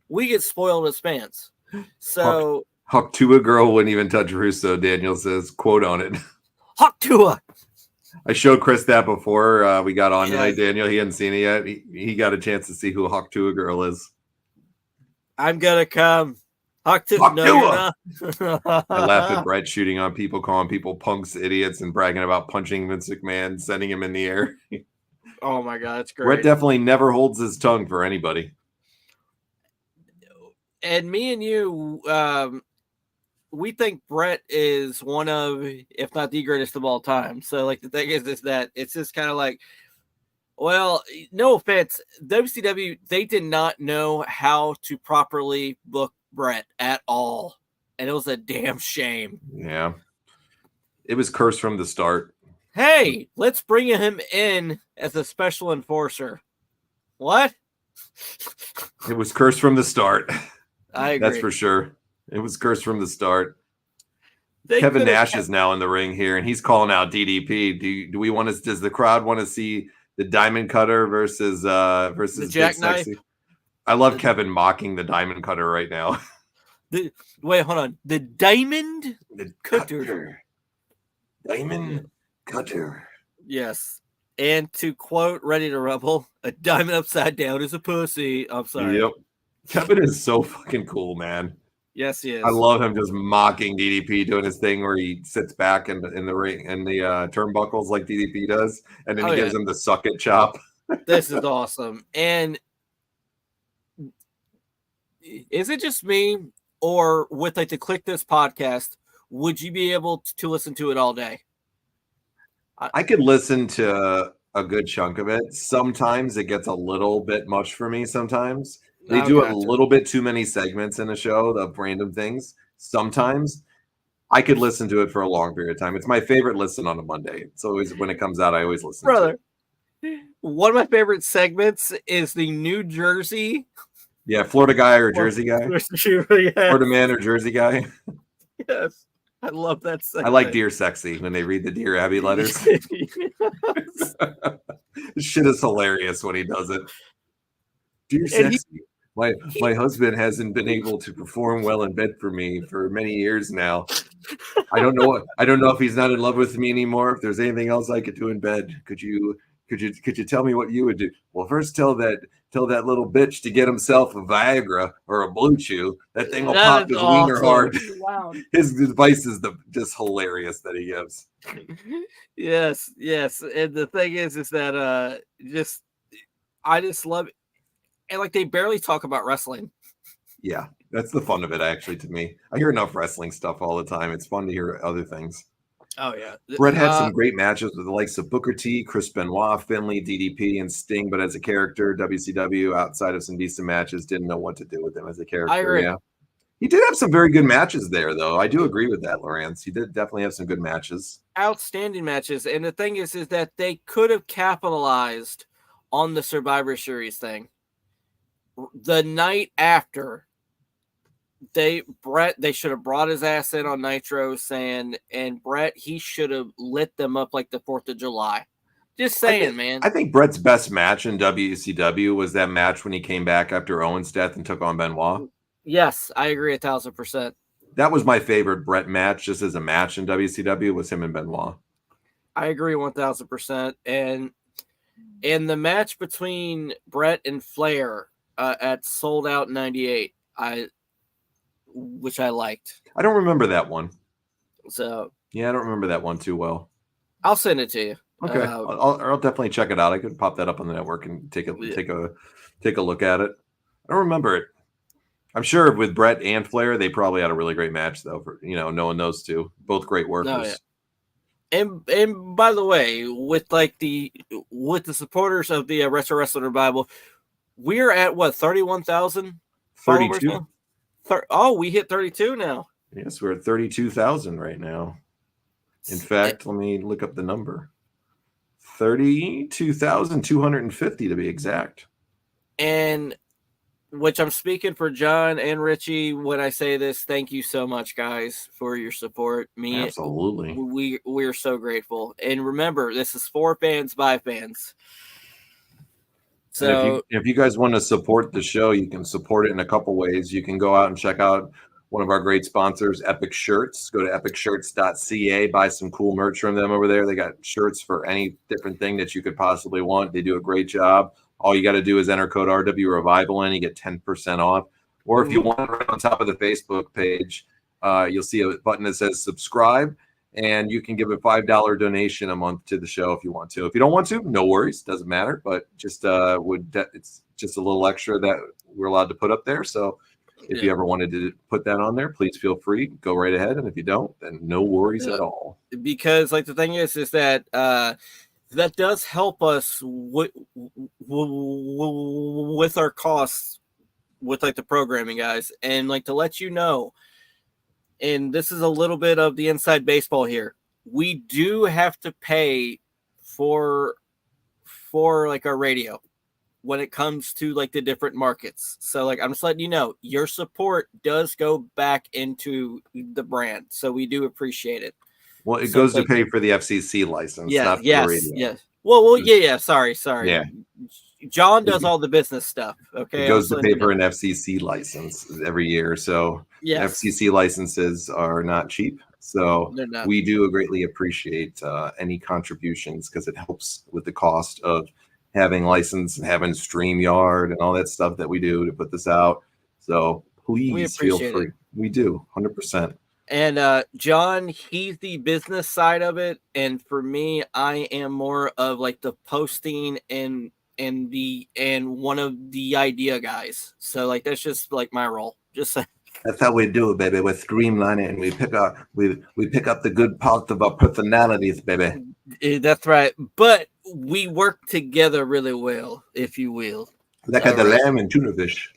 We get spoiled as fans. So Hawk Tua girl wouldn't even touch Russo, Daniel says, quote on it. Hawk Tua. I showed Chris that before we got on tonight, Daniel. He hadn't seen it yet. He got a chance to see who Hawk Tua girl is. I'm gonna come. Hawk Tua. No, I laughed at Brett shooting on people, calling people punks, idiots, and bragging about punching Vince McMahon, sending him in the air. Oh my God, that's great. Brett definitely never holds his tongue for anybody. And me and you, we think Brett is one of, if not the greatest of all time. So, like, the thing is that it's just kind of like, well, no offense, WCW, they did not know how to properly book Brett at all. And it was a damn shame. Yeah. It was cursed from the start. Hey, let's bring him in as a special enforcer. What? It was cursed from the start. I agree. That's for sure. It was cursed from the start. Kevin Nash is now in the ring here, and he's calling out DDP. Do we want to? Does the crowd want to see the Diamond Cutter versus the Jackknife? Sexy? I love Kevin mocking the Diamond Cutter right now. Wait, hold on. The Diamond Cutter. Diamond Cutter. Yes. And to quote Ready to Rumble, a diamond upside down is a pussy. I'm sorry. Yep. Kevin is so fucking cool, man. Yes, he is. I love him just mocking DDP, doing his thing where he sits back in the ring and the turnbuckles like DDP does, and then he gives him the suck it chop. This is awesome. And is it just me, or with like the Click This podcast, would you be able to listen to it all day? I could listen to a good chunk of it. Sometimes it gets a little bit much for me. Sometimes they do a little bit too many segments in a show of random things. Sometimes I could listen to it for a long period of time. It's my favorite listen on a Monday. It's always when it comes out, I always listen to it. One of my favorite segments is the New Jersey. Yeah, Florida guy or Jersey guy. Florida man or Jersey guy. Yes. I love that segment. I like Dear Sexy when they read the Dear Abby letters. Shit is hilarious when he does it. Dear Sexy, my husband hasn't been able to perform well in bed for me for many years now. I don't know if he's not in love with me anymore. If there's anything else I could do in bed, could you tell me what you would do? Well, first tell that little bitch to get himself a Viagra or a Blue Chew. That thing will pop his wiener hard. Wow. His advice is just hilarious that he gives. Yes. And the thing is that I just love it. And like they barely talk about wrestling. Yeah, that's the fun of it, actually, to me. I hear enough wrestling stuff all the time. It's fun to hear other things. Oh, yeah. Brett had some great matches with the likes of Booker T, Chris Benoit, Finlay, DDP, and Sting, but as a character, WCW, outside of some decent matches, didn't know what to do with him as a character. I agree. Yeah. He did have some very good matches there, though. I do agree with that, Lawrence. He did definitely have some good matches. Outstanding matches. And the thing is that they could have capitalized on the Survivor Series thing. The night after, they should have brought his ass in on Nitro and Brett, he should have lit them up like the 4th of July. Just saying, man. I think Brett's best match in WCW was that match when he came back after Owen's death and took on Benoit. Yes, I agree 1,000%. That was my favorite Brett match, just as a match in WCW, was him and Benoit. I agree 1,000%. And the match between Brett and Flair at Sold Out 98, which I liked. I don't remember that one. So yeah, I don't remember that one too well. I'll send it to you. Okay, I'll definitely check it out. I could pop that up on the network and take a look at it. I don't remember it. I'm sure with Brett and Flair, they probably had a really great match, though. For knowing those two, both great workers. Oh, yeah. And by the way, with the supporters of the Retro Wrestling Revival, we're at what 31,000 followers 32. now. We hit 32 now. Yes, we're at 32,000 right now. In fact, let me look up the number. 32,250 to be exact. And which I'm speaking for John and Richie when I say this. Thank you so much, guys, for your support. Absolutely. We're so grateful. And remember, this is for fans by fans. So if you guys want to support the show, you can support it in a couple ways. You can go out and check out one of our great sponsors, Epic Shirts. Go to epicshirts.ca, buy some cool merch from them over there. They got shirts for any different thing that you could possibly want. They do a great job. All you got to do is enter code RW Revival and you get 10% off. Or if you want, right on top of the Facebook page, you'll see a button that says subscribe, and you can give a $5 donation a month to the show if you want to. If you don't want to, no worries, doesn't matter. But just it's just a little extra that we're allowed to put up there. So if you ever wanted to put that on there, please feel free, go right ahead. And if you don't, then no worries at all. Because the thing is that that does help us with our costs with the programming, guys. And to let you know, and this is a little bit of the inside baseball here, we do have to pay for our radio when it comes to the different markets. So I'm just letting you know, your support does go back into the brand. So we do appreciate it. Well, it goes to pay for the FCC license, not for the radio. Yes. Well, yeah. Sorry. Yeah. John does all the business stuff. Okay. It goes to pay for an FCC license every year. So FCC licenses are not cheap. So we do greatly appreciate any contributions because it helps with the cost of having license and having StreamYard and all that stuff that we do to put this out. So please feel free. We do 100%. And John, he's the business side of it, and for me, I am more of the posting and one of the idea guys. So that's just my role. Just That's how we do it, baby. We streamline it and we pick up the good parts of our personalities, baby. That's right. But we work together really well, if you will. Like the lamb and tuna fish.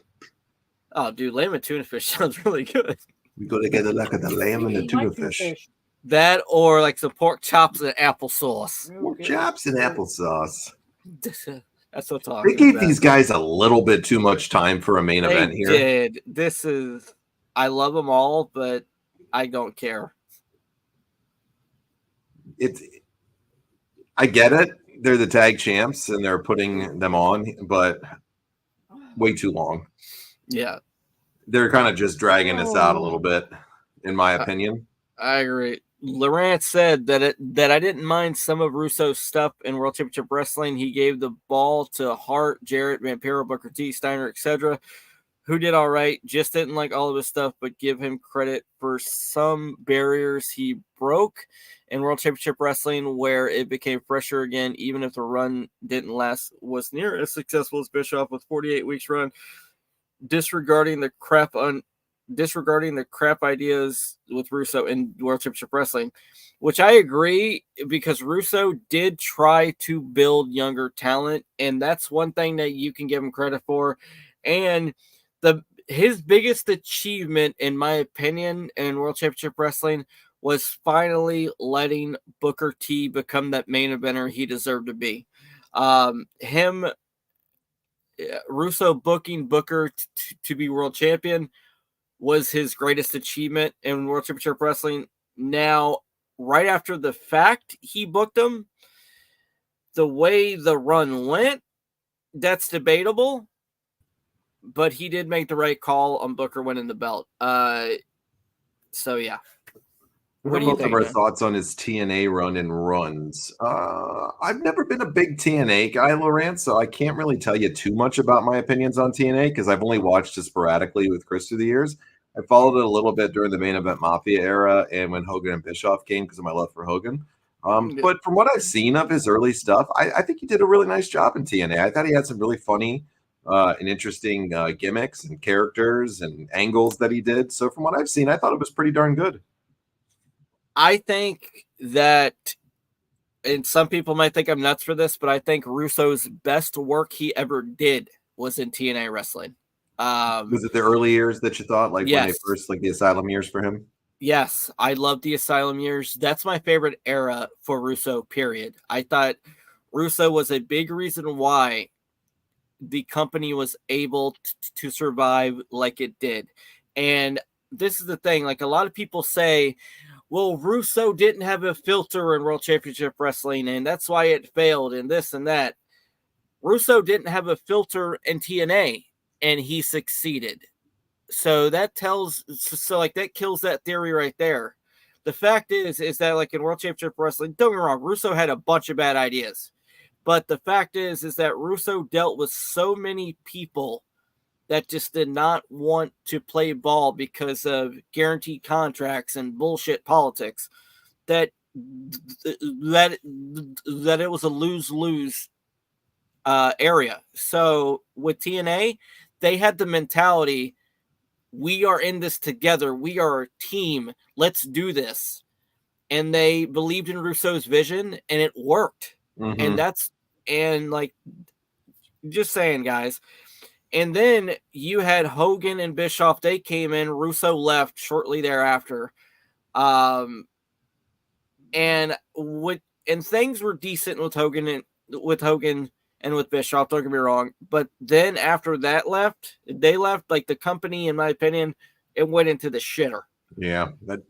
Oh, dude, lamb and tuna fish sounds really good. We go together like the lamb and the tuna fish. That or like some pork chops and applesauce. Pork chops and applesauce. That's what I'm talking They gave about. these guys a little bit too much time for a main event here. Did. This is, I love them all, but I don't care. I get it. They're the tag champs and they're putting them on, but way too long. Yeah. They're kind of just dragging this out a little bit, in my opinion. I agree. Laurent said that I didn't mind some of Russo's stuff in World Championship Wrestling. He gave the ball to Hart, Jarrett, Vampiro, Booker T, Steiner, etc., who did all right. Just didn't like all of his stuff, but give him credit for some barriers he broke in World Championship Wrestling where it became fresher again, even if the run didn't last, was near as successful as Bischoff with 48 weeks run, disregarding the crap ideas with Russo in World Championship Wrestling, which I agree, because Russo did try to build younger talent, and that's one thing that you can give him credit for. And his biggest achievement, in my opinion, in World Championship Wrestling was finally letting Booker T become that main eventer he deserved to be. Russo booking Booker to be world champion was his greatest achievement in World Championship Wrestling. Now, right after the fact he booked him, the way the run went, that's debatable, but he did make the right call on Booker winning the belt. So, yeah. What do you think? Our thoughts on his TNA run and runs. I've never been a big TNA guy, Laurent, so I can't really tell you too much about my opinions on TNA because I've only watched it sporadically with Chris through the years. I followed it a little bit during the Main Event Mafia era and when Hogan and Bischoff came because of my love for Hogan. But from what I've seen of his early stuff, I think he did a really nice job in TNA. I thought he had some really funny and interesting gimmicks and characters and angles that he did. So from what I've seen, I thought it was pretty darn good. I think that, and some people might think I'm nuts for this, but I think Russo's best work he ever did was in TNA wrestling. Was it the early years that you thought, like yes. when they first, like the Asylum years for him? Yes, I love the Asylum years. That's my favorite era for Russo, period. I thought Russo was a big reason why the company was able to survive like it did. And this is the thing, like a lot of people say, well, Russo didn't have a filter in World Championship Wrestling, and that's why it failed, and this and that. Russo didn't have a filter in TNA, and he succeeded. So that kills that theory right there. The fact is that like in World Championship Wrestling, don't get me wrong, Russo had a bunch of bad ideas. But the fact is that Russo dealt with so many people that just did not want to play ball because of guaranteed contracts and bullshit politics, that it was a lose-lose area. So with TNA, they had the mentality, we are in this together. We are a team. Let's do this. And they believed in Russo's vision, and it worked. Mm-hmm. And like, just saying, guys. And then you had Hogan and Bischoff. They came in. Russo left shortly thereafter. And things were decent with Hogan and with Bischoff. Don't get me wrong. But then after they left, like the company, in my opinion, it went into the shitter. Yeah, that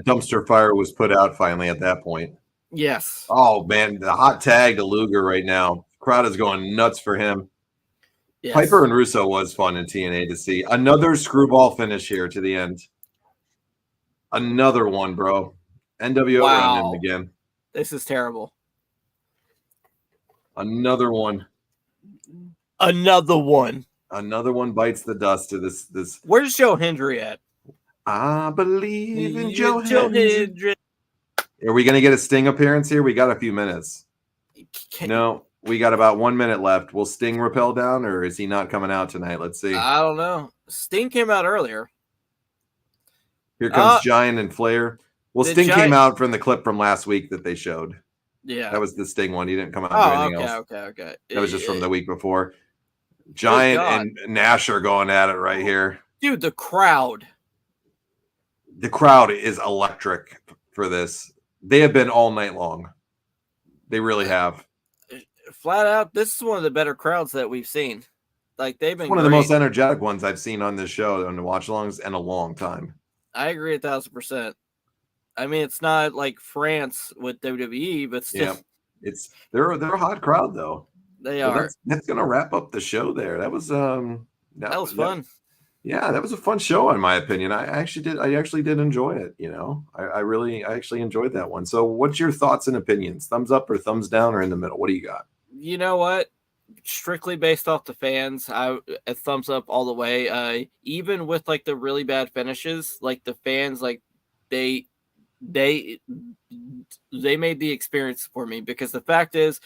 dumpster fire was put out finally at that point. Yes. Oh man, the hot tag to Luger right now. Crowd is going nuts for him. Yes. Piper and Russo was fun in TNA to see. Another screwball finish here to the end. Another one, bro. NWO running again. This is terrible. Another one. Another one bites the dust to this. Where's Joe Hendry at? I believe in Joe Hendry. Are we going to get a Sting appearance here? We got a few minutes. No. We got about 1 minute left. Will Sting rappel down, or is he not coming out tonight? Let's see. I don't know. Sting came out earlier. Here comes Giant and Flair. Well, Sting came out from the clip from last week that they showed. Yeah. That was the Sting one. He didn't come out with anything else. Okay. That was just from the week before. Giant and Nash are going at it right here. Dude, the crowd. The crowd is electric for this. They have been all night long. They really have. Flat out, this is one of the better crowds that we've seen. Like, they've been one of the most energetic ones I've seen on this show on the watch-alongs in a long time. I agree 1,000%. I mean, it's not like France with WWE, but still. Yeah, they're a hot crowd though. They are. That's gonna wrap up the show there. That was fun. Yeah, that was a fun show in my opinion. I actually did enjoy it. You know, I actually enjoyed that one. So, what's your thoughts and opinions? Thumbs up or thumbs down or in the middle? What do you got? You know what? Strictly based off the fans, a thumbs up all the way. Even with like the really bad finishes, like the fans, like they made the experience for me, because the fact is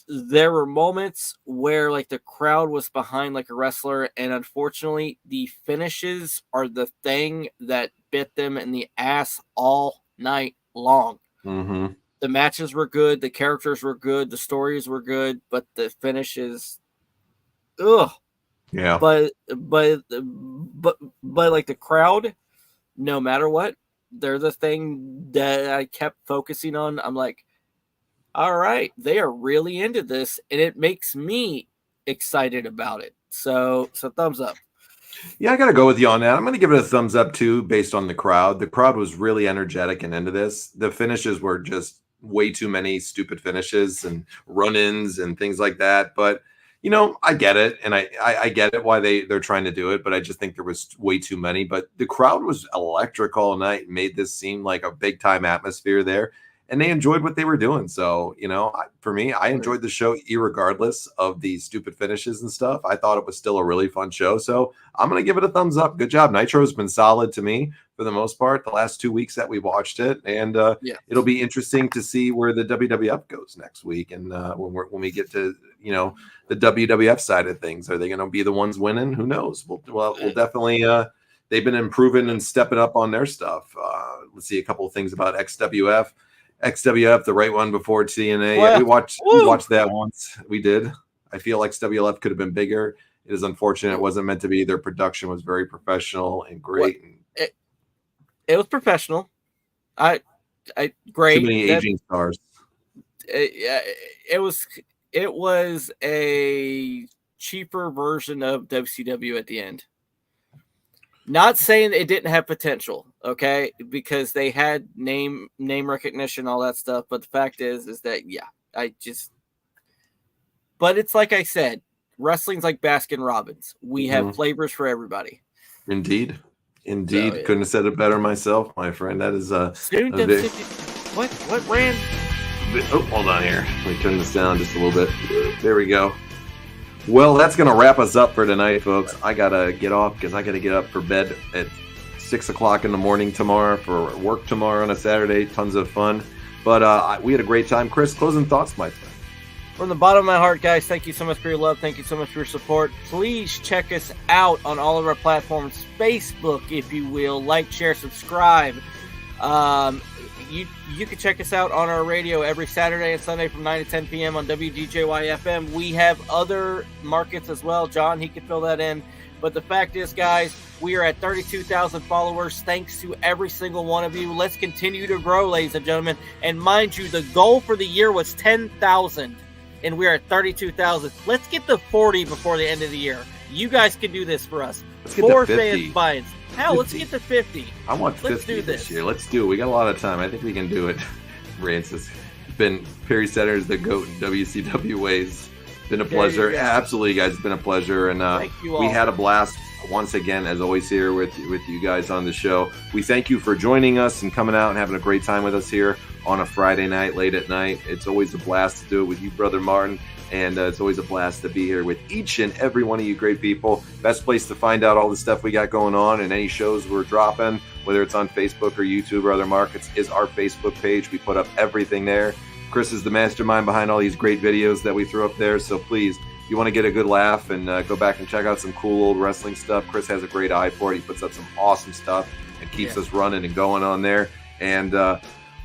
there were moments where like the crowd was behind like a wrestler, and unfortunately the finishes are the thing that bit them in the ass all night long. Mm-hmm. The matches were good, the characters were good, the stories were good, but the finishes, ugh. Yeah. But like the crowd, no matter what, they're the thing that I kept focusing on. I'm like, all right, they are really into this, and it makes me excited about it. So thumbs up. Yeah, I got to go with you on that. I'm going to give it a thumbs up too, based on the crowd. The crowd was really energetic and into this. The finishes were just way too many stupid finishes and run-ins and things like that. But, you know, I get it. And I get it why they're trying to do it. But I just think there was way too many. But the crowd was electric all night and made this seem like a big-time atmosphere there. And they enjoyed what they were doing. So, you know, for me, I enjoyed the show irregardless of the stupid finishes and stuff. I thought it was still a really fun show. So I'm going to give it a thumbs up. Good job. Nitro's been solid to me for the most part the last 2 weeks that we watched it. And it'll be interesting to see where the WWF goes next week. And when we get to, you know, the WWF side of things, are they going to be the ones winning? Who knows? We'll definitely they've been improving and stepping up on their stuff. Let's see a couple of things about XWF, the right one before TNA. Yeah, we watched that once. We did. I feel like XWF could have been bigger. It is unfortunate it wasn't meant to be. Their production was very professional and great. It was professional. I great. Too many aging stars. It was a cheaper version of WCW at the end. Not saying it didn't have potential, okay, because they had name recognition, all that stuff. But the fact is that but it's like I said, wrestling's like Baskin Robbins. We have flavors for everybody. Indeed. So, couldn't have said it better myself, my friend. That is what ran? Oh, hold on here. Let me turn this down just a little bit. There we go. Well, that's going to wrap us up for tonight, folks. I got to get off because I got to get up for bed at 6 o'clock in the morning tomorrow for work tomorrow on a Saturday. Tons of fun. But we had a great time. Chris, closing thoughts, my friend. From the bottom of my heart, guys, thank you so much for your love. Thank you so much for your support. Please check us out on all of our platforms. Facebook, if you will. Like, share, subscribe. You can check us out on our radio every Saturday and Sunday from 9 to 10 p.m. on WDJY-FM. We have other markets as well. John, he can fill that in. But the fact is, guys, we are at 32,000 followers. Thanks to every single one of you. Let's continue to grow, ladies and gentlemen. And mind you, the goal for the year was 10,000, and we're at 32,000. Let's get to 40 before the end of the year. You guys can do this for us. Let's get to 50. Fans buying. Hell, let's get to 50. I want 50 this year. Let's do it. We got a lot of time. I think we can do it. Rance has been Perry Center's the GOAT in WCW ways. Been a pleasure. Absolutely, guys. It's been a pleasure. And thank you all. We had a blast once again, as always, here with you guys on the show. We thank you for joining us and coming out and having a great time with us here on a Friday night, late at night. It's always a blast to do it with you, Brother Martin. And it's always a blast to be here with each and every one of you great people. Best place to find out all the stuff we got going on and any shows we're dropping, whether it's on Facebook or YouTube or other markets, is our Facebook page. We put up everything there. Chris is the mastermind behind all these great videos that we throw up there. So please you want to get a good laugh and go back and check out some cool old wrestling stuff, Chris has a great eye for it. He puts up some awesome stuff and keeps us running and going on there. And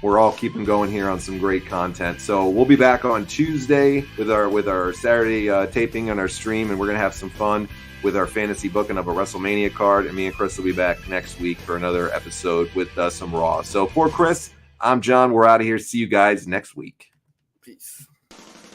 we're all keeping going here on some great content. So we'll be back on Tuesday with our Saturday taping on our stream, and we're going to have some fun with our fantasy booking of a WrestleMania card. And me and Chris will be back next week for another episode with some Raw. So for Chris, I'm John. We're out of here. See you guys next week. Peace.